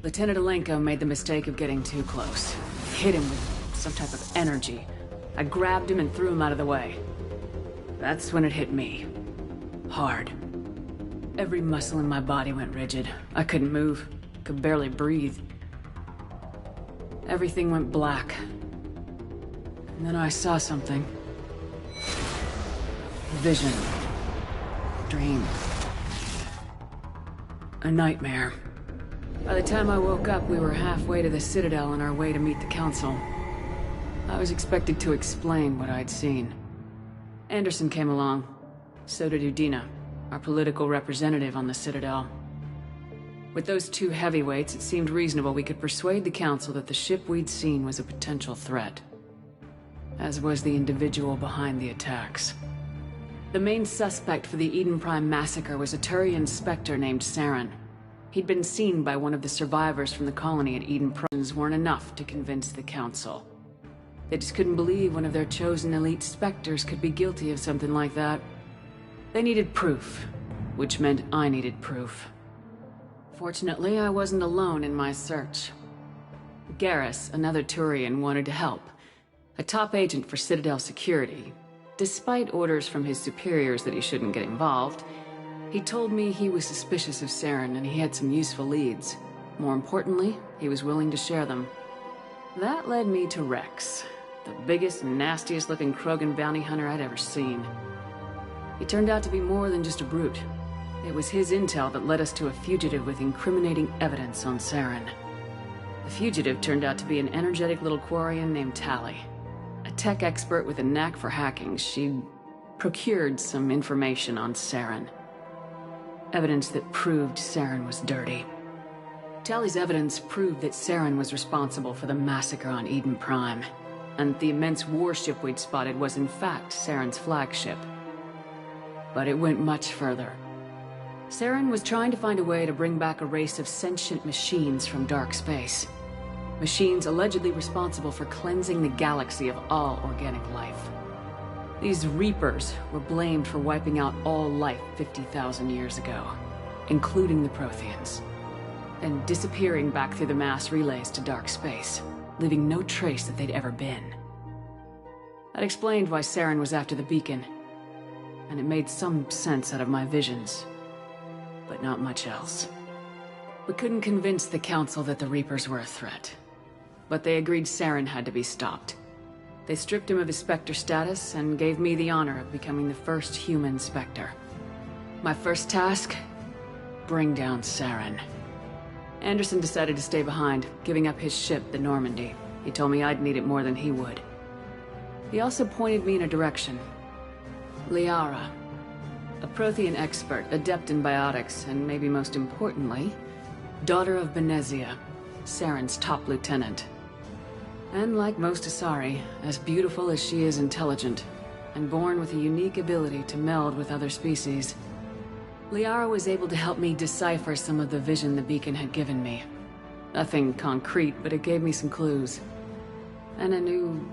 Lieutenant Alenko made the mistake of getting too close. Hit him with some type of energy. I grabbed him and threw him out of the way. That's when it hit me. Hard. Every muscle in my body went rigid. I couldn't move. Could barely breathe. Everything went black. And then I saw something. A vision. Dream. A nightmare. By the time I woke up, we were halfway to the Citadel on our way to meet the Council. I was expected to explain what I'd seen. Anderson came along. So did Udina, our political representative on the Citadel. With those two heavyweights, it seemed reasonable we could persuade the Council that the ship we'd seen was a potential threat. As was the individual behind the attacks. The main suspect for the Eden Prime massacre was a Turian Spectre named Saren. He'd been seen by one of the survivors from the colony at Eden Prime. Weren't enough to convince the Council. They just couldn't believe one of their chosen elite Spectres could be guilty of something like that. They needed proof, which meant I needed proof. Fortunately, I wasn't alone in my search. Garrus, another Turian, wanted to help. A top agent for Citadel security. Despite orders from his superiors that he shouldn't get involved, he told me he was suspicious of Saren and he had some useful leads. More importantly, he was willing to share them. That led me to Rex, the biggest and nastiest looking Krogan bounty hunter I'd ever seen. He turned out to be more than just a brute. It was his intel that led us to a fugitive with incriminating evidence on Saren. The fugitive turned out to be an energetic little Quarian named Tali. A tech expert with a knack for hacking, she'd procured some information on Saren. Evidence that proved Saren was dirty. Tali's evidence proved that Saren was responsible for the massacre on Eden Prime, and the immense warship we'd spotted was in fact Saren's flagship. But it went much further. Saren was trying to find a way to bring back a race of sentient machines from dark space. Machines allegedly responsible for cleansing the galaxy of all organic life. These Reapers were blamed for wiping out all life 50,000 years ago, including the Protheans, and disappearing back through the mass relays to dark space, leaving no trace that they'd ever been. That explained why Saren was after the beacon, and it made some sense out of my visions, but not much else. We couldn't convince the Council that the Reapers were a threat, but they agreed Saren had to be stopped. They stripped him of his Spectre status and gave me the honor of becoming the first human Spectre. My first task? Bring down Saren. Anderson decided to stay behind, giving up his ship, the Normandy. He told me I'd need it more than he would. He also pointed me in a direction. Liara. A Prothean expert, adept in biotics, and maybe most importantly, daughter of Benezia, Saren's top lieutenant. And like most Asari, as beautiful as she is intelligent, and born with a unique ability to meld with other species. Liara was able to help me decipher some of the vision the beacon had given me. Nothing concrete, but it gave me some clues. And a new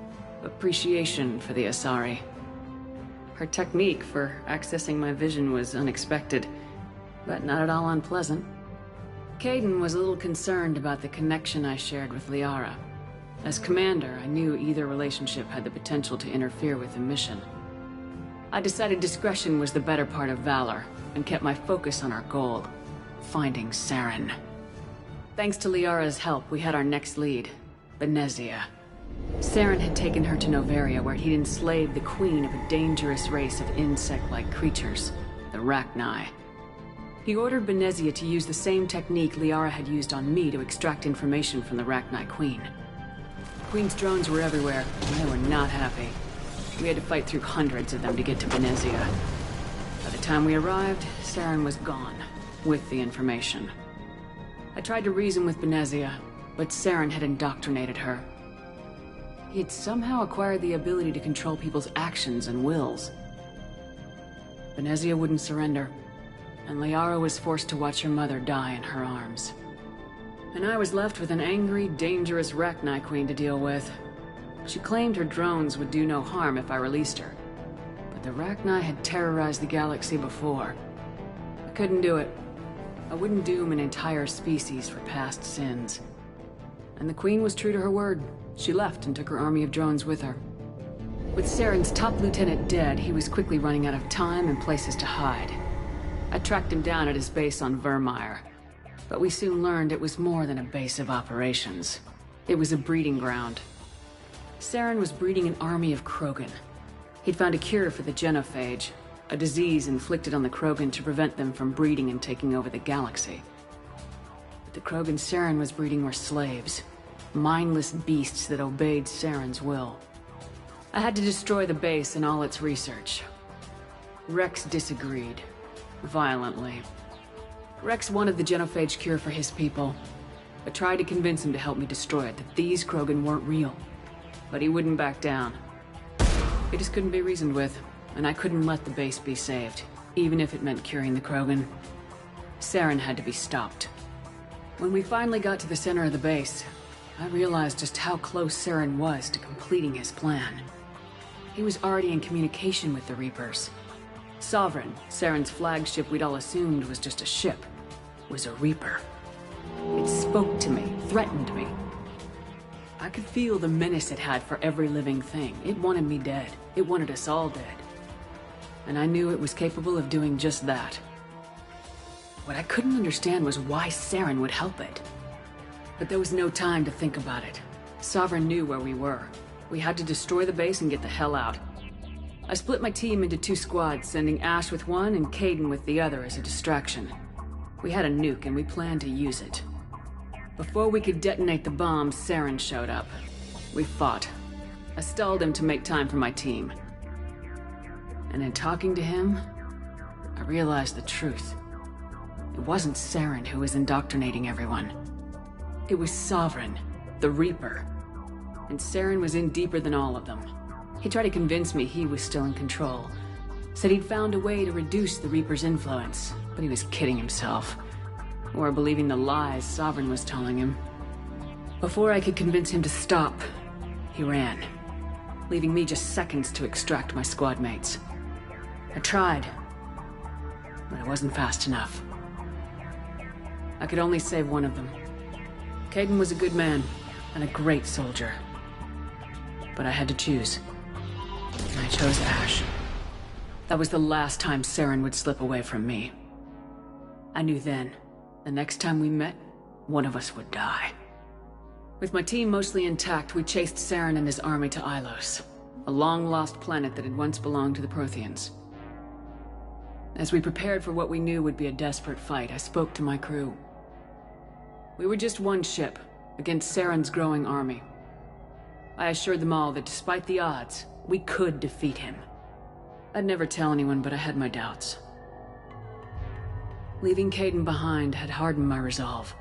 appreciation for the Asari. Her technique for accessing my vision was unexpected, but not at all unpleasant. Kaidan was a little concerned about the connection I shared with Liara. As commander, I knew either relationship had the potential to interfere with the mission. I decided discretion was the better part of valor, and kept my focus on our goal, finding Saren. Thanks to Liara's help, we had our next lead, Benezia. Saren had taken her to Noveria, where he'd enslaved the queen of a dangerous race of insect-like creatures, the Rachni. He ordered Benezia to use the same technique Liara had used on me to extract information from the Rachni queen. The Queen's drones were everywhere, and they were not happy. We had to fight through hundreds of them to get to Benezia. By the time we arrived, Saren was gone, with the information. I tried to reason with Benezia, but Saren had indoctrinated her. He had somehow acquired the ability to control people's actions and wills. Benezia wouldn't surrender, and Liara was forced to watch her mother die in her arms. And I was left with an angry, dangerous Rachni queen to deal with. She claimed her drones would do no harm if I released her. But the Rachni had terrorized the galaxy before. I couldn't do it. I wouldn't doom an entire species for past sins. And the queen was true to her word. She left and took her army of drones with her. With Saren's top lieutenant dead, he was quickly running out of time and places to hide. I tracked him down at his base on Vermeer. But we soon learned it was more than a base of operations. It was a breeding ground. Saren was breeding an army of Krogan. He'd found a cure for the genophage, a disease inflicted on the Krogan to prevent them from breeding and taking over the galaxy. But the Krogan Saren was breeding were slaves, mindless beasts that obeyed Saren's will. I had to destroy the base and all its research. Rex disagreed, violently. Rex wanted the genophage cure for his people. I tried to convince him to help me destroy it, that these Krogan weren't real. But he wouldn't back down. He just couldn't be reasoned with, and I couldn't let the base be saved, even if it meant curing the Krogan. Saren had to be stopped. When we finally got to the center of the base, I realized just how close Saren was to completing his plan. He was already in communication with the Reapers. Sovereign, Saren's flagship we'd all assumed was just a ship, was a Reaper. It spoke to me, threatened me. I could feel the menace it had for every living thing. It wanted me dead. It wanted us all dead. And I knew it was capable of doing just that. What I couldn't understand was why Saren would help it. But there was no time to think about it. Sovereign knew where we were. We had to destroy the base and get the hell out. I split my team into 2 squads, sending Ash with one and Caden with the other as a distraction. We had a nuke and we planned to use it. Before we could detonate the bomb, Saren showed up. We fought. I stalled him to make time for my team. And in talking to him, I realized the truth. It wasn't Saren who was indoctrinating everyone. It was Sovereign, the Reaper. And Saren was in deeper than all of them. He tried to convince me he was still in control. Said he'd found a way to reduce the Reaper's influence, but he was kidding himself. Or believing the lies Sovereign was telling him. Before I could convince him to stop, he ran, leaving me just seconds to extract my squad mates. I tried, but it wasn't fast enough. I could only save one of them. Caden was a good man, and a great soldier. But I had to choose. And I chose Ash. That was the last time Saren would slip away from me. I knew then, the next time we met, one of us would die. With my team mostly intact, we chased Saren and his army to Ilos, a long-lost planet that had once belonged to the Protheans. As we prepared for what we knew would be a desperate fight, I spoke to my crew. We were just one ship, against Saren's growing army. I assured them all that despite the odds, we could defeat him. I'd never tell anyone, but I had my doubts. Leaving Caden behind had hardened my resolve,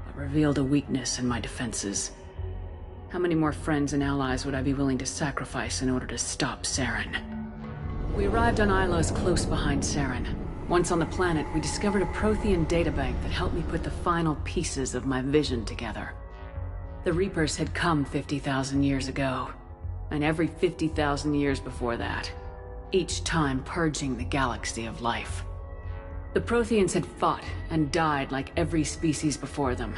but revealed a weakness in my defenses. How many more friends and allies would I be willing to sacrifice in order to stop Saren? We arrived on Ilos close behind Saren. Once on the planet, we discovered a Prothean databank that helped me put the final pieces of my vision together. The Reapers had come 50,000 years ago, and every 50,000 years before that, each time purging the galaxy of life. The Protheans had fought and died like every species before them,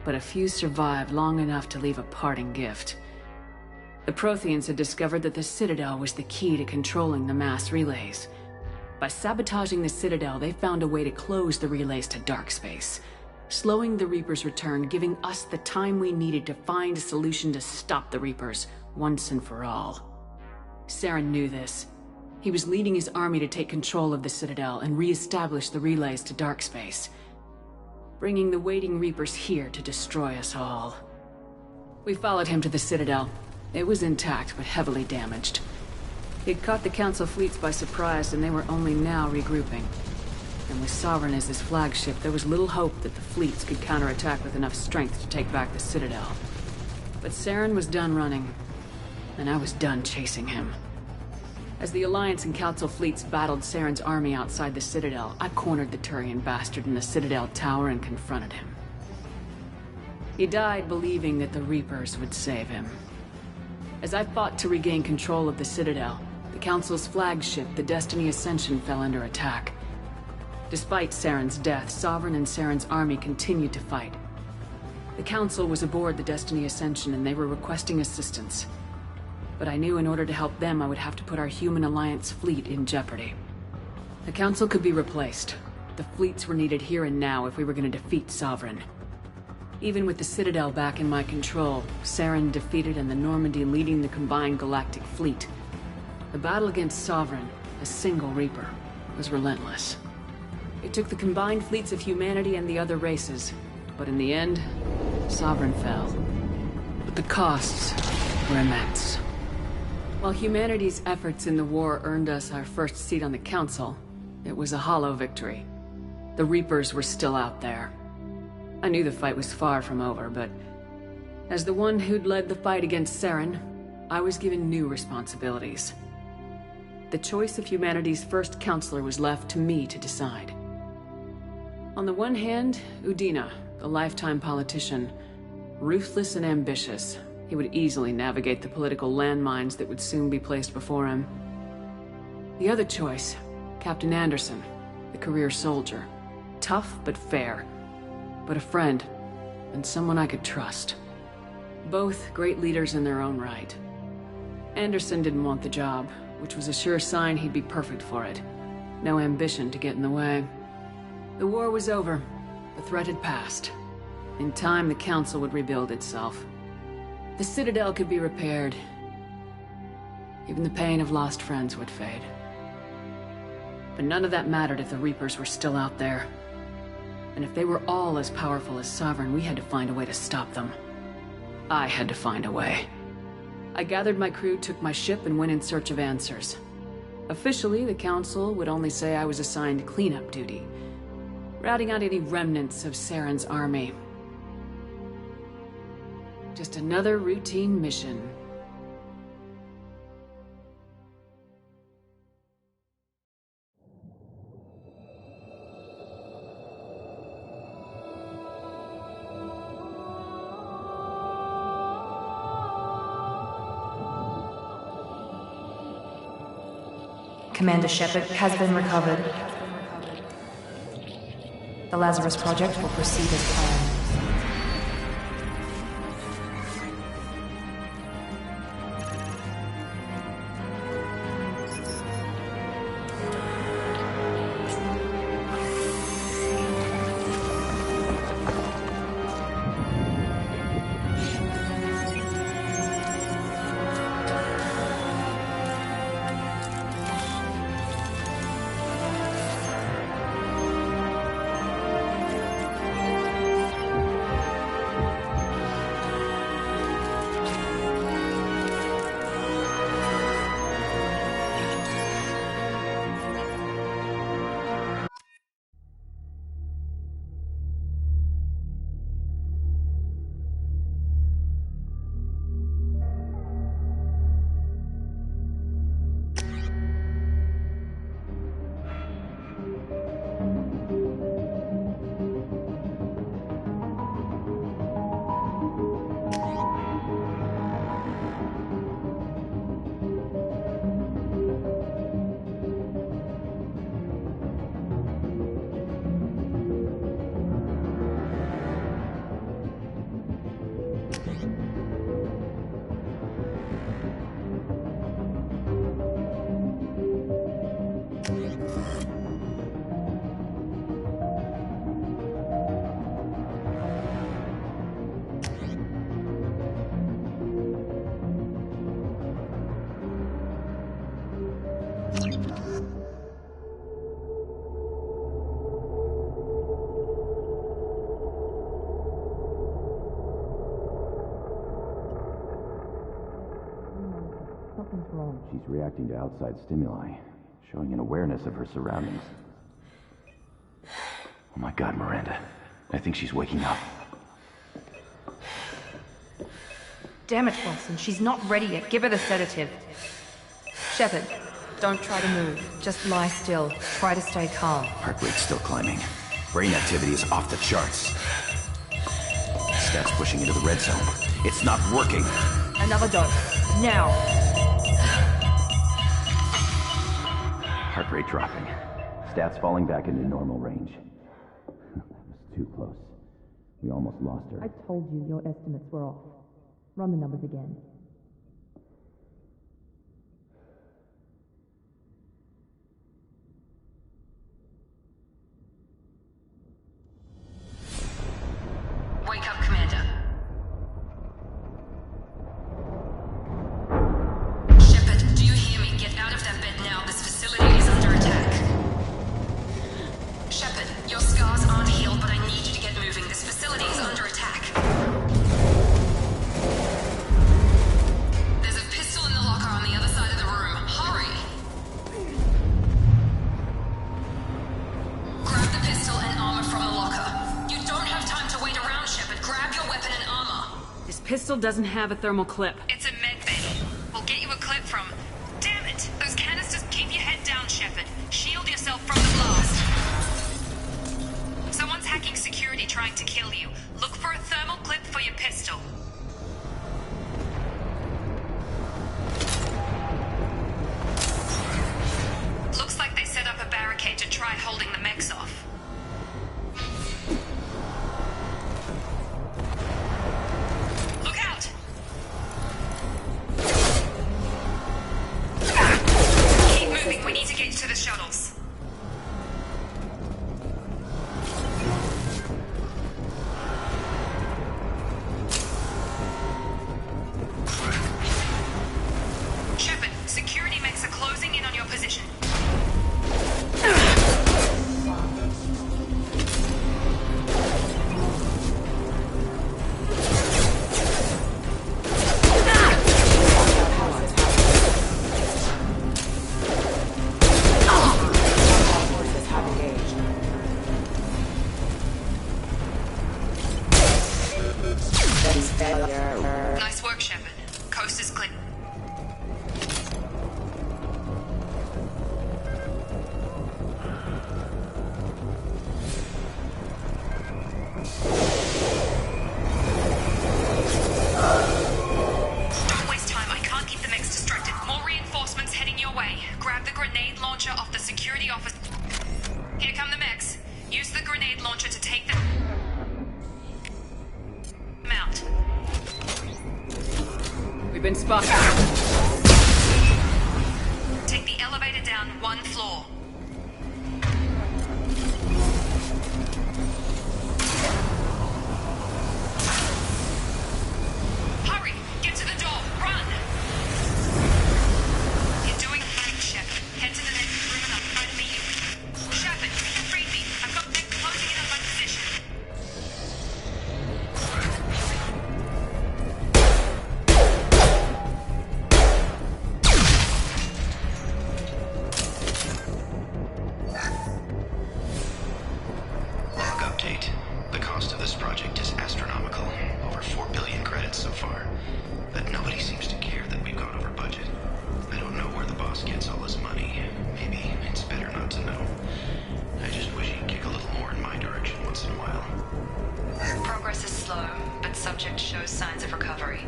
but a few survived long enough to leave a parting gift. The Protheans had discovered that the Citadel was the key to controlling the mass relays. By sabotaging the Citadel, they found a way to close the relays to dark space, slowing the Reapers' return, giving us the time we needed to find a solution to stop the Reapers once and for all. Saren knew this. He was leading his army to take control of the Citadel and re-establish the relays to dark space, bringing the waiting Reapers here to destroy us all. We followed him to the Citadel. It was intact, but heavily damaged. He'd caught the Council fleets by surprise, and they were only now regrouping. And with Sovereign as his flagship, there was little hope that the fleets could counterattack with enough strength to take back the Citadel. But Saren was done running, and I was done chasing him. As the Alliance and Council fleets battled Saren's army outside the Citadel, I cornered the Turian bastard in the Citadel tower and confronted him. He died believing that the Reapers would save him. As I fought to regain control of the Citadel, the Council's flagship, the Destiny Ascension, fell under attack. Despite Saren's death, Sovereign and Saren's army continued to fight. The Council was aboard the Destiny Ascension and they were requesting assistance. But I knew in order to help them, I would have to put our human Alliance fleet in jeopardy. The Council could be replaced. The fleets were needed here and now if we were going to defeat Sovereign. Even with the Citadel back in my control, Saren defeated and the Normandy leading the combined galactic fleet, the battle against Sovereign, a single Reaper, was relentless. It took the combined fleets of humanity and the other races, but in the end, Sovereign fell. But the costs were immense. While humanity's efforts in the war earned us our first seat on the Council, it was a hollow victory. The Reapers were still out there. I knew the fight was far from over, but as the one who'd led the fight against Saren, I was given new responsibilities. The choice of humanity's first counselor was left to me to decide. On the one hand, Udina, the lifetime politician, Ruthless and ambitious, he would easily navigate the political landmines that would soon be placed before him. The other choice, Captain Anderson, the career soldier. Tough but fair. But a friend, and someone I could trust. Both great leaders in their own right. Anderson didn't want the job, which was a sure sign he'd be perfect for it. No ambition to get in the way. The war was over. The threat had passed. In time, the Council would rebuild itself. The Citadel could be repaired. Even the pain of lost friends would fade. But none of that mattered if the Reapers were still out there. And if they were all as powerful as Sovereign, we had to find a way to stop them. I had to find a way. I gathered my crew, took my ship, and went in search of answers. Officially, the Council would only say I was assigned cleanup duty, routing out any remnants of Saren's army. Just another routine mission. Commander Shepard has been recovered. The Lazarus Project will proceed as planned. Something's wrong. She's reacting to outside stimuli, showing an awareness of her surroundings. Oh my god, Miranda. I think she's waking up. Damn it, Wilson. She's not ready yet. Give her the sedative. Shepard, don't try to move. Just lie still. Try to stay calm. Heart rate's still climbing. Brain activity is off the charts. Stats pushing into the red zone. It's not working. Another dose. Now. Heart rate dropping. Stats falling back into normal range. That was too close. We almost lost her. I told you your estimates were off. Run the numbers again. Wake up, Commander. Shepard, do you hear me? Get out of that bed now. This facility is under attack. Shepard, your scars aren't healed, but I need you to get moving. This facility is under attack. There's a pistol in the locker on the other side of the room. Hurry! Grab the pistol and armor from the locker. You don't have time to wait around, Shepard. Grab your weapon and armor. This pistol doesn't have a thermal clip. It's a med bay. We'll get you a clip from... Damn it! Those canisters, keep your head down, Shepard. Shield yourself from the blast. Someone's hacking security trying to kill you. Look for a thermal clip for your pistol. Grab the grenade launcher off the security office. Here come the mechs. Use the grenade launcher to take them out. We've been spotted. Take the elevator down 1 floor. Hurry! Get to the door! Run! You're doing fine, Shepard. Head to the next room and I'll try to meet you. Shepard, read me. I've got mech closing in on my position. Log update. The cost of this project is astronomical. Over 4 billion credits so far. But nobody seems to care that we've gone over budget. I don't know where the boss gets all his money. Maybe it's better not to know. I just wish he'd kick a little more in my direction once in a while. Progress is slow, but subject shows signs of recovery.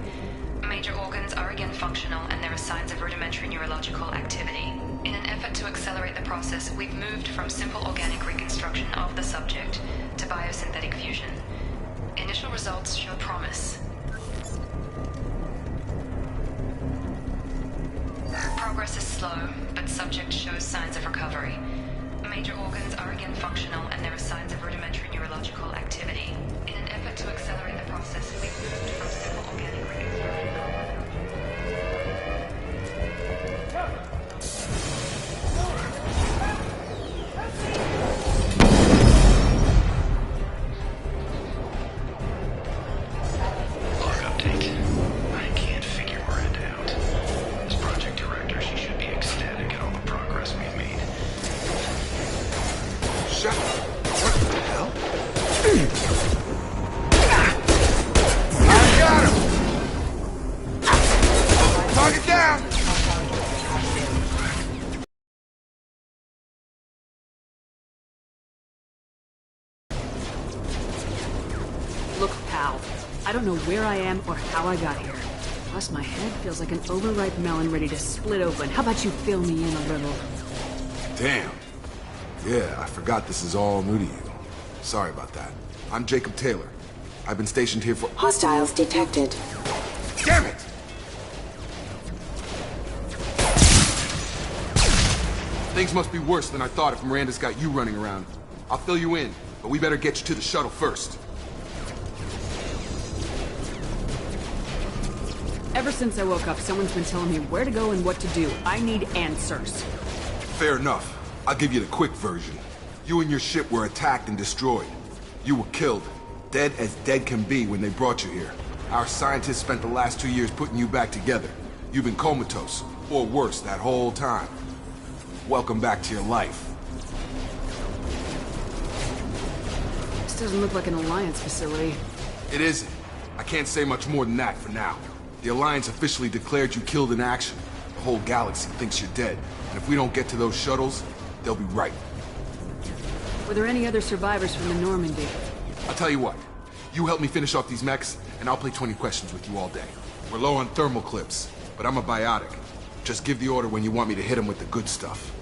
Major organs are again functional, and there are signs of rudimentary neurological activity. In an effort to accelerate the process, we've moved from simple organic reconstruction of the subject to biosynthetic fusion. Initial results show promise. Progress is slow, but subject shows signs of recovery. Major organs are again functional, and there are signs of rudimentary neurological activity. In an effort to accelerate the process, we've moved from simple organic reconstruction. Log update. I can't figure where it out. As project director, she should be ecstatic at all the progress we've made. Shut up. What the hell? I got him! Target down! Look, pal. I don't know where I am or how I got here. Plus, my head feels like an overripe melon ready to split open. How about you fill me in a little? Damn. Yeah, I forgot this is all new to you. Sorry about that. I'm Jacob Taylor. I've been stationed here for— Hostiles detected. Damn it! Things must be worse than I thought if Miranda's got you running around. I'll fill you in, but we better get you to the shuttle first. Ever since I woke up, someone's been telling me where to go and what to do. I need answers. Fair enough. I'll give you the quick version. You and your ship were attacked and destroyed. You were killed. Dead as dead can be when they brought you here. Our scientists spent the last 2 years putting you back together. You've been comatose, or worse, that whole time. Welcome back to your life. This doesn't look like an Alliance facility. It isn't. I can't say much more than that for now. The Alliance officially declared you killed in action. The whole galaxy thinks you're dead. And if we don't get to those shuttles, they'll be right. Were there any other survivors from the Normandy? I'll tell you what. You help me finish off these mechs, and I'll play 20 questions with you all day. We're low on thermal clips, but I'm a biotic. Just give the order when you want me to hit them with the good stuff.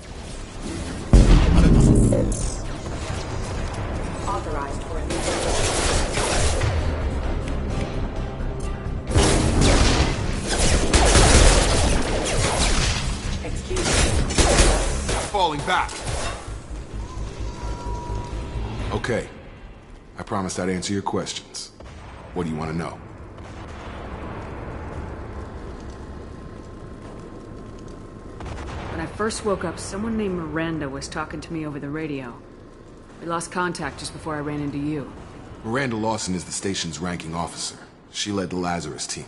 Authorized for immediate. Excuse me. Falling back. Okay. I promised I'd answer your questions. What do you want to know? When I first woke up, someone named Miranda was talking to me over the radio. We lost contact just before I ran into you. Miranda Lawson is the station's ranking officer. She led the Lazarus team.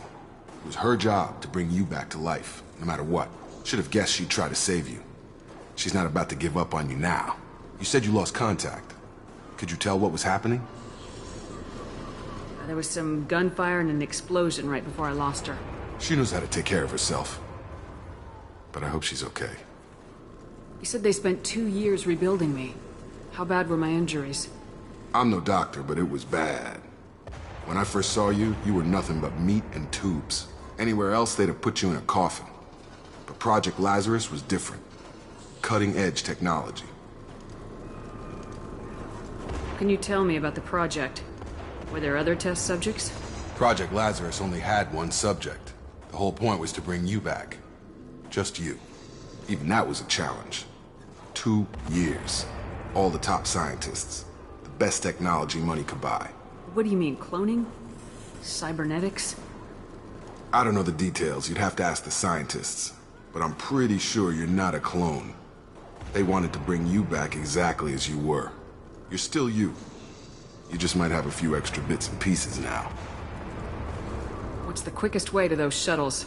It was her job to bring you back to life, no matter what. Should have guessed she'd try to save you. She's not about to give up on you now. You said you lost contact. Could you tell what was happening? There was some gunfire and an explosion right before I lost her. She knows how to take care of herself. But I hope she's okay. You said they spent 2 years rebuilding me. How bad were my injuries? I'm no doctor, but it was bad. When I first saw you, you were nothing but meat and tubes. Anywhere else, they'd have put you in a coffin. But Project Lazarus was different. cutting-edge technology. Can you tell me about the project? Were there other test subjects? Project Lazarus only had one subject. The whole point was to bring you back. Just you. Even that was a challenge. 2 years. All the top scientists. The best technology money could buy. What do you mean, cloning? Cybernetics? I don't know the details. You'd have to ask the scientists. But I'm pretty sure you're not a clone. They wanted to bring you back exactly as you were. You're still you. You just might have a few extra bits and pieces now. What's the quickest way to those shuttles?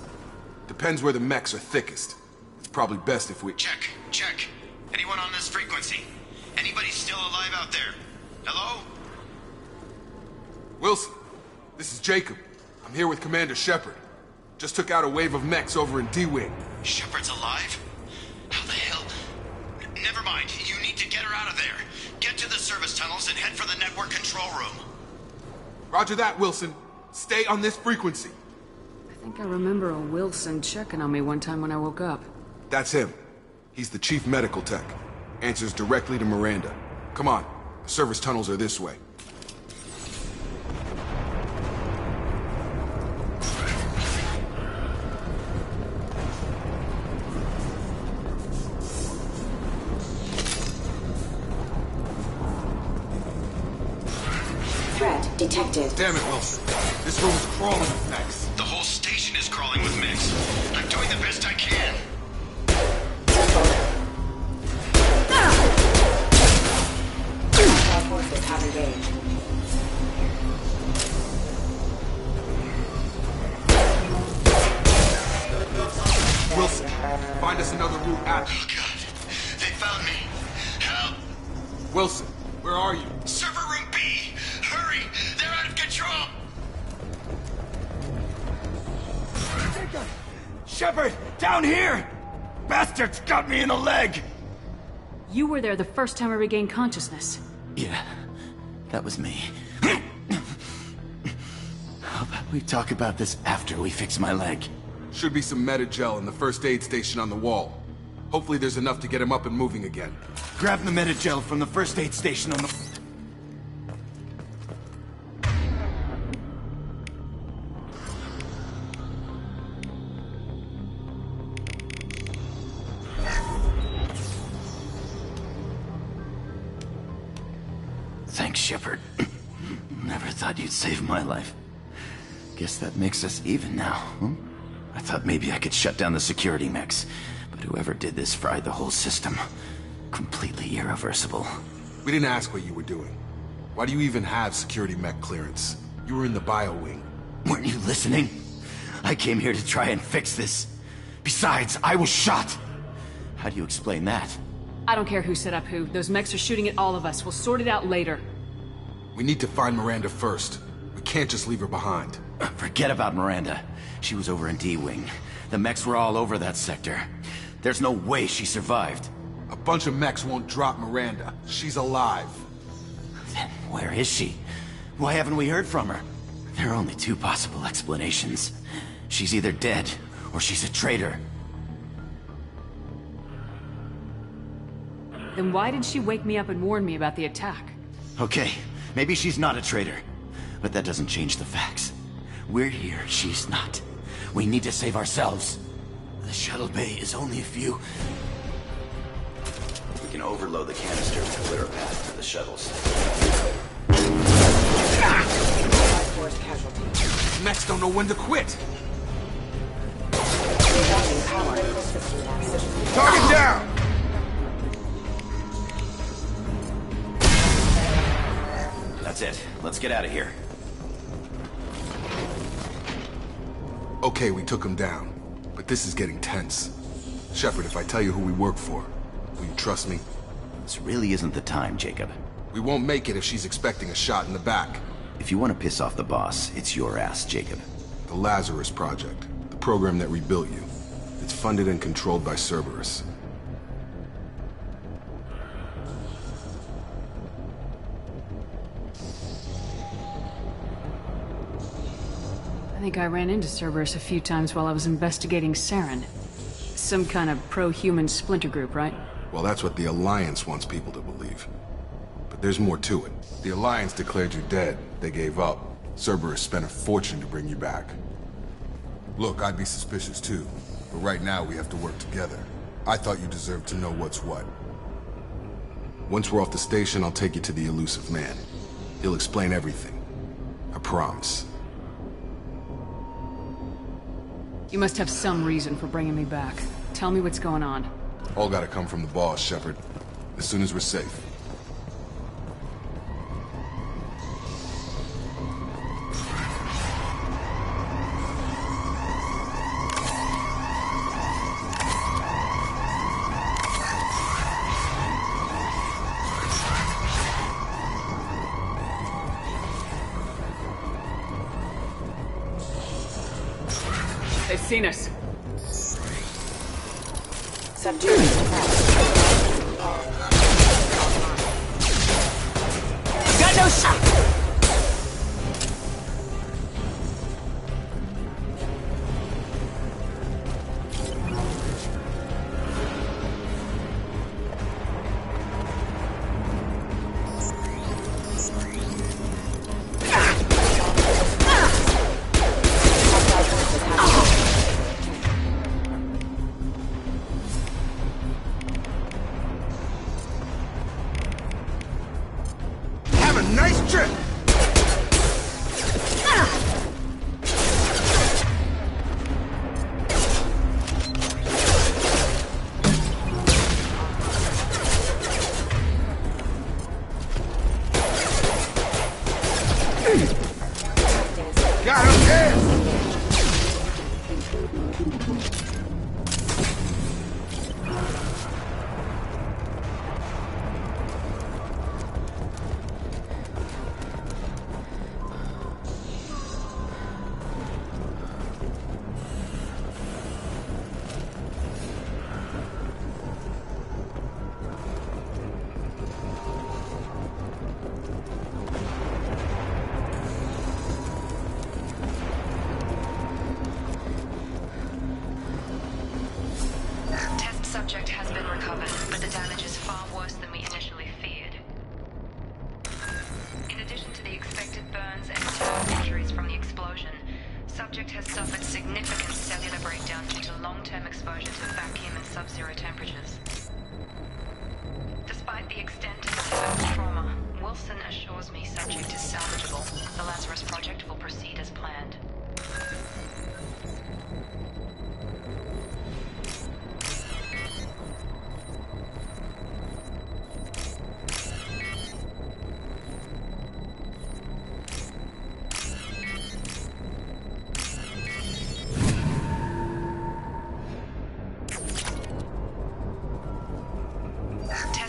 Depends where the mechs are thickest. It's probably best if we... Check. Anyone on this frequency? Anybody still alive out there? Hello? Wilson, this is Jacob. I'm here with Commander Shepard. Just took out a wave of mechs over in D-Wing. Shepard's alive? How the hell? Never mind. You need to get her out of there. Get to the service tunnels and head for the network control room. Roger that, Wilson. Stay on this frequency. I think I remember a Wilson checking on me one time when I woke up. That's him. He's the chief medical tech. Answers directly to Miranda. Come on. The service tunnels are this way. Threat detected. Damn it, Wilson. This room's crawling with mechs. The whole station is crawling with mechs. I'm doing the best I can. Our forces have engaged. Wilson, find us another route out. Oh, God. They found me. Help! Wilson, where are you? Server room B! Hurry! They're out of control! Shepard! Down here! Bastards got me in the leg! You were there the first time I regained consciousness. Yeah, that was me. How about we talk about this after we fix my leg? Should be some Metagel in the first aid station on the wall. Hopefully there's enough to get him up and moving again. Grab the Metagel from the first aid station on the... Thanks, Shepard. Never thought you'd save my life. Guess that makes us even now, huh? I thought maybe I could shut down the security mechs, but whoever did this fried the whole system. Completely irreversible. We didn't ask what you were doing. Why do you even have security mech clearance? You were in the bio wing. Weren't you listening? I came here to try and fix this. Besides, I was shot! How do you explain that? I don't care who set up who. Those mechs are shooting at all of us. We'll sort it out later. We need to find Miranda first. We can't just leave her behind. Forget about Miranda. She was over in D-Wing. The mechs were all over that sector. There's no way she survived. A bunch of mechs won't drop Miranda. She's alive. Then where is she? Why haven't we heard from her? There are only two possible explanations. She's either dead, or she's a traitor. Then why did she wake me up and warn me about the attack? Okay, maybe she's not a traitor. But that doesn't change the facts. We're here, she's not. We need to save ourselves. The shuttle bay is only a few... We can overload the canister to clear a path to the shuttles. Mechs don't know when to quit. Target down! That's it. Let's get out of here. Okay, we took him down. But this is getting tense. Shepard, if I tell you who we work for, will you trust me? This really isn't the time, Jacob. We won't make it if she's expecting a shot in the back. If you want to piss off the boss, it's your ass, Jacob. The Lazarus Project. The program that rebuilt you. It's funded and controlled by Cerberus. I think I ran into Cerberus a few times while I was investigating Saren. Some kind of pro-human splinter group, right? Well, that's what the Alliance wants people to believe. But there's more to it. The Alliance declared you dead. They gave up. Cerberus spent a fortune to bring you back. Look, I'd be suspicious too. But right now, we have to work together. I thought you deserved to know what's what. Once we're off the station, I'll take you to the elusive man. He'll explain everything. I promise. You must have some reason for bringing me back. Tell me what's going on. All gotta come from the boss, Shepard. As soon as we're safe. They've seen us. Got no shot! Nice trip! Got him dead! Subject has been recovered, but the damage is far worse than we initially feared. In addition to the expected burns and internal injuries from the explosion, subject has suffered significant cellular breakdown due to long-term exposure to vacuum and sub-zero temperatures. Despite the extent of the physical trauma, Wilson assures me subject is salvageable. The Lazarus Project will proceed as planned.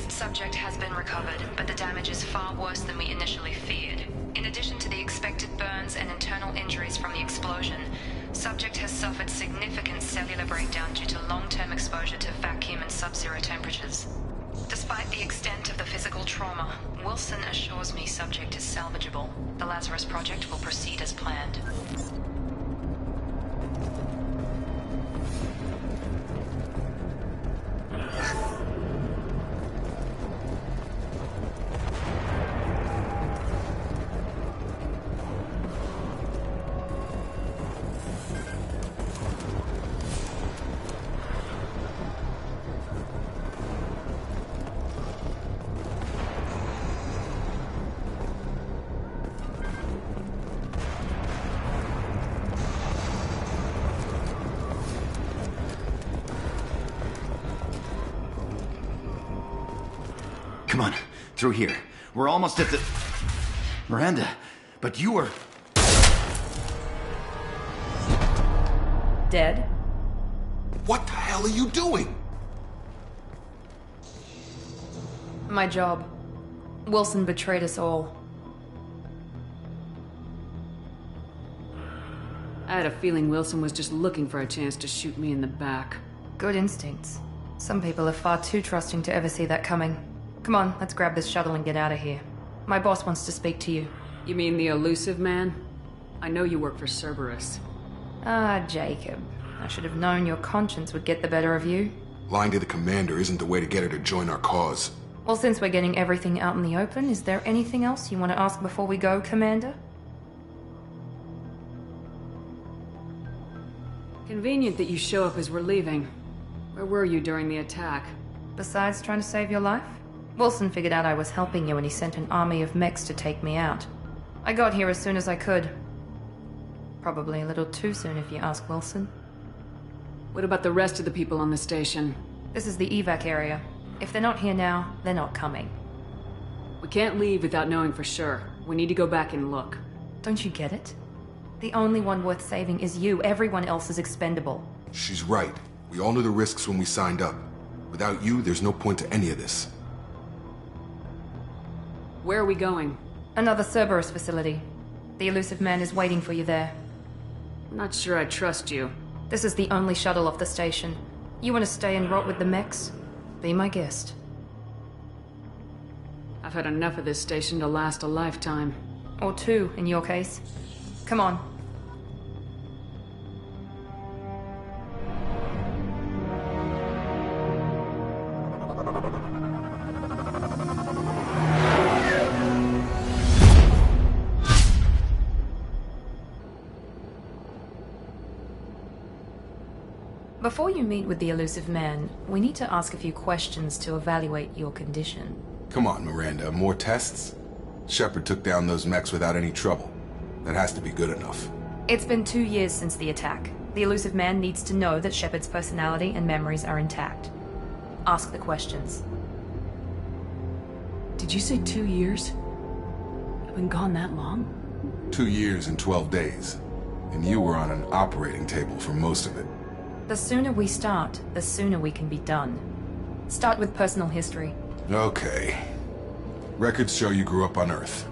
Subject has been recovered, but the damage is far worse than we initially feared. In addition to the expected burns and internal injuries from the explosion, subject has suffered significant cellular breakdown due to long-term exposure to vacuum and sub-zero temperatures. Despite the extent of the physical trauma, Wilson assures me subject is salvageable. The Lazarus Project will proceed as planned. Come on, through here. We're almost at the... Miranda, but you were... Dead? What the hell are you doing? My job. Wilson betrayed us all. I had a feeling Wilson was just looking for a chance to shoot me in the back. Good instincts. Some people are far too trusting to ever see that coming. Come on, let's grab this shuttle and get out of here. My boss wants to speak to you. You mean the elusive man? I know you work for Cerberus. Ah, Jacob. I should have known your conscience would get the better of you. Lying to the commander isn't the way to get her to join our cause. Well, since we're getting everything out in the open, is there anything else you want to ask before we go, Commander? Convenient that you show up as we're leaving. Where were you during the attack? Besides trying to save your life? Wilson figured out I was helping you and he sent an army of mechs to take me out. I got here as soon as I could. Probably a little too soon if you ask Wilson. What about the rest of the people on the station? This is the evac area. If they're not here now, they're not coming. We can't leave without knowing for sure. We need to go back and look. Don't you get it? The only one worth saving is you. Everyone else is expendable. She's right. We all knew the risks when we signed up. Without you, there's no point to any of this. Where are we going? Another Cerberus facility. The elusive man is waiting for you there. I'm not sure I trust you. This is the only shuttle off the station. You want to stay and rot with the mechs? Be my guest. I've had enough of this station to last a lifetime. Or two, in your case. Come on. Before you meet with the elusive man, we need to ask a few questions to evaluate your condition. Come on, Miranda, more tests? Shepard took down those mechs without any trouble. That has to be good enough. It's been 2 years since the attack. The elusive man needs to know that Shepard's personality and memories are intact. Ask the questions. Did you say 2 years? I've been gone that long? 2 years and 12 days. And you were on an operating table for most of it. The sooner we start, the sooner we can be done. Start with personal history. Okay. Records show you grew up on Earth.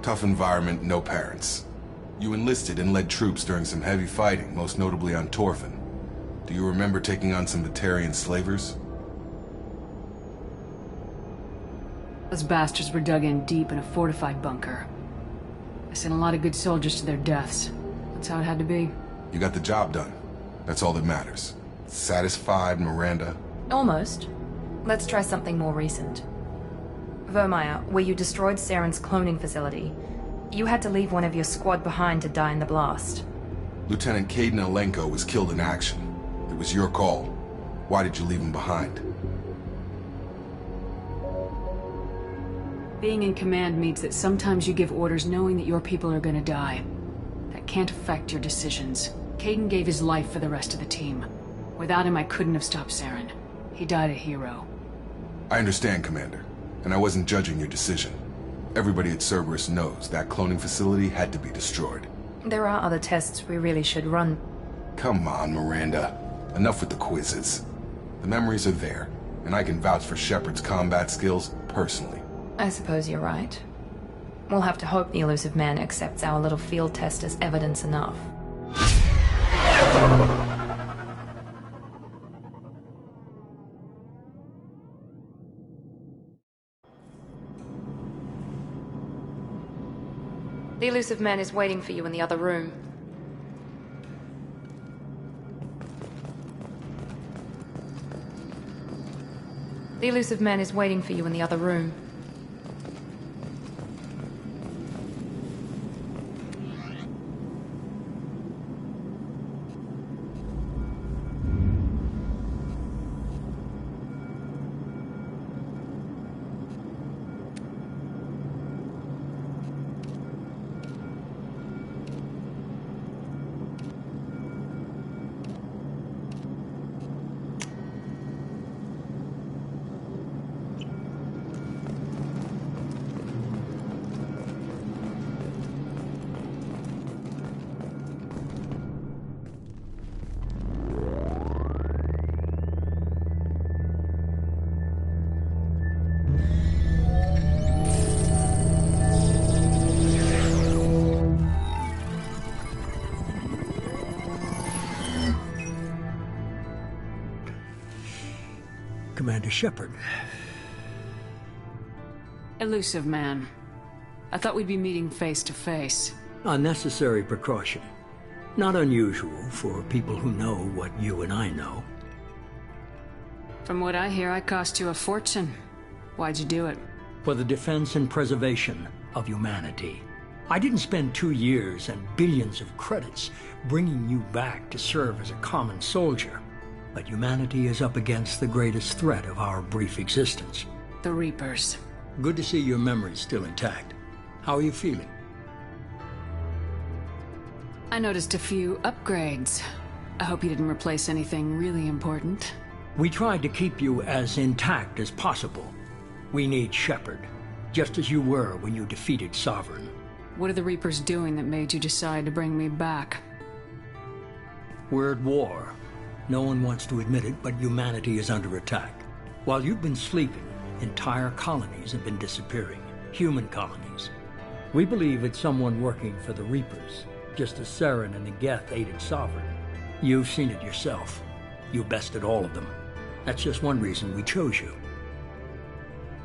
Tough environment, no parents. You enlisted and led troops during some heavy fighting, most notably on Torfin. Do you remember taking on some Batarian slavers? Those bastards were dug in deep in a fortified bunker. I sent a lot of good soldiers to their deaths. That's how it had to be. You got the job done. That's all that matters. Satisfied, Miranda? Almost. Let's try something more recent. Vermeer, where you destroyed Saren's cloning facility, you had to leave one of your squad behind to die in the blast. Lieutenant Caden Alenko was killed in action. It was your call. Why did you leave him behind? Being in command means that sometimes you give orders knowing that your people are gonna die. That can't affect your decisions. Caden gave his life for the rest of the team. Without him, I couldn't have stopped Saren. He died a hero. I understand, Commander. And I wasn't judging your decision. Everybody at Cerberus knows that cloning facility had to be destroyed. There are other tests we really should run. Come on, Miranda. Enough with the quizzes. The memories are there, and I can vouch for Shepard's combat skills personally. I suppose you're right. We'll have to hope the elusive man accepts our little field test as evidence enough. The elusive man is waiting for you in the other room. The elusive man is waiting for you in the other room. Commander Shepard. Elusive man. I thought we'd be meeting face to face. A necessary precaution. Not unusual for people who know what you and I know. From what I hear, I cost you a fortune. Why'd you do it? For the defense and preservation of humanity. I didn't spend 2 years and billions of credits bringing you back to serve as a common soldier. But humanity is up against the greatest threat of our brief existence. The Reapers. Good to see your memory's still intact. How are you feeling? I noticed a few upgrades. I hope you didn't replace anything really important. We tried to keep you as intact as possible. We need Shepard, just as you were when you defeated Sovereign. What are the Reapers doing that made you decide to bring me back? We're at war. No one wants to admit it, but humanity is under attack. While you've been sleeping, entire colonies have been disappearing. Human colonies. We believe it's someone working for the Reapers, just as Saren and the Geth aided Sovereign. You've seen it yourself. You bested all of them. That's just one reason we chose you.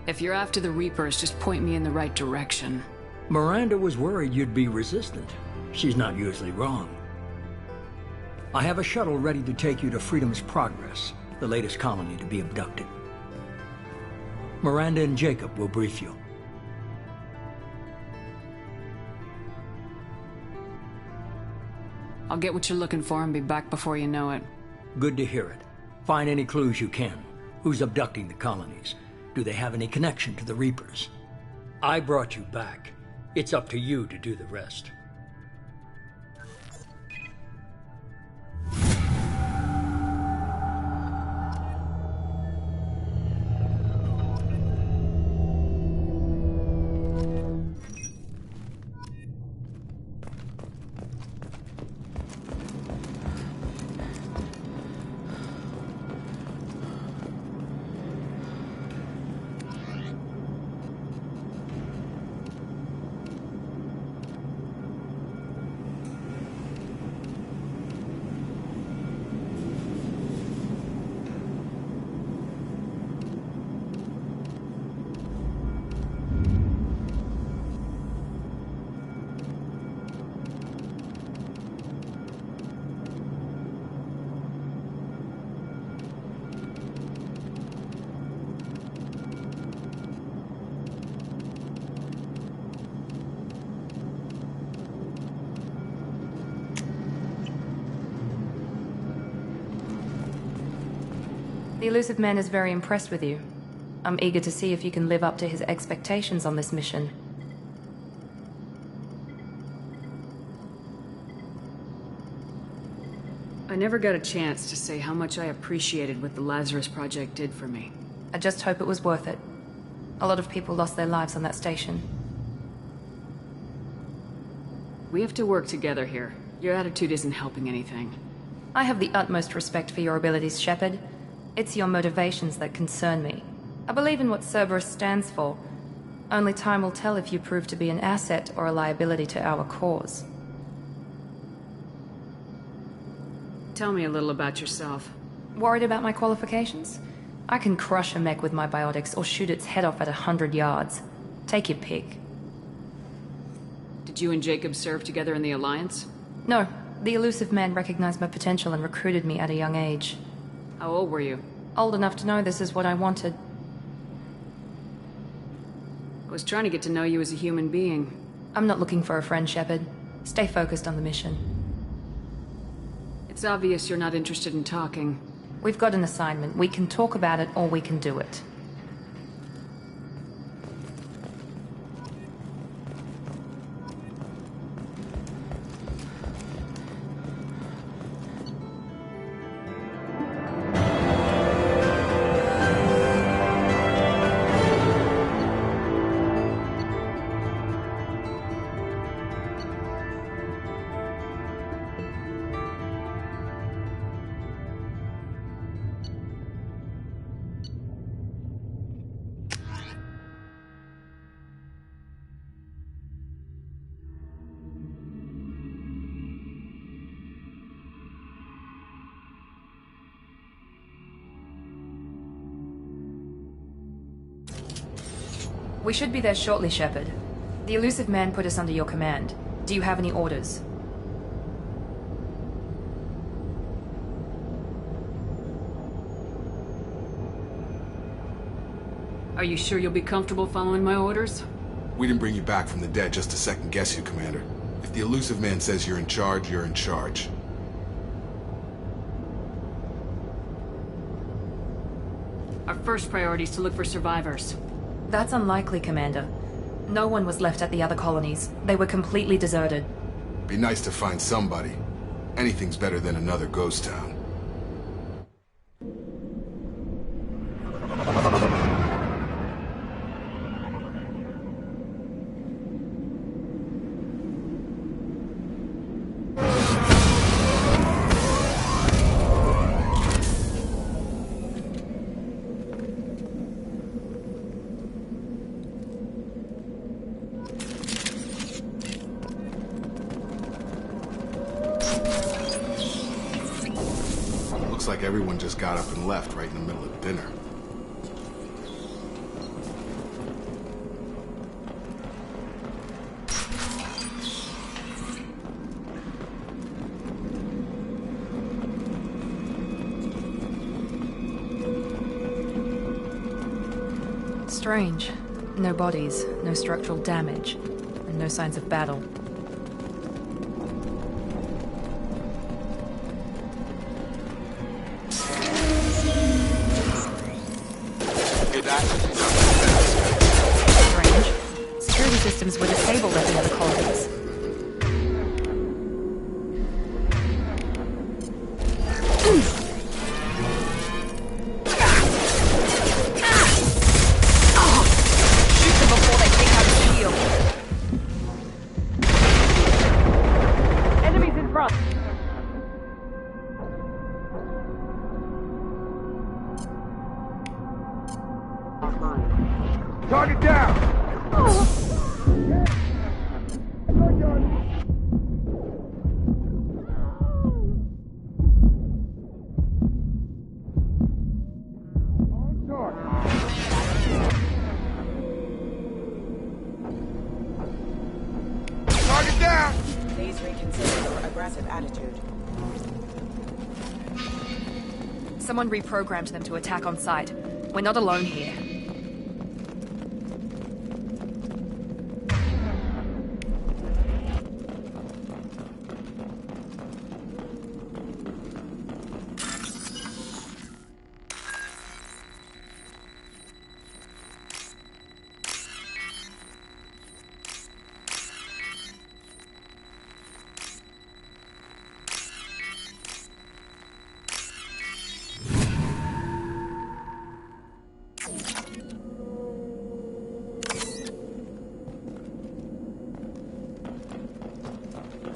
If you're after the Reapers, just point me in the right direction. Miranda was worried you'd be resistant. She's not usually wrong. I have a shuttle ready to take you to Freedom's Progress, the latest colony to be abducted. Miranda and Jacob will brief you. I'll get what you're looking for and be back before you know it. Good to hear it. Find any clues you can. Who's abducting the colonies? Do they have any connection to the Reapers? I brought you back. It's up to you to do the rest. The Elusive Man is very impressed with you. I'm eager to see if you can live up to his expectations on this mission. I never got a chance to say how much I appreciated what the Lazarus Project did for me. I just hope it was worth it. A lot of people lost their lives on that station. We have to work together here. Your attitude isn't helping anything. I have the utmost respect for your abilities, Shepard. It's your motivations that concern me. I believe in what Cerberus stands for. Only time will tell if you prove to be an asset or a liability to our cause. Tell me a little about yourself. Worried about my qualifications? I can crush a mech with my biotics or shoot its head off at 100 yards. Take your pick. Did you and Jacob serve together in the Alliance? No. The Elusive Man recognized my potential and recruited me at a young age. How old were you? Old enough to know this is what I wanted. I was trying to get to know you as a human being. I'm not looking for a friend, Shepard. Stay focused on the mission. It's obvious you're not interested in talking. We've got an assignment. We can talk about it or we can do it. We should be there shortly, Shepard. The Elusive Man put us under your command. Do you have any orders? Are you sure you'll be comfortable following my orders? We didn't bring you back from the dead just to second guess you, Commander. If the elusive man says you're in charge, you're in charge. Our first priority is to look for survivors. That's unlikely, Commander. No one was left at the other colonies. They were completely deserted. Be nice to find somebody. Anything's better than another ghost town. Looks like everyone just got up and left right in the middle of dinner. Strange. No bodies, no structural damage, and no signs of battle. Strange. Security systems were disabled at the other colonies. Target down! Target down! Please reconsider your aggressive attitude. Someone reprogrammed them to attack on sight. We're not alone here.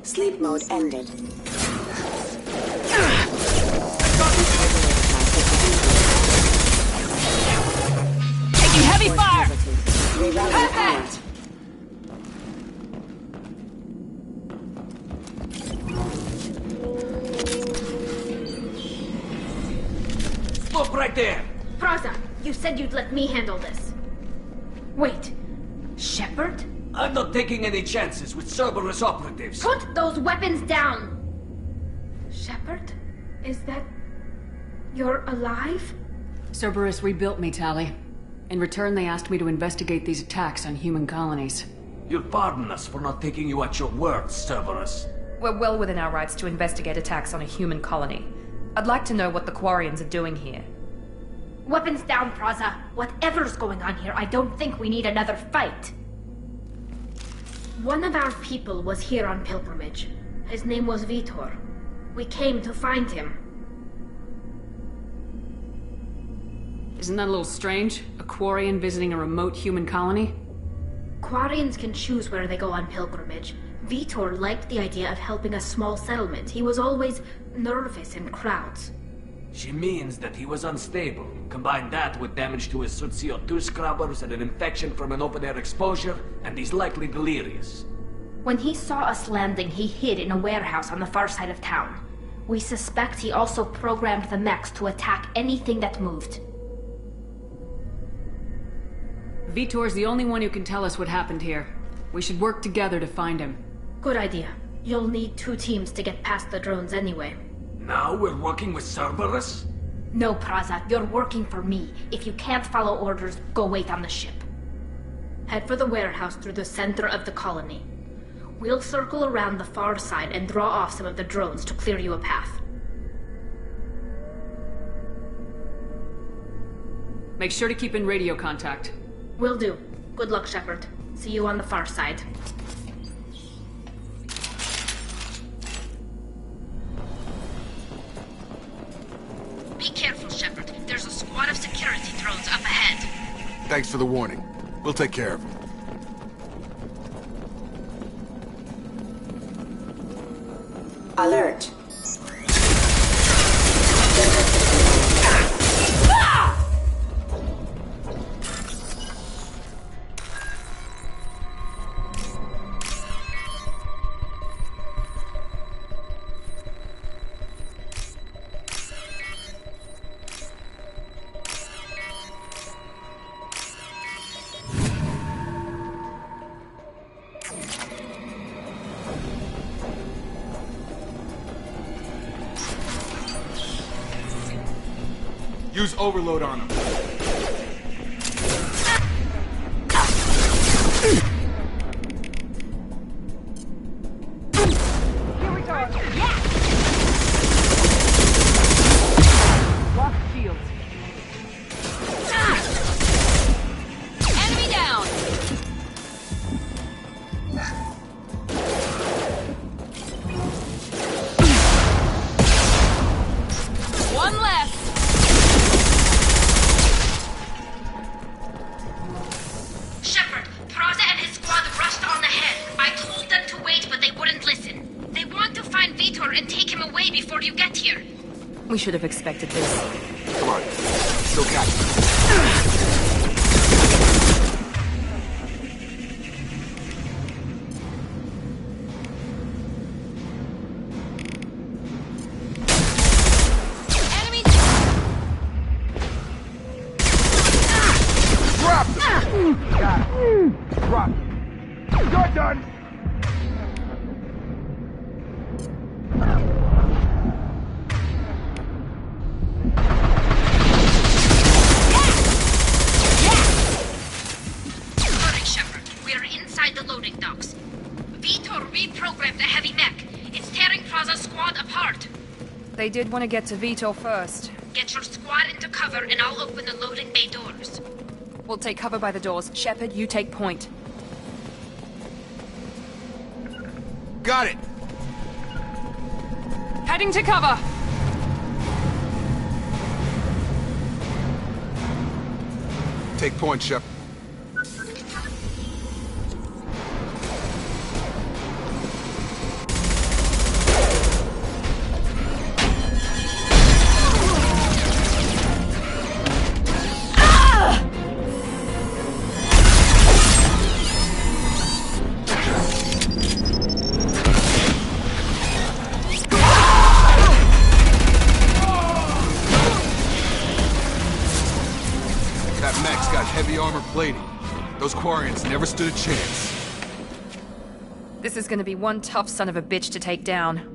Sleep mode ended. Taking heavy fire! Perfect! Stop right there! Praza, you said you'd let me handle this. Wait, Shepard? I'm not taking any chances with Cerberus operatives. Put those weapons down! Shepard? Is that... you're alive? Cerberus rebuilt me, Tali. In return, they asked me to investigate these attacks on human colonies. You'll pardon us for not taking you at your word, Cerberus. We're well within our rights to investigate attacks on a human colony. I'd like to know what the Quarians are doing here. Weapons down, Praza. Whatever's going on here, I don't think we need another fight. One of our people was here on pilgrimage. His name was Vitor. We came to find him. Isn't that a little strange? A Quarian visiting a remote human colony? Quarians can choose where they go on pilgrimage. Vitor liked the idea of helping a small settlement. He was always nervous in crowds. She means that he was unstable. Combine that with damage to his suit CO2 scrubbers and an infection from an open-air exposure, and he's likely delirious. When he saw us landing, he hid in a warehouse on the far side of town. We suspect he also programmed the mechs to attack anything that moved. Vitor's the only one who can tell us what happened here. We should work together to find him. Good idea. You'll need 2 teams to get past the drones anyway. Now we're working with Cerberus? No, Praza, you're working for me. If you can't follow orders, go wait on the ship. Head for the warehouse through the center of the colony. We'll circle around the far side and draw off some of the drones to clear you a path. Make sure to keep in radio contact. Will do. Good luck, Shepard. See you on the far side. Be careful, Shepard. There's a squad of security drones up ahead. Thanks for the warning. We'll take care of them. Alert. Use overload on them. Here we go. Yeah! Lock shields. Enemy down! One left! Shepard, Praza and his squad rushed on ahead. I told them to wait, but they wouldn't listen. They want to find Vitor and take him away before you get here. We should have expected this. Come on. Still catch them. Drop them! Got it. Drop them. You're done! Hurry, Shepard. We're inside the loading docks. Vitor reprogrammed the heavy mech. It's tearing Praza's squad apart. They did want to get to Vitor first. Get your squad into cover and I'll open the loading bay doors. We'll take cover by the doors. Shepard, you take point. Got it! Heading to cover! Take point, Shep. That mech's got heavy armor plating. Those Quarians never stood a chance. This is gonna be one tough son of a bitch to take down.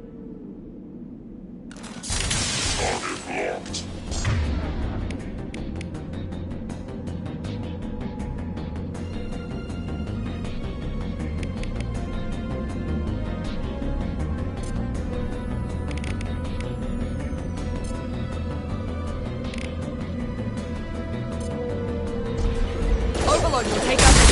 Overlord will take out the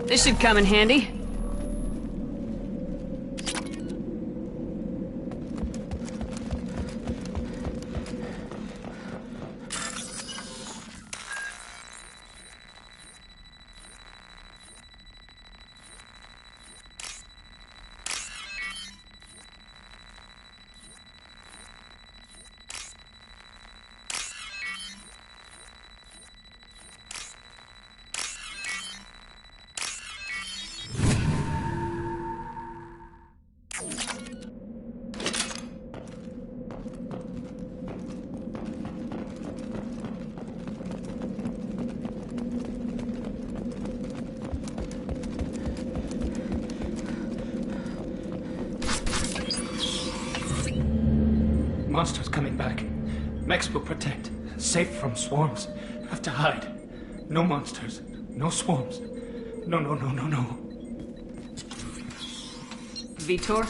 This should come in handy. Monsters coming back. Mechs will protect. Safe from swarms. Have to hide. No monsters. No swarms. No. Vitor?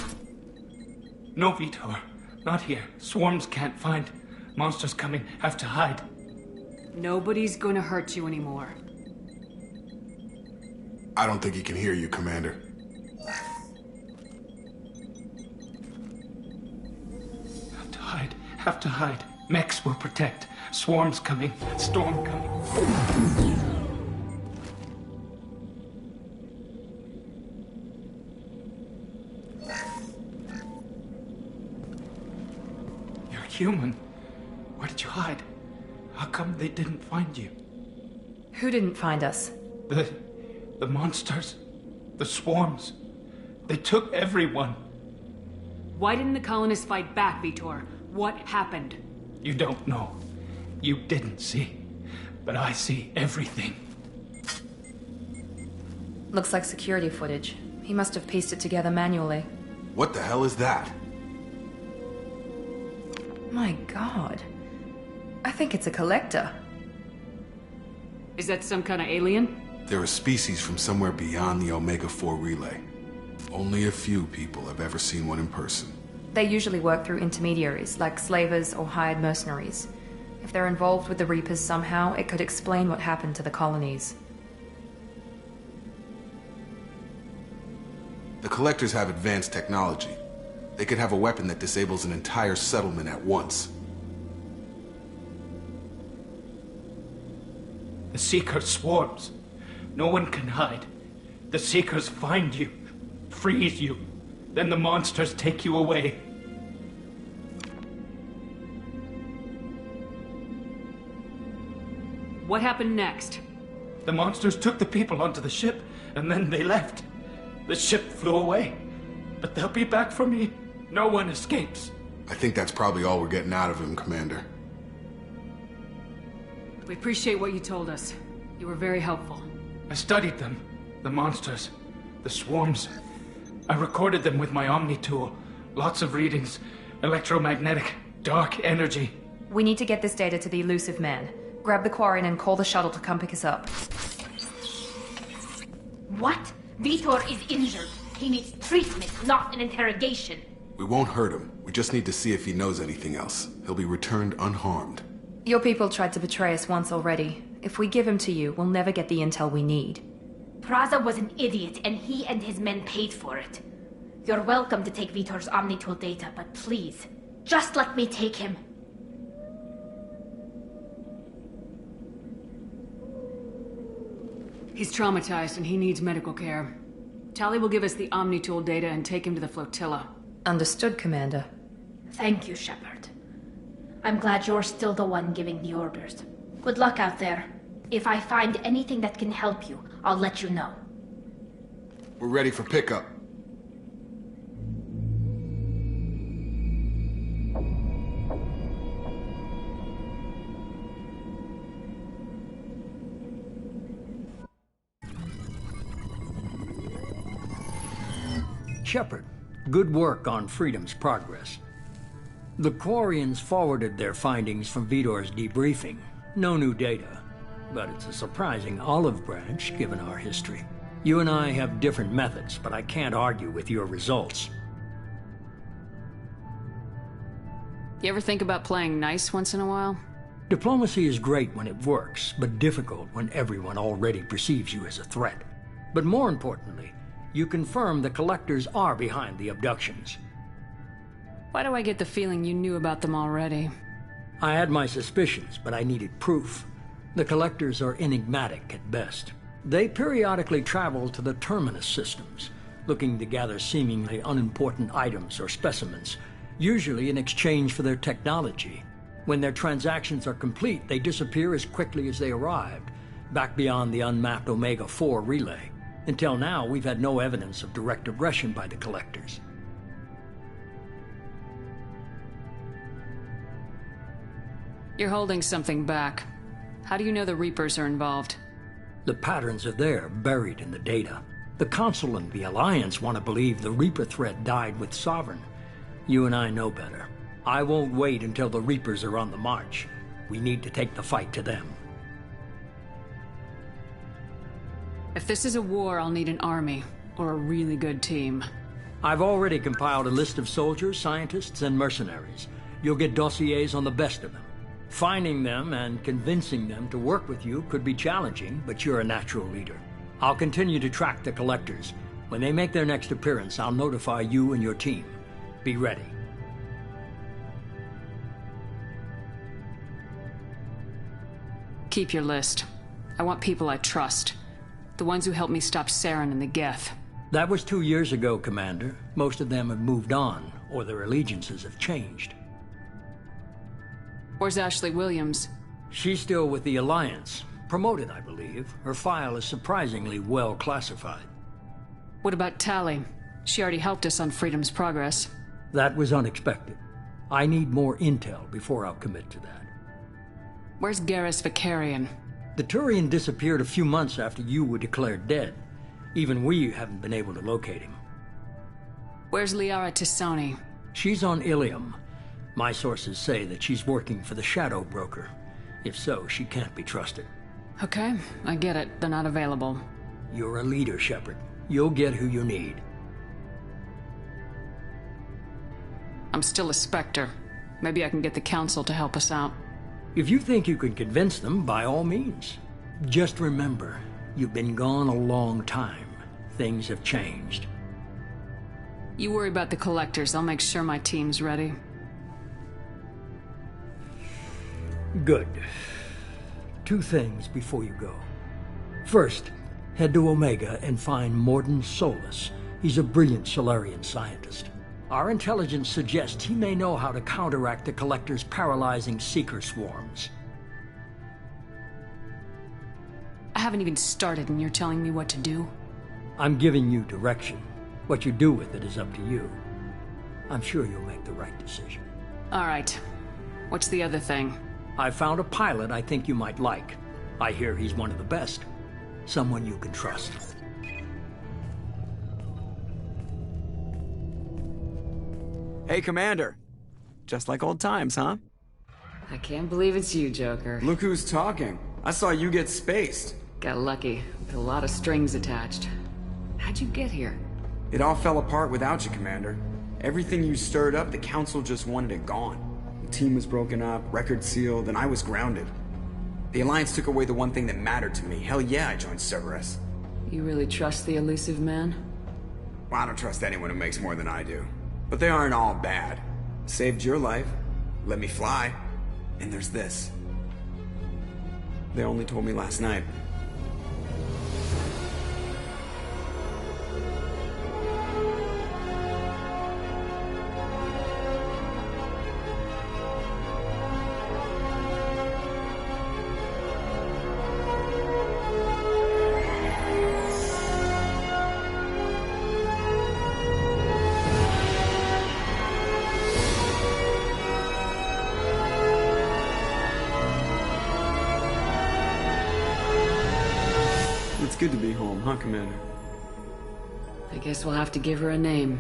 No, Vitor. Not here. Swarms can't find. Monsters coming. Have to hide. Nobody's gonna hurt you anymore. I don't think he can hear you, Commander. Have to hide. Mechs will protect. Swarms coming. Storm coming. You're human. Where did you hide? How come they didn't find you? Who didn't find us? The monsters. The swarms. They took everyone. Why didn't the colonists fight back, Vitor? What happened? You don't know. You didn't see. But I see everything. Looks like security footage. He must have pieced it together manually. What the hell is that? My god. I think it's a collector. Is that some kind of alien? They're a species from somewhere beyond the Omega-4 relay. Only a few people have ever seen one in person. They usually work through intermediaries, like slavers or hired mercenaries. If they're involved with the Reapers somehow, it could explain what happened to the colonies. The Collectors have advanced technology. They could have a weapon that disables an entire settlement at once. The Seeker swarms. No one can hide. The Seekers find you, freeze you. Then the monsters take you away. What happened next? The monsters took the people onto the ship, and then they left. The ship flew away. But they'll be back for me. No one escapes. I think that's probably all we're getting out of him, Commander. We appreciate what you told us. You were very helpful. I studied them. The monsters. The swarms. I recorded them with my Omni tool. Lots of readings. Electromagnetic. Dark energy. We need to get this data to the elusive man. Grab the Quarian and call the shuttle to come pick us up. What? Vitor is injured. He needs treatment, not an interrogation. We won't hurt him. We just need to see if he knows anything else. He'll be returned unharmed. Your people tried to betray us once already. If we give him to you, we'll never get the intel we need. Praza was an idiot, and he and his men paid for it. You're welcome to take Vitor's Omnitool data, but please, just let me take him. He's traumatized and he needs medical care. Tali will give us the Omnitool data and take him to the flotilla. Understood, Commander. Thank you, Shepard. I'm glad you're still the one giving the orders. Good luck out there. If I find anything that can help you, I'll let you know. We're ready for pickup. Shepard, good work on Freedom's progress. The Quarians forwarded their findings from Vitor's debriefing. No new data, but it's a surprising olive branch given our history. You and I have different methods, but I can't argue with your results. You ever think about playing nice once in a while? Diplomacy is great when it works, but difficult when everyone already perceives you as a threat. But more importantly, you confirm the Collectors are behind the abductions. Why do I get the feeling you knew about them already? I had my suspicions, but I needed proof. The Collectors are enigmatic at best. They periodically travel to the Terminus systems, looking to gather seemingly unimportant items or specimens, usually in exchange for their technology. When their transactions are complete, they disappear as quickly as they arrived, back beyond the unmapped Omega-4 relay. Until now, we've had no evidence of direct aggression by the Collectors. You're holding something back. How do you know the Reapers are involved? The patterns are there, buried in the data. The Council and the Alliance want to believe the Reaper threat died with Sovereign. You and I know better. I won't wait until the Reapers are on the march. We need to take the fight to them. If this is a war, I'll need an army, or a really good team. I've already compiled a list of soldiers, scientists, and mercenaries. You'll get dossiers on the best of them. Finding them and convincing them to work with you could be challenging, but you're a natural leader. I'll continue to track the Collectors. When they make their next appearance, I'll notify you and your team. Be ready. Keep your list. I want people I trust. The ones who helped me stop Saren and the Geth. That was 2 years ago, Commander. Most of them have moved on, or their allegiances have changed. Where's Ashley Williams? She's still with the Alliance. Promoted, I believe. Her file is surprisingly well classified. What about Tally? She already helped us on Freedom's Progress. That was unexpected. I need more intel before I'll commit to that. Where's Garrus Vicarian? The Turian disappeared a few months after you were declared dead. Even we haven't been able to locate him. Where's Liara Tisani? She's on Ilium. My sources say that she's working for the Shadow Broker. If so, she can't be trusted. Okay, I get it. They're not available. You're a leader, Shepard. You'll get who you need. I'm still a Spectre. Maybe I can get the Council to help us out. If you think you can convince them, by all means. Just remember, you've been gone a long time. Things have changed. You worry about the Collectors. I'll make sure my team's ready. Good. 2 things before you go. First, head to Omega and find Mordin Solus. He's a brilliant Solarian scientist. Our intelligence suggests he may know how to counteract the Collector's paralyzing Seeker swarms. I haven't even started and you're telling me what to do? I'm giving you direction. What you do with it is up to you. I'm sure you'll make the right decision. All right. What's the other thing? I found a pilot I think you might like. I hear he's one of the best. Someone you can trust. Hey, Commander. Just like old times, huh? I can't believe it's you, Joker. Look who's talking. I saw you get spaced. Got lucky, with a lot of strings attached. How'd you get here? It all fell apart without you, Commander. Everything you stirred up, the Council just wanted it gone. The team was broken up, record sealed, and I was grounded. The Alliance took away the one thing that mattered to me. Hell yeah, I joined Cerberus. You really trust the elusive man? Well, I don't trust anyone who makes more than I do. But they aren't all bad. Saved your life, let me fly, and there's this. They only told me last night. It's good to be home, huh, Commander? I guess we'll have to give her a name.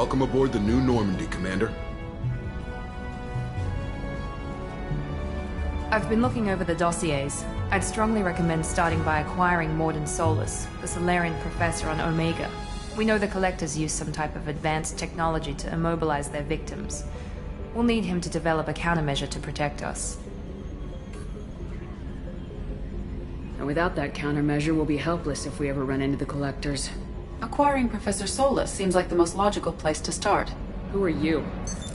Welcome aboard the new Normandy, Commander. I've been looking over the dossiers. I'd strongly recommend starting by acquiring Morden Solus, the Solarian professor on Omega. We know the Collectors use some type of advanced technology to immobilize their victims. We'll need him to develop a countermeasure to protect us. And without that countermeasure, we'll be helpless if we ever run into the Collectors. Acquiring Professor Solus seems like the most logical place to start. Who are you?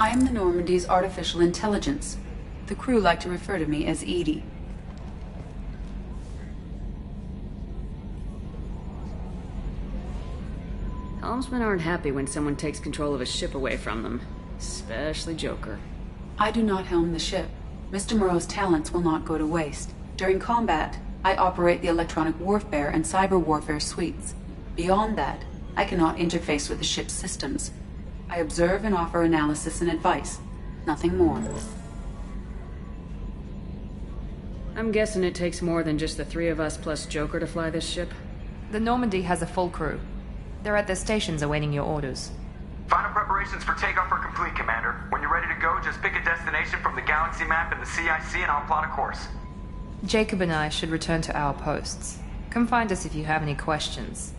I am the Normandy's artificial intelligence. The crew like to refer to me as Edie. Helmsmen aren't happy when someone takes control of a ship away from them. Especially Joker. I do not helm the ship. Mr. Moreau's talents will not go to waste. During combat, I operate the electronic warfare and cyber warfare suites. Beyond that, I cannot interface with the ship's systems. I observe and offer analysis and advice. Nothing more. I'm guessing it takes more than just the three of us plus Joker to fly this ship? The Normandy has a full crew. They're at their stations awaiting your orders. Final preparations for takeoff are complete, Commander. When you're ready to go, just pick a destination from the galaxy map in the CIC and I'll plot a course. Jacob and I should return to our posts. Come find us if you have any questions.